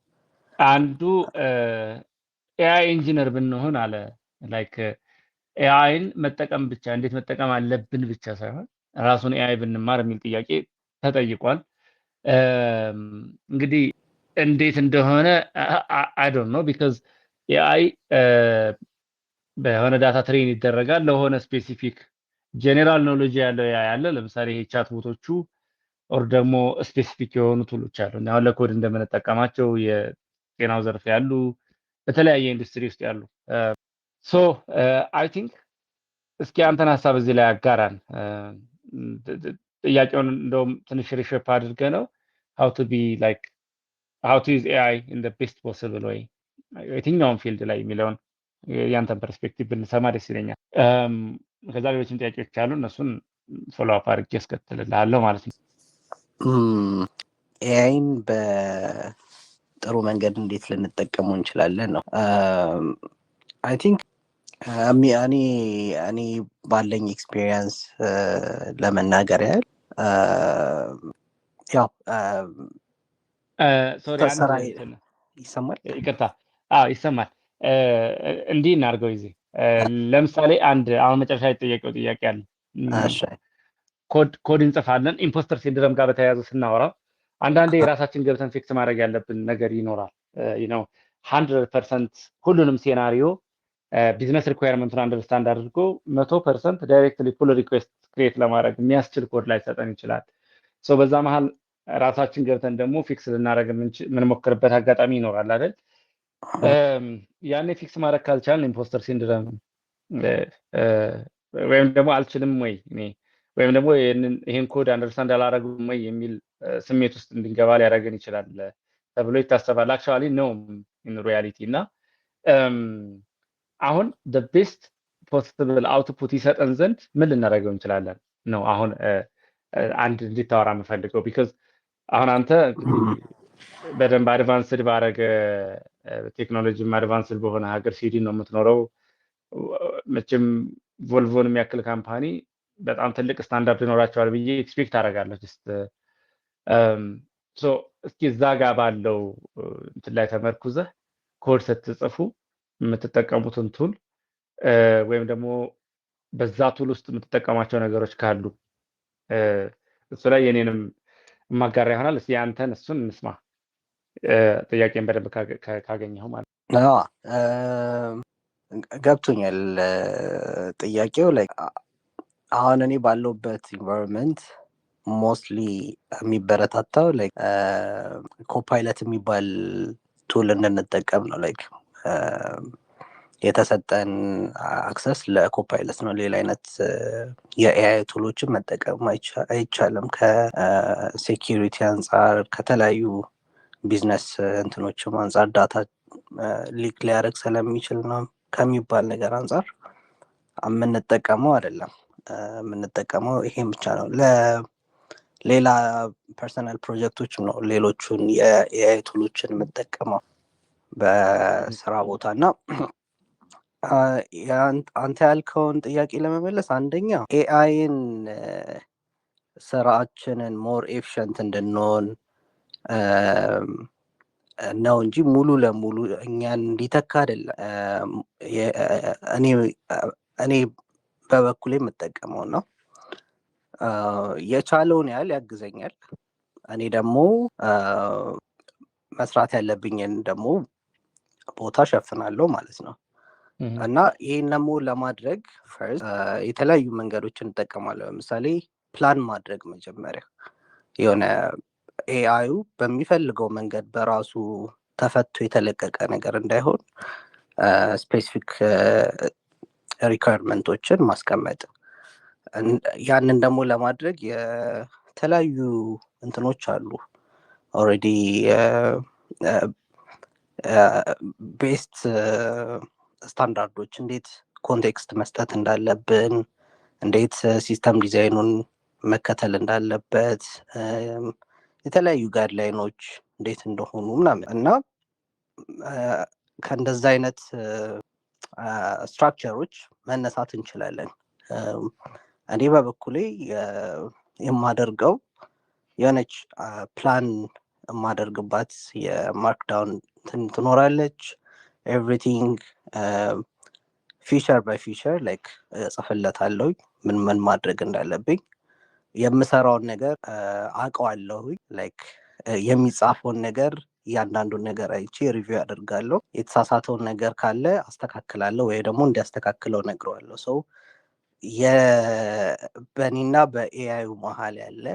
አንዱ ኤአይ ኢንጂነር ብንሆን አለ ላይክ ኤአይን መጠቀም ብቻ እንዴት መጠቀም አለብን ብቻ ሳይሆን ራሱን ኤአይ ብንማር የሚል ጥያቄ ተጠይቋል። እንግዲህ እንዴት እንደሆነ አይ ዶንት ኖ ቢካዝ ኤአይ በሆነ ዳታ ትሬን ይደረጋል ለሆነ ስፔሲፊክ ጄኔራል ኖሌጅ ያለው ኤአይ አለ። ለምሳሌ ይሄ ቻት ቦቶቹ ኦር ደግሞ ስፔሲፊክ የሆኑ ቱሎች አሉ። አሁን ለኮድ እንደምንጠቀማቸው የጤናው ዘርፍ ያሉ በተለያየ ኢንዱስትሪ ውስጥ ያሉ ሶ አይ ቲንክ እስኪ አንተን ሀሳብ እዚህ ላይ አጋራን። ጥያቄውን እንደውም ትንሽ ሪሼፕ አድርገ ነው how to be like how to use AI in the best possible way የትኛውም ፊልድ ላይ የሚለውን ያንተን ፐርስፔክቲቭ ብንሰማ ደስ ይለኛል። ከዛ ሌሎችም ጥያቄዎች አሉ፣ እነሱን ፎሎ አፕ አድርጌ እስከትልልሃለሁ ማለት ነው። ኤአይን በጥሩ መንገድ እንዴት ልንጠቀመው እንችላለን ነው። አይ ቲንክ እኔ ባለኝ ኤክስፒሪየንስ ለመናገር ያህል ያው ሶሪ ስራ አንድ ይሰማል? ይቅርታ፣ ይሰማል። እንዲህ እናድርገው ጊዜ ለምሳሌ አሁን መጨረሻ የተጠየቀው ጥያቄ አለ። ኮድ እንጽፋለን። ኢምፖስተር ሲንድረም ጋር በተያያዘ ስናወራ አንዳንዴ የራሳችን ገብተን ፊክስ ማድረግ ያለብን ነገር ይኖራል። 100% ሁሉንም ሴናሪዮ ቢዝነስ ሪኳየርመንቱን አንደርስታንድ አድርጎ 100% ዳይሬክትሊ ፑል ሪኩዌስት ክሬት ለማድረግ የሚያስችል ኮድ ላይ ሰጠን ይችላል። ሶ በዛ መሀል ራሳችን ገብተን ደግሞ ፊክስ ልናደርግ የምንሞክርበት አጋጣሚ ይኖራል አይደል? ያኔ ፊክስ ማድረግ ካልቻልን ኢምፖስተር ሲንድረም ወይም ደግሞ አልችልም ወይ እኔ ወይም ደግሞ ይሄን ኮድ አንደርስታንድ አላደረጉም ወይ የሚል ስሜት ውስጥ እንድንገባ ሊያደርገን ይችላል ተብሎ ይታሰባል። አክቹዋሊ ነው ኢን ሪያሊቲ እና አሁን the best possible output ይሰጠን ዘንድ ምን ልናደርገው እንችላለን ነው አሁን አንድ እንድታወራ የምፈልገው። ቢካዝ አሁን አንተ በደንብ አድቫንስድ ባረገ ቴክኖሎጂም አድቫንስድ በሆነ ሀገር ስዊድን ነው የምትኖረው። መቼም ቮልቮን የሚያክል ካምፓኒ በጣም ትልቅ ስታንዳርድ ይኖራቸዋል ብዬ ኤክስፔክት አደርጋለሁ። እስኪ እዛ ጋር ባለው እንትን ላይ ተመርኩዘህ ኮድ ስትጽፉ የምትጠቀሙትን ቱል ወይም ደግሞ በዛ ቱል ውስጥ የምትጠቀሟቸው ነገሮች ካሉ እሱ ላይ የኔንም ማጋራ ይሆናል። እስኪ አንተን እሱን እንስማ፣ ጥያቄን በደንብ ካገኘኸው ማለት ነው። ገብቶኛል ጥያቄው ላይ አሁን እኔ ባለውበት ኢንቫይሮንመንት ሞስትሊ የሚበረታታው ላይክ ኮፓይለት የሚባል ቱል እንድንጠቀም ነው። ላይክ የተሰጠን አክሰስ ለኮፓይለት ነው። ሌላ አይነት የኤአይ ቱሎችን መጠቀም አይቻልም። ከሴኪሪቲ አንጻር ከተለያዩ ቢዝነስ እንትኖችም አንጻር ዳታ ሊክ ሊያደርግ ስለሚችል ነው ከሚባል ነገር አንጻር የምንጠቀመው አይደለም። የምንጠቀመው ይሄን ብቻ ነው። ለሌላ ፐርሰናል ፕሮጀክቶችም ነው ሌሎቹን የኤአይ ቱሎችን የምጠቀመው በስራ ቦታ እና አንተ ያልከውን ጥያቄ ለመመለስ አንደኛ ኤአይን ስራችንን ሞር ኤፊሽንት እንድንሆን ነው እንጂ ሙሉ ለሙሉ እኛን እንዲተካ አይደለም። እኔ በበኩሌ የምጠቀመው ነው። የቻለውን ያህል ያግዘኛል። እኔ ደግሞ መስራት ያለብኝን ደግሞ ቦታ ሸፍናለሁ ማለት ነው። እና ይህን ደግሞ ለማድረግ ፈርስት የተለያዩ መንገዶችን እንጠቀማለሁ። ለምሳሌ ፕላን ማድረግ መጀመሪያ የሆነ ኤአዩ በሚፈልገው መንገድ በራሱ ተፈቶ የተለቀቀ ነገር እንዳይሆን ስፔሲፊክ ሪኳየርመንቶችን ማስቀመጥ። ያንን ደግሞ ለማድረግ የተለያዩ እንትኖች አሉ ኦልሬዲ ቤስት ስታንዳርዶች፣ እንዴት ኮንቴክስት መስጠት እንዳለብን፣ እንዴት ሲስተም ዲዛይኑን መከተል እንዳለበት፣ የተለያዩ ጋይድላይኖች እንዴት እንደሆኑ ምናምን እና ከእንደዛ አይነት ስትራክቸሮች መነሳት እንችላለን። እኔ በበኩሌ የማደርገው የሆነች ፕላን የማደርግባት የማርክዳውን ትኖራለች። ኤቭሪቲንግ ፊቸር ባይ ፊቸር ላይክ እጽፍለታለሁ ምን ምን ማድረግ እንዳለብኝ። የምሰራውን ነገር አውቀዋለሁ። ላይክ የሚጻፈውን ነገር እያንዳንዱን ነገር አይቼ ሪቪው አደርጋለሁ። የተሳሳተውን ነገር ካለ አስተካክላለሁ ወይ ደግሞ እንዲያስተካክለው ነግረዋለሁ። ሰው በእኔና በኤአዩ መሀል ያለ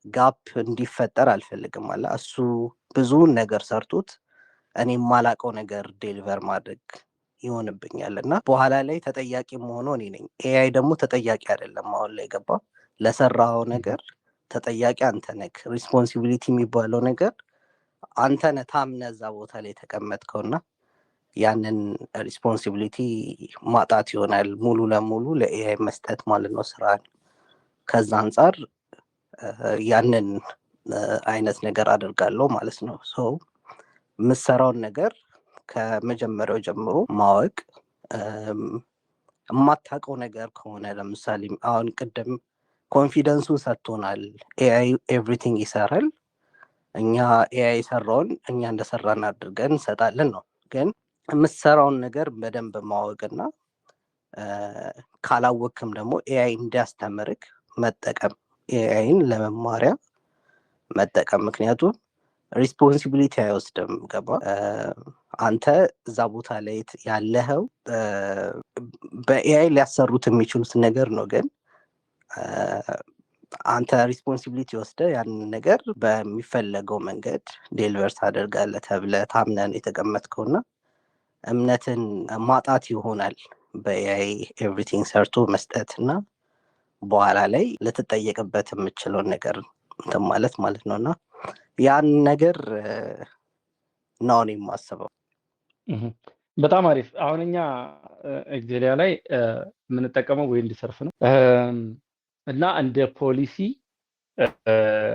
ጋፕ እንዲፈጠር አልፈልግም። አለ እሱ ብዙውን ነገር ሰርቶት እኔ የማላውቀው ነገር ዴሊቨር ማድረግ ይሆንብኛል እና በኋላ ላይ ተጠያቂ መሆነው እኔ ነኝ። ኤአይ ደግሞ ተጠያቂ አይደለም። አሁን ላይ ገባ ለሰራው ነገር ተጠያቂ አንተ ነህ። ሪስፖንሲቢሊቲ የሚባለው ነገር አንተ ነህ ታምነህ እዛ ቦታ ላይ የተቀመጥከውና ያንን ሪስፖንሲቢሊቲ ማጣት ይሆናል ሙሉ ለሙሉ ለኤአይ መስጠት ማለት ነው ስራ። ከዛ አንጻር ያንን አይነት ነገር አደርጋለሁ ማለት ነው። ሶ የምሰራውን ነገር ከመጀመሪያው ጀምሮ ማወቅ፣ የማታውቀው ነገር ከሆነ ለምሳሌ አሁን ቅድም ኮንፊደንሱን ሰጥቶናል። ኤአይ ኤቭሪቲንግ ይሰራል። እኛ ኤአይ የሰራውን እኛ እንደሰራን አድርገን እንሰጣለን ነው። ግን የምትሰራውን ነገር በደንብ ማወቅና ካላወቅክም ደግሞ ኤአይ እንዲያስተምርክ መጠቀም፣ ኤአይን ለመማሪያ መጠቀም። ምክንያቱም ሪስፖንሲቢሊቲ አይወስድም። ገባ አንተ እዛ ቦታ ላይ ያለኸው በኤአይ ሊያሰሩት የሚችሉት ነገር ነው። ግን አንተ ሪስፖንሲቢሊቲ ወስደ ያንን ነገር በሚፈለገው መንገድ ዴሊቨር ታደርጋለህ ተብለህ ታምነን የተቀመጥከውና እምነትን ማጣት ይሆናል በኤአይ ኤቭሪቲንግ ሰርቶ መስጠት እና በኋላ ላይ ልትጠየቅበት የምችለውን ነገር እንትን ማለት ነው። እና ያን ነገር ነው እኔ የማስበው። በጣም አሪፍ። አሁን እኛ ኤግዜሊያ ላይ የምንጠቀመው ዊንድ ሰርፍ ነው እና እንደ ፖሊሲ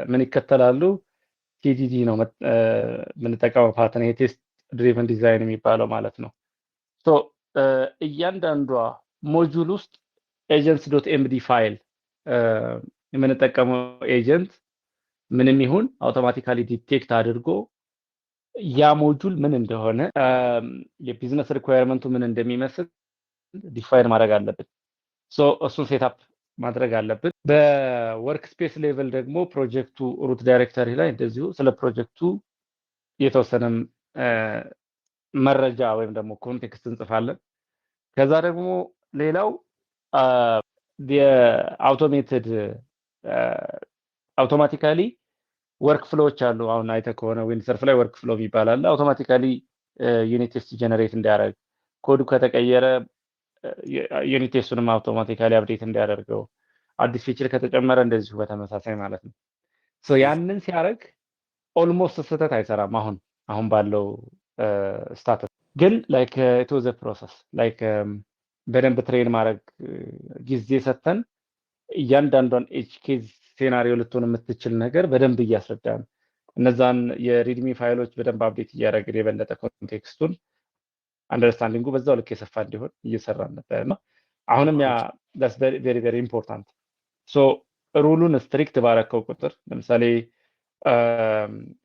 ምን ይከተላሉ? ቲዲዲ ነው የምንጠቀመው ፓተርን፣ የቴስት ድሪቨን ዲዛይን የሚባለው ማለት ነው። ሶ እያንዳንዷ ሞጁል ውስጥ ኤጀንትስ ዶት ኤምዲ ፋይል የምንጠቀመው ኤጀንት ምንም ይሁን አውቶማቲካሊ ዲቴክት አድርጎ ያ ሞጁል ምን እንደሆነ የቢዝነስ ሪኳየርመንቱ ምን እንደሚመስል ዲፋይን ማድረግ አለብን። ሶ እሱን ሴትአፕ ማድረግ አለብን። በወርክ ስፔስ ሌቭል ደግሞ ፕሮጀክቱ ሩት ዳይሬክተሪ ላይ እንደዚሁ ስለ ፕሮጀክቱ የተወሰነ መረጃ ወይም ደግሞ ኮንቴክስት እንጽፋለን። ከዛ ደግሞ ሌላው የአውቶሜትድ አውቶማቲካሊ ወርክ ፍሎዎች አሉ። አሁን አይተህ ከሆነ ዊንሰርፍ ላይ ወርክ ፍሎ የሚባል አለ። አውቶማቲካሊ ዩኒት ቴስት ጀነሬት እንዲያደርግ ኮዱ ከተቀየረ ዩኒት ቴስቱንም አውቶማቲካሊ አፕዴት እንዲያደርገው፣ አዲስ ፊቸር ከተጨመረ እንደዚሁ በተመሳሳይ ማለት ነው። ሶ ያንን ሲያደርግ ኦልሞስት ስህተት አይሰራም። አሁን ባለው ስታተስ ግን ላይክ ኢት ዋዝ አ ፕሮሰስ ላይክ በደንብ ትሬን ማድረግ ጊዜ ሰተን እያንዳንዷን ኤጅ ኬዝ ሴናሪዮ ልትሆን የምትችል ነገር በደንብ እያስረዳን እነዛን የሪድሚ ፋይሎች በደንብ አፕዴት እያደረግን የበለጠ ኮንቴክስቱን አንደርስታንዲንጉ በዛው ልክ የሰፋ እንዲሆን እየሰራን ነበር እና አሁንም ያ ዳስ ቬሪ ቬሪ ኢምፖርታንት። ሶ ሩሉን ስትሪክት ባረከው ቁጥር ለምሳሌ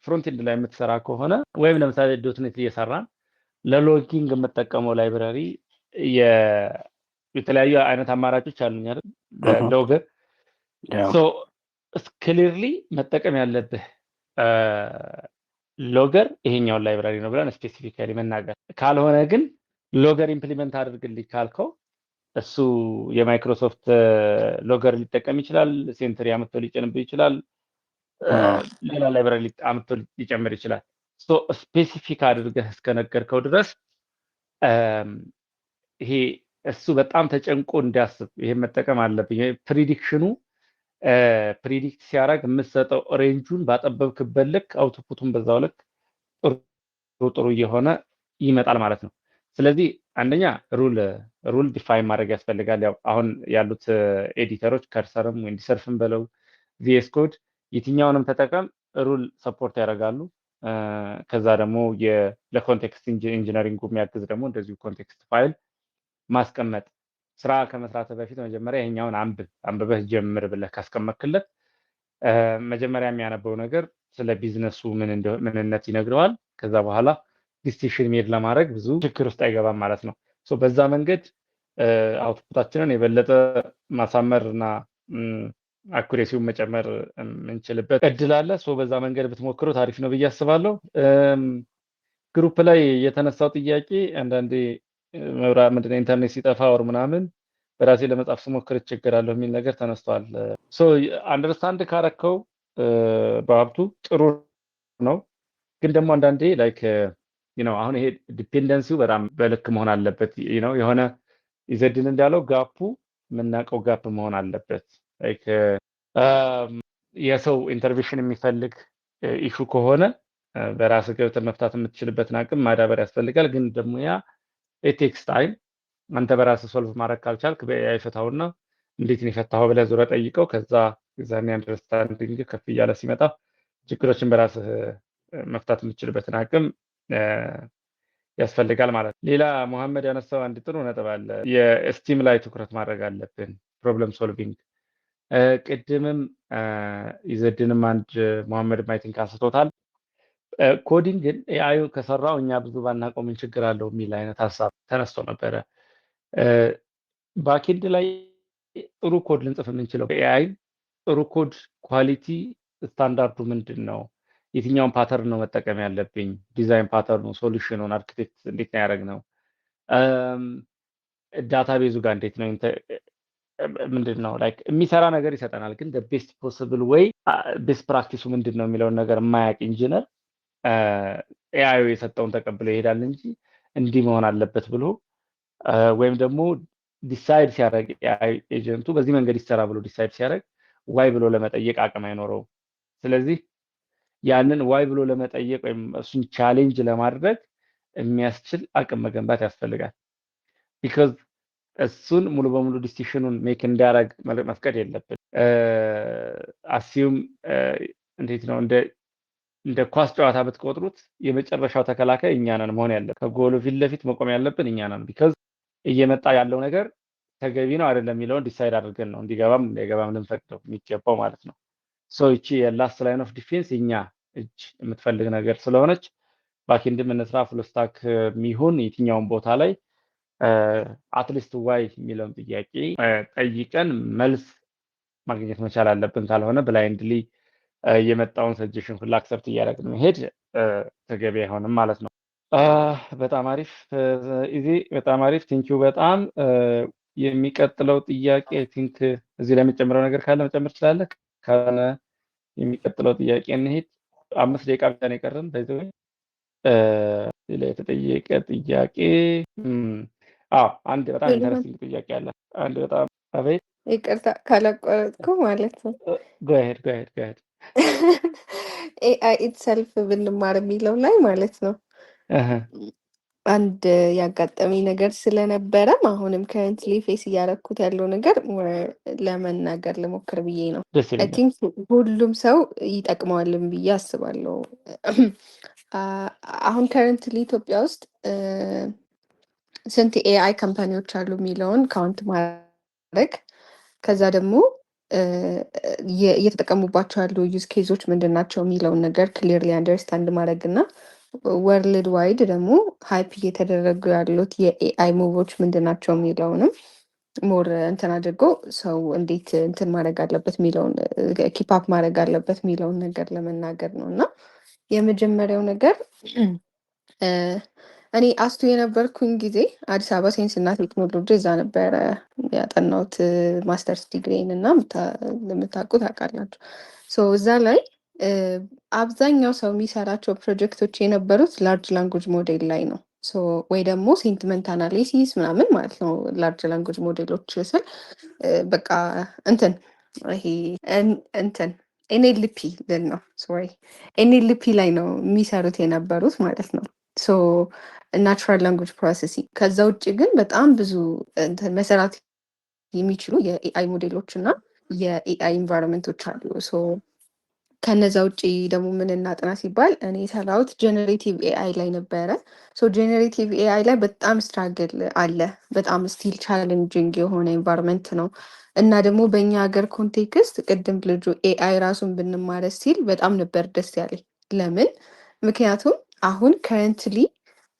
ፍሮንት ኤንድ ላይ የምትሰራ ከሆነ ወይም ለምሳሌ ዶትኔት እየሰራን ለሎጊንግ የምጠቀመው ላይብራሪ የተለያዩ አይነት አማራጮች አሉኝ አይደል? ሎገር ሶ ክሊርሊ መጠቀም ያለብህ ሎገር ይሄኛውን ላይብራሪ ነው ብለን ስፔሲፊካሊ መናገር። ካልሆነ ግን ሎገር ኢምፕሊመንት አድርግልኝ ካልከው እሱ የማይክሮሶፍት ሎገር ሊጠቀም ይችላል። ሴንተሪ አምጥቶ ሊጭንብህ ይችላል። ሌላ ላይብራሪ አምጥቶ ሊጨምር ይችላል። ሶ ስፔሲፊክ አድርገህ እስከነገርከው ድረስ ይሄ እሱ በጣም ተጨንቆ እንዲያስብ ይሄን መጠቀም አለብኝ። ፕሪዲክሽኑ ፕሪዲክት ሲያደርግ የምትሰጠው ሬንጁን ባጠበብክበት ልክ አውትፑቱን በዛው ልክ ጥሩ እየሆነ ይመጣል ማለት ነው። ስለዚህ አንደኛ ሩል ዲፋይን ማድረግ ያስፈልጋል። ያው አሁን ያሉት ኤዲተሮች ከርሰርም ዊንዲሰርፍም በለው ቪኤስ ኮድ የትኛውንም ተጠቀም ሩል ሰፖርት ያደርጋሉ። ከዛ ደግሞ ለኮንቴክስት ኢንጂነሪንጉ የሚያግዝ ደግሞ እንደዚሁ ኮንቴክስት ፋይል ማስቀመጥ። ስራ ከመስራት በፊት መጀመሪያ ይሄኛውን አንብበህ ጀምር ብለህ ካስቀመጥክለት መጀመሪያ የሚያነበው ነገር ስለ ቢዝነሱ ምንነት ይነግረዋል። ከዛ በኋላ ዲሲሽን ሜድ ለማድረግ ብዙ ችግር ውስጥ አይገባም ማለት ነው። ሶ በዛ መንገድ አውትፑታችንን የበለጠ ማሳመርና አኩሬሲውን መጨመር የምንችልበት እድል አለ። ሶ በዛ መንገድ ብትሞክሩት አሪፍ ነው ብዬ አስባለሁ። ግሩፕ ላይ የተነሳው ጥያቄ አንዳንዴ ምንድነው ኢንተርኔት ሲጠፋ ወር ምናምን በራሴ ለመጻፍ ስሞክር እቸገራለሁ የሚል ነገር ተነስቷል። ሶ አንደርስታንድ ካረከው በሀብቱ ጥሩ ነው። ግን ደግሞ አንዳንዴ ላይክ አሁን ይሄ ዲፔንደንሲው በጣም በልክ መሆን አለበት። የሆነ ይዘድን እንዳለው ጋፑ የምናውቀው ጋፕ መሆን አለበት። ላይክ የሰው ኢንተርቬንሽን የሚፈልግ ኢሹ ከሆነ በራስ ገብተህ መፍታት የምትችልበትን አቅም ማዳበር ያስፈልጋል። ግን ደግሞ ያ ቴክስ ታይም አንተ በራስ ሶልቭ ማድረግ ካልቻልክ በኤአይ ፈታውና እንዴት ነው የፈታው ብለህ ዙረ ጠይቀው። ከዛ ዛኔ አንደርስታንዲንግ ከፍ እያለ ሲመጣ ችግሮችን በራስ መፍታት የምትችልበትን አቅም ያስፈልጋል ማለት ነው። ሌላ መሐመድ ያነሳው አንድ ጥሩ ነጥብ አለ። የስቲም ላይ ትኩረት ማድረግ አለብን፣ ፕሮብለም ሶልቪንግ። ቅድምም ይዘድንም አንድ መሐመድ ማይቲንግ አንስቶታል። ኮዲንግን ኤአይ ከሰራው እኛ ብዙ ባናውቀው ምን ችግር አለው የሚል አይነት ሀሳብ ተነስቶ ነበረ። ባኬንድ ላይ ጥሩ ኮድ ልንጽፍ የምንችለው ኤአይ ጥሩ ኮድ ኳሊቲ ስታንዳርዱ ምንድን ነው? የትኛውን ፓተርን ነው መጠቀም ያለብኝ? ዲዛይን ፓተርኑ፣ ሶሉሽኑን፣ አርኪቴክት እንዴት ነው ያደረግነው? ዳታቤዙ ጋር እንዴት ነው ምንድን ነው ላይክ የሚሰራ ነገር ይሰጠናል። ግን ቤስት ፖስብል ወይ ቤስት ፕራክቲሱ ምንድን ነው የሚለውን ነገር የማያውቅ ኢንጂነር ኤአይ የሰጠውን ተቀብሎ ይሄዳል እንጂ እንዲህ መሆን አለበት ብሎ ወይም ደግሞ ዲሳይድ ሲያደርግ ኤአይ ኤጀንቱ በዚህ መንገድ ይሰራ ብሎ ዲሳይድ ሲያደርግ ዋይ ብሎ ለመጠየቅ አቅም አይኖረውም። ስለዚህ ያንን ዋይ ብሎ ለመጠየቅ ወይም እሱን ቻሌንጅ ለማድረግ የሚያስችል አቅም መገንባት ያስፈልጋል። ቢካዝ እሱን ሙሉ በሙሉ ዲሲሽኑን ሜክ እንዲያደርግ መፍቀድ የለብን። አሲዩም እንዴት ነው እንደ ኳስ ጨዋታ ብትቆጥሩት የመጨረሻው ተከላካይ እኛ ነን መሆን ያለብን። ከጎሉ ፊት ለፊት መቆም ያለብን እኛ ነን። ቢካዝ እየመጣ ያለው ነገር ተገቢ ነው አይደለም የሚለውን ዲሳይድ አድርገን ነው እንዲገባም እንዳይገባም ልንፈቅደው የሚገባው ማለት ነው። ይቺ የላስት ላይን ኦፍ ዲፌንስ እኛ እጅ የምትፈልግ ነገር ስለሆነች ባክኤንድም እንስራ ፉል ስታክ የሚሆን የትኛውን ቦታ ላይ አትሊስት ዋይ የሚለውን ጥያቄ ጠይቀን መልስ ማግኘት መቻል አለብን። ካልሆነ ብላይንድሊ የመጣውን ሰጀሽን ሁሉ አክሰፕት እያደረግን መሄድ ተገቢ አይሆንም ማለት ነው። በጣም አሪፍ ኢዚ፣ በጣም አሪፍ ቲንኪው። በጣም የሚቀጥለው ጥያቄ ቲንክ እዚህ ላይ የምጨምረው ነገር ካለ መጨመር ትችላለህ። ካለ የሚቀጥለው ጥያቄ እንሄድ። 5 ደቂቃ ብቻ ነው የቀረን። በዚህ ወይ የተጠየቀ ጥያቄ አንድ በጣም ኢንተረስቲንግ ጥያቄ አለ። አንድ በጣም አቤት፣ ይቅርታ ካላቋረጥኩ ማለት ነው። ጎሄድ ኤአይ ኢትሰልፍ ብንማር የሚለው ላይ ማለት ነው አንድ ያጋጠመኝ ነገር ስለነበረም አሁንም ከረንትሊ ፌስ እያደረኩት ያለው ነገር ለመናገር ልሞክር ብዬ ነው። አይ ቲንክ ሁሉም ሰው ይጠቅመዋልም ብዬ አስባለሁ። አሁን ከረንትሊ ኢትዮጵያ ውስጥ ስንት ኤአይ ካምፓኒዎች አሉ የሚለውን ካውንት ማድረግ፣ ከዛ ደግሞ እየተጠቀሙባቸው ያሉ ዩዝ ኬዞች ምንድን ናቸው የሚለውን ነገር ክሊርሊ አንደርስታንድ ማድረግ እና ወርልድ ዋይድ ደግሞ ሃይፕ እየተደረጉ ያሉት የኤአይ ሙቮች ምንድን ናቸው የሚለውንም ሞር እንትን አድርጎ ሰው እንዴት እንትን ማድረግ አለበት የሚለውን ኪፓፕ ማድረግ አለበት የሚለውን ነገር ለመናገር ነው። እና የመጀመሪያው ነገር እኔ አስቱ የነበርኩኝ ጊዜ አዲስ አበባ ሳይንስ እና ቴክኖሎጂ እዛ ነበረ ያጠናሁት ማስተርስ ዲግሪን እና የምታውቁ ታውቃላችሁ። እዛ ላይ አብዛኛው ሰው የሚሰራቸው ፕሮጀክቶች የነበሩት ላርጅ ላንጉጅ ሞዴል ላይ ነው። ወይ ደግሞ ሴንቲመንት አናሊሲስ ምናምን ማለት ነው። ላርጅ ላንጉጅ ሞዴሎች ስል በቃ እንትን ይሄ እንትን ኤንኤልፒ ልን ነው ሶሪ ኤንኤልፒ ላይ ነው የሚሰሩት የነበሩት ማለት ነው። ናቹራል ላንጉጅ ፕሮሰሲንግ። ከዛ ውጭ ግን በጣም ብዙ መሰራት የሚችሉ የኤአይ ሞዴሎች እና የኤአይ ኢንቫይሮንመንቶች አሉ። ከነዛ ውጭ ደግሞ ምን እናጥና ሲባል እኔ የሰራሁት ጀነሬቲቭ ኤአይ ላይ ነበረ። ጀነሬቲቭ ኤአይ ላይ በጣም ስትራግል አለ። በጣም ስቲል ቻሌንጂንግ የሆነ ኢንቫይሮንመንት ነው እና ደግሞ በእኛ ሀገር ኮንቴክስት ቅድም ልጁ ኤአይ ራሱን ብንማረ ሲል በጣም ነበር ደስ ያለኝ። ለምን? ምክንያቱም አሁን ከረንትሊ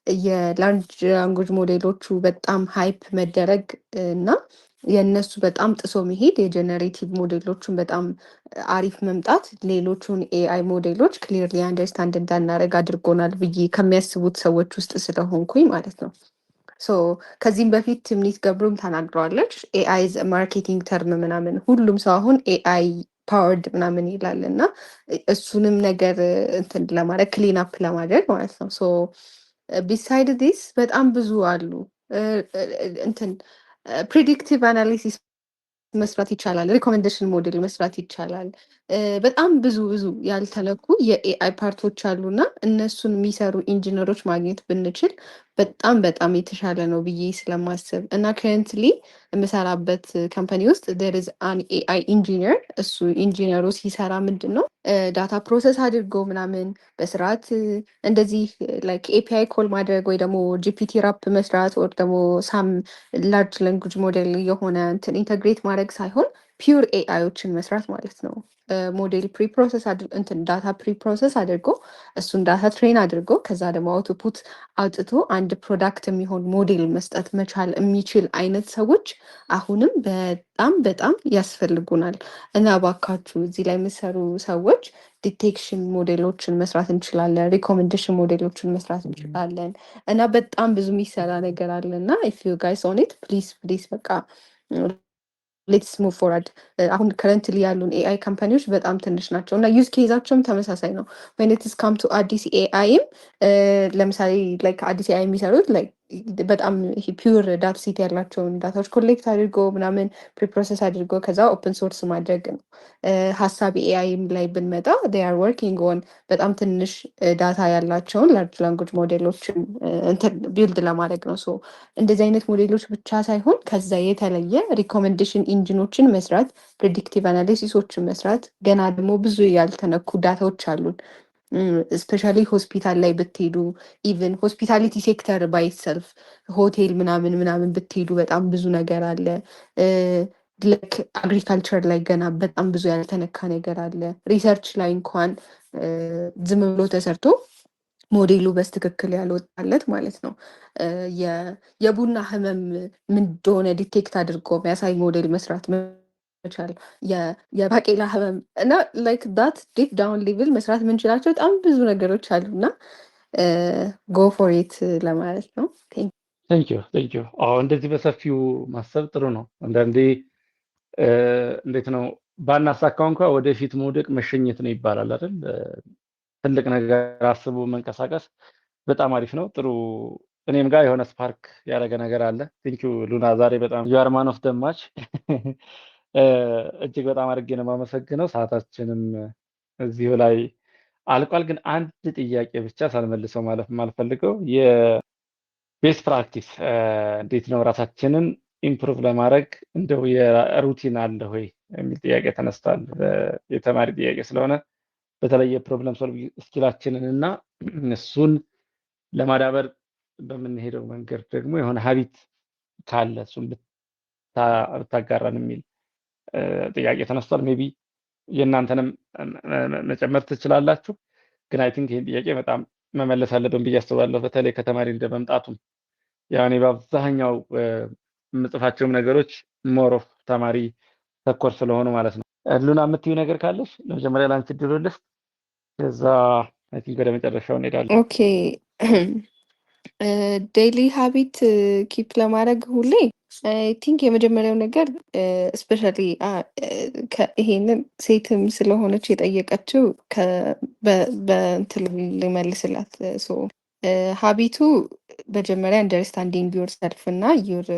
የላርጅ ላንጉጅ ሞዴሎቹ በጣም ሃይፕ መደረግ እና የእነሱ በጣም ጥሶ መሄድ የጀነሬቲቭ ሞዴሎቹን በጣም አሪፍ መምጣት ሌሎቹን ኤአይ ሞዴሎች ክሊርሊ አንደርስታንድ እንዳናረግ አድርጎናል ብዬ ከሚያስቡት ሰዎች ውስጥ ስለሆንኩኝ ማለት ነው። ከዚህም በፊት ትምኒት ገብሩም ተናግረዋለች። ኤአይ ማርኬቲንግ ተርም ምናምን ሁሉም ሰው አሁን ኤአይ ፓወርድ ምናምን ይላል እና እሱንም ነገር እንትን ለማድረግ ክሊን አፕ ለማድረግ ማለት ነው። ቢሳይድ ዲስ በጣም ብዙ አሉ። እንትን ፕሪዲክቲቭ አናሊሲስ መስራት ይቻላል። ሪኮሜንዴሽን ሞዴል መስራት ይቻላል። በጣም ብዙ ያልተለኩ የኤአይ ፓርቶች አሉና እነሱን የሚሰሩ ኢንጂነሮች ማግኘት ብንችል በጣም የተሻለ ነው ብዬ ስለማስብ እና ከረንትሊ የምሰራበት ካምፓኒ ውስጥ there is an AI ኢንጂነር። እሱ ኢንጂነሩ ሲሰራ ምንድን ነው ዳታ ፕሮሰስ አድርጎ ምናምን በስርዓት እንደዚህ ላይክ ኤፒአይ ኮል ማድረግ ወይ ደግሞ ጂፒቲ ራፕ መስራት ወይ ደግሞ ሳም ላርጅ ላንጉጅ ሞዴል የሆነ እንትን ኢንተግሬት ማድረግ ሳይሆን ፒውር ኤአዮችን መስራት ማለት ነው። ሞዴል ፕሪፕሮሰስ እንትን ዳታ ፕሪፕሮሰስ አድርጎ እሱን ዳታ ትሬን አድርጎ ከዛ ደግሞ አውትፑት አውጥቶ አንድ ፕሮዳክት የሚሆን ሞዴል መስጠት መቻል የሚችል አይነት ሰዎች አሁንም በጣም ያስፈልጉናል እና እባካችሁ እዚህ ላይ የምሰሩ ሰዎች ዲቴክሽን ሞዴሎችን መስራት እንችላለን፣ ሪኮሜንዴሽን ሞዴሎችን መስራት እንችላለን እና በጣም ብዙ የሚሰራ ነገር አለ እና ኢፍ ዩ ጋይስ ኦን ኢት ፕሊዝ በቃ ሌትስ ሙቭ ፎርዋርድ። አሁን ከረንትሊ ያሉን ኤአይ ካምፓኒዎች በጣም ትንሽ ናቸው እና ዩዝ ኬዛቸውም ተመሳሳይ ነው። ወይነትስ ካም ቱ አዲስ ኤአይም ለምሳሌ ላይክ አዲስ ኤአይ የሚሰሩት ላይክ በጣም ፒውር ዳታ ሴት ያላቸውን ዳታዎች ኮሌክት አድርጎ ምናምን ፕሪፕሮሰስ አድርጎ ከዛ ኦፕን ሶርስ ማድረግ ነው። ሀሳብ ኤአይም ላይ ብንመጣ they are working on በጣም ትንሽ ዳታ ያላቸውን ላርጅ ላንጉጅ ሞዴሎችን ቢልድ ለማድረግ ነው። ሶ እንደዚህ አይነት ሞዴሎች ብቻ ሳይሆን ከዛ የተለየ ሪኮሜንዴሽን ኢንጂኖችን መስራት፣ ፕሬዲክቲቭ አናሊሲሶችን መስራት፣ ገና ደግሞ ብዙ ያልተነኩ ዳታዎች አሉን። ስፔሻሊ ሆስፒታል ላይ ብትሄዱ ኢቨን ሆስፒታሊቲ ሴክተር ባይሰልፍ ሆቴል ምናምን ብትሄዱ በጣም ብዙ ነገር አለ። ልክ አግሪካልቸር ላይ ገና በጣም ብዙ ያልተነካ ነገር አለ። ሪሰርች ላይ እንኳን ዝም ብሎ ተሰርቶ ሞዴሉ በስትክክል ያልወጣለት ማለት ነው። የቡና ህመም ምን እንደሆነ ዲቴክት አድርጎ የሚያሳይ ሞዴል መስራት መቻል፣ የባቄላ ህመም እና ላይክ ዳት ዲፕ ዳውን ሌቭል መስራት የምንችላቸው በጣም ብዙ ነገሮች አሉ እና ጎ ፎር ኢት ለማለት ነው። ቴንክ ዩ። አዎ እንደዚህ በሰፊው ማሰብ ጥሩ ነው። አንዳንዴ እንዴት ነው ባናሳካው እንኳ ወደፊት መውደቅ መሸኘት ነው ይባላል አይደል? ትልቅ ነገር አስቦ መንቀሳቀስ በጣም አሪፍ ነው። ጥሩ። እኔም ጋር የሆነ ስፓርክ ያደረገ ነገር አለ። ቴንክ ዩ ሉና፣ ዛሬ በጣም ዩ አር ማን ኦፍ ዘ ማች። እጅግ በጣም አድርጌ ነው የማመሰግነው። ሰዓታችንም እዚሁ ላይ አልቋል። ግን አንድ ጥያቄ ብቻ ሳልመልሰው ማለፍ የማልፈልገው የቤስት ፕራክቲስ እንዴት ነው ራሳችንን ኢምፕሩቭ ለማድረግ እንደው የሩቲን አለ ወይ የሚል ጥያቄ ተነስቷል። የተማሪ ጥያቄ ስለሆነ በተለይ የፕሮብለም ሶልቪንግ ስኪላችንን እና እሱን ለማዳበር በምንሄደው መንገድ ደግሞ የሆነ ሀቢት ካለ እሱን ብታጋራን የሚል ጥያቄ ተነስቷል። ሜቢ የእናንተንም መጨመር ትችላላችሁ። ግን አይ ቲንክ ይህን ጥያቄ በጣም መመለስ አለብን ብዬ አስባለሁ። በተለይ ከተማሪ እንደመምጣቱም ያው እኔ በአብዛኛው የምጽፋቸውም ነገሮች ሞር ኦፍ ተማሪ ተኮር ስለሆኑ ማለት ነው። ሉና የምትይው ነገር ካለሽ ለመጀመሪያ ላንቺ እድሉ ልስጥ፣ ከዛ አይ ቲንክ ወደ መጨረሻው እንሄዳለን። ኦኬ ዴይሊ ሀቢት ኪፕ ለማድረግ ሁሌ አይ ቲንክ የመጀመሪያው ነገር ስፔሻሊ ይሄንን ሴትም ስለሆነች የጠየቀችው በእንትን ልመልስላት። ሶ ሀቢቱ መጀመሪያ አንደርስታንዲንግ ዩር ሰልፍ እና ዩር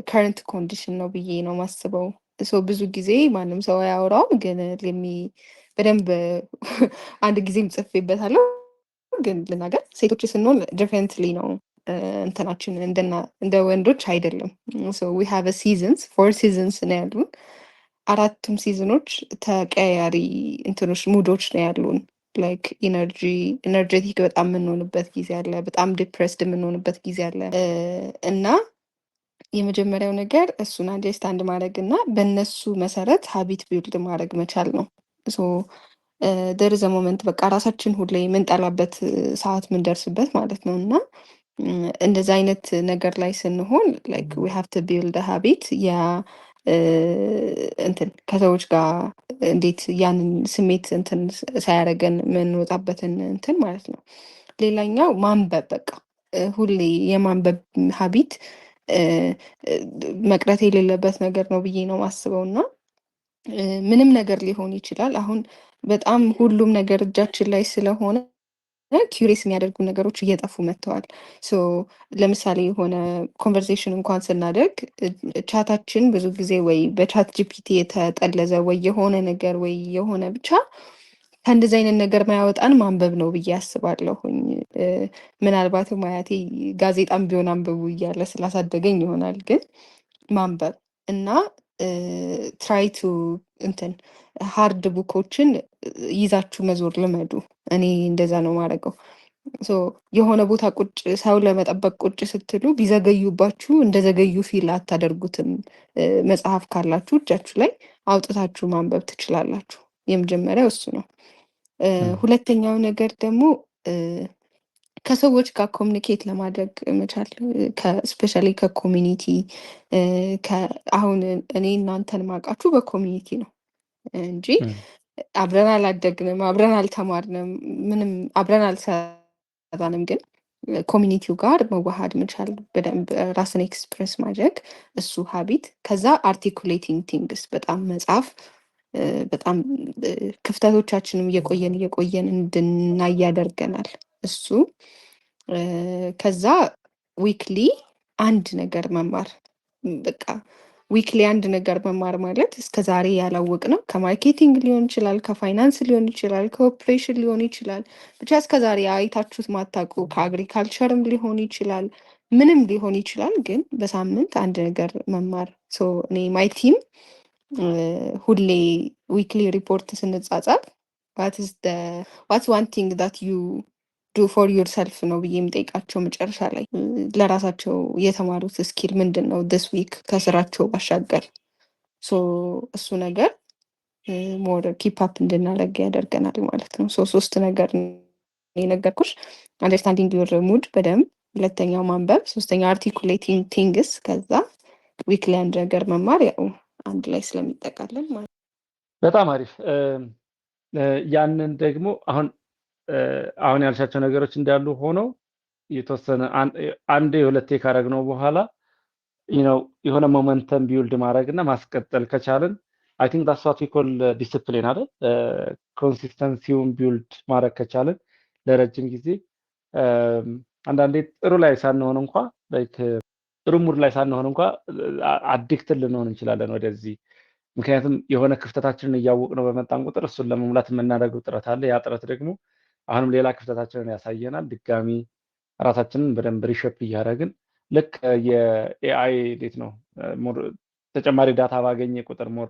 ከረንት ኮንዲሽን ነው ብዬ ነው ማስበው። ሶ ብዙ ጊዜ ማንም ሰው አያወራውም፣ ግን በደንብ አንድ ጊዜም ጽፌበታለሁ። ግን ልናገር ሴቶች ስንሆን ዲፍረንትሊ ነው እንትናችን እንደ ወንዶች አይደለም። ሶ ዊ ሃቭ ሲዝንስ 4 ሲዝንስ ነው ያሉን። 4ቱም ሲዝኖች ተቀያያሪ እንትኖች ሙዶች ነው ያሉን። ላይክ ኢነርጀቲክ በጣም የምንሆንበት ጊዜ አለ፣ በጣም ዲፕሬስድ የምንሆንበት ጊዜ አለ እና የመጀመሪያው ነገር እሱን አንደርስታንድ ማድረግ እና በእነሱ መሰረት ሀቢት ቢልድ ማድረግ መቻል ነው። ሶ ደር ዘ ሞመንት በቃ ራሳችን ሁሌ የምንጠላበት ሰዓት የምንደርስበት ማለት ነው እና እንደዚ አይነት ነገር ላይ ስንሆን ላይክ ዊ ሃቭ ቱ ቢልድ ሀቢት ያ እንትን ከሰዎች ጋር እንዴት ያንን ስሜት እንትን ሳያደርገን የምንወጣበትን እንትን ማለት ነው። ሌላኛው ማንበብ፣ በቃ ሁሌ የማንበብ ሀቢት መቅረት የሌለበት ነገር ነው ብዬ ነው ማስበው እና ምንም ነገር ሊሆን ይችላል። አሁን በጣም ሁሉም ነገር እጃችን ላይ ስለሆነ ኪዩሬስ የሚያደርጉ ነገሮች እየጠፉ መጥተዋል። ሶ ለምሳሌ የሆነ ኮንቨርሴሽን እንኳን ስናደርግ ቻታችን ብዙ ጊዜ ወይ በቻት ጂፒቲ የተጠለዘ ወይ የሆነ ነገር ወይ የሆነ ብቻ ከእንደዚህ አይነት ነገር ማያወጣን ማንበብ ነው ብዬ አስባለሁኝ። ምናልባትም አያቴ ጋዜጣም ቢሆን አንብቡ እያለ ስላሳደገኝ ይሆናል፣ ግን ማንበብ እና ትራይ ቱ እንትን ሃርድ ቡኮችን ይዛችሁ መዞር ልመዱ። እኔ እንደዛ ነው ማድረገው። የሆነ ቦታ ቁጭ ሰው ለመጠበቅ ቁጭ ስትሉ ቢዘገዩባችሁ እንደዘገዩ ፊል አታደርጉትም። መጽሐፍ ካላችሁ እጃችሁ ላይ አውጥታችሁ ማንበብ ትችላላችሁ። የመጀመሪያው እሱ ነው። ሁለተኛው ነገር ደግሞ ከሰዎች ጋር ኮሚኒኬት ለማድረግ መቻል፣ ስፔሻሊ ከኮሚኒቲ አሁን እኔ እናንተን ማውቃችሁ በኮሚኒቲ ነው እንጂ አብረን አላደግንም፣ አብረን አልተማርንም፣ ምንም አብረን አልሰራንም። ግን ኮሚኒቲው ጋር መዋሃድ መቻል፣ በደንብ ራስን ኤክስፕሬስ ማድረግ እሱ ሀቢት። ከዛ አርቲኩሌቲንግ ቲንግስ በጣም መጻፍ በጣም ክፍተቶቻችንም እየቆየን እንድናይ ያደርገናል እሱ። ከዛ ዊክሊ አንድ ነገር መማር፣ በቃ ዊክሊ አንድ ነገር መማር ማለት እስከ ዛሬ ያላወቅ ነው። ከማርኬቲንግ ሊሆን ይችላል፣ ከፋይናንስ ሊሆን ይችላል፣ ከኦፕሬሽን ሊሆን ይችላል። ብቻ እስከ ዛሬ አይታችሁት ማታውቁ ከአግሪካልቸርም ሊሆን ይችላል፣ ምንም ሊሆን ይችላል። ግን በሳምንት አንድ ነገር መማር። እኔ ማይ ቲም ሁሌ ዊክሊ ሪፖርት ስንጻጻፍ ዋትስ ዋን ቲንግ ዳት ዩ ዱ ፎር ዩር ሰልፍ ነው ብዬ የምጠይቃቸው መጨረሻ ላይ ለራሳቸው የተማሩት ስኪል ምንድን ነው ዲስ ዊክ ከስራቸው ባሻገር። እሱ ነገር ሞር ኪፕ አፕ እንድናደርግ ያደርገናል ማለት ነው። ሶስት ነገር የነገርኩሽ፣ አንደርስታንዲንግ ዩር ሙድ በደንብ፣ ሁለተኛው ማንበብ፣ ሶስተኛው አርቲኩሌቲንግ ቲንግስ፣ ከዛ ዊክሊ አንድ ነገር መማር፣ ያው አንድ ላይ ስለሚጠቃለል ማለት ነው። በጣም አሪፍ። ያንን ደግሞ አሁን ያልሻቸው ነገሮች እንዳሉ ሆነው የተወሰነ አንዴ ሁለቴ ካረግነው በኋላ የሆነ ሞመንተም ቢውልድ ማድረግ እና ማስቀጠል ከቻልን አይ ቲንክ ዳትስ ዋት ዊ ኮል ዲሲፕሊን አይደል? ኮንሲስተንሲውን ቢውልድ ማድረግ ከቻልን ለረጅም ጊዜ አንዳንዴ ጥሩ ላይ ሳንሆን እንኳ ጥሩ ሙድ ላይ ሳንሆን እንኳ አዲክትድ ልንሆን እንችላለን ወደዚህ። ምክንያቱም የሆነ ክፍተታችንን እያወቅነው በመጣን ቁጥር እሱን ለመሙላት የምናደርገው ጥረት አለ። ያ ጥረት ደግሞ አሁንም ሌላ ክፍተታችንን ያሳየናል። ድጋሚ ራሳችንን በደንብ ሪሸፕ እያደረግን ልክ የኤአይ እንዴት ነው ተጨማሪ ዳታ ባገኘ ቁጥር ሞር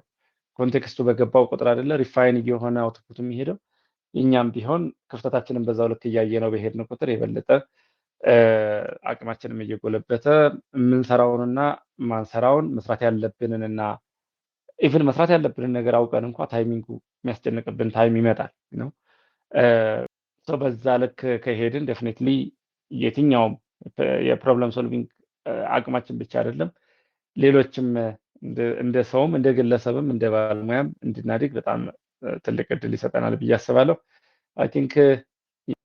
ኮንቴክስቱ በገባው ቁጥር አይደለ ሪፋይን እየሆነ አውትፑት የሚሄደው። እኛም ቢሆን ክፍተታችንን በዛው ልክ እያየነው በሄድን ቁጥር የበለጠ አቅማችንም እየጎለበተ የምንሰራውንና ማንሰራውን መስራት ያለብንንና ኢቭን መስራት ያለብንን ነገር አውቀን እንኳ ታይሚንጉ የሚያስጨንቅብን ታይም ይመጣል ነው። በዛ ልክ ከሄድን ዴፊኒትሊ የትኛውም የፕሮብለም ሶልቪንግ አቅማችን ብቻ አይደለም ሌሎችም እንደ ሰውም እንደ ግለሰብም እንደ ባለሙያም እንድናድግ በጣም ትልቅ እድል ይሰጠናል ብዬ አስባለሁ። አይ ቲንክ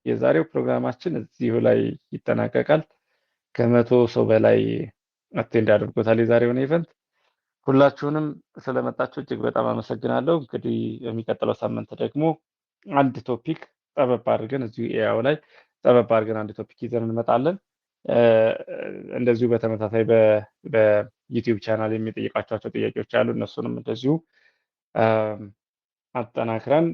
የዛሬው ፕሮግራማችን እዚሁ ላይ ይጠናቀቃል። ከ100 ሰው በላይ አቴንድ አድርጎታል የዛሬውን ኢቨንት። ሁላችሁንም ስለመጣችሁ እጅግ በጣም አመሰግናለሁ። እንግዲህ የሚቀጥለው ሳምንት ደግሞ አንድ ቶፒክ ጠበብ አድርገን እዚሁ ኤአይ ላይ ጠበብ አድርገን አንድ ቶፒክ ይዘን እንመጣለን። እንደዚሁ በተመሳሳይ በዩቲዩብ ቻናል የሚጠይቃቸው ጥያቄዎች አሉ። እነሱንም እንደዚሁ አጠናክረን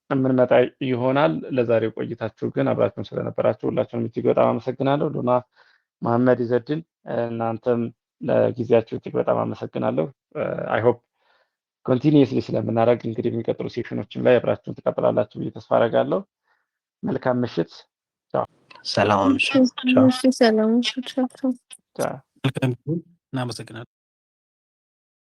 የምንመጣ ይሆናል። ለዛሬው ቆይታችሁ ግን አብራችሁን ስለነበራችሁ ሁላችሁንም እጅግ በጣም አመሰግናለሁ። ሉና፣ መሐመድ፣ ይዘድን እናንተም ለጊዜያችሁ እጅግ በጣም አመሰግናለሁ። አይ ሆፕ ኮንቲኒየስሊ ስለምናደርግ እንግዲህ የሚቀጥሉ ሴሽኖችም ላይ አብራችሁን ትቀጥላላችሁ ብዬ ተስፋ አደርጋለሁ። መልካም ምሽት። ሰላም። ሰላም። እናመሰግናለን።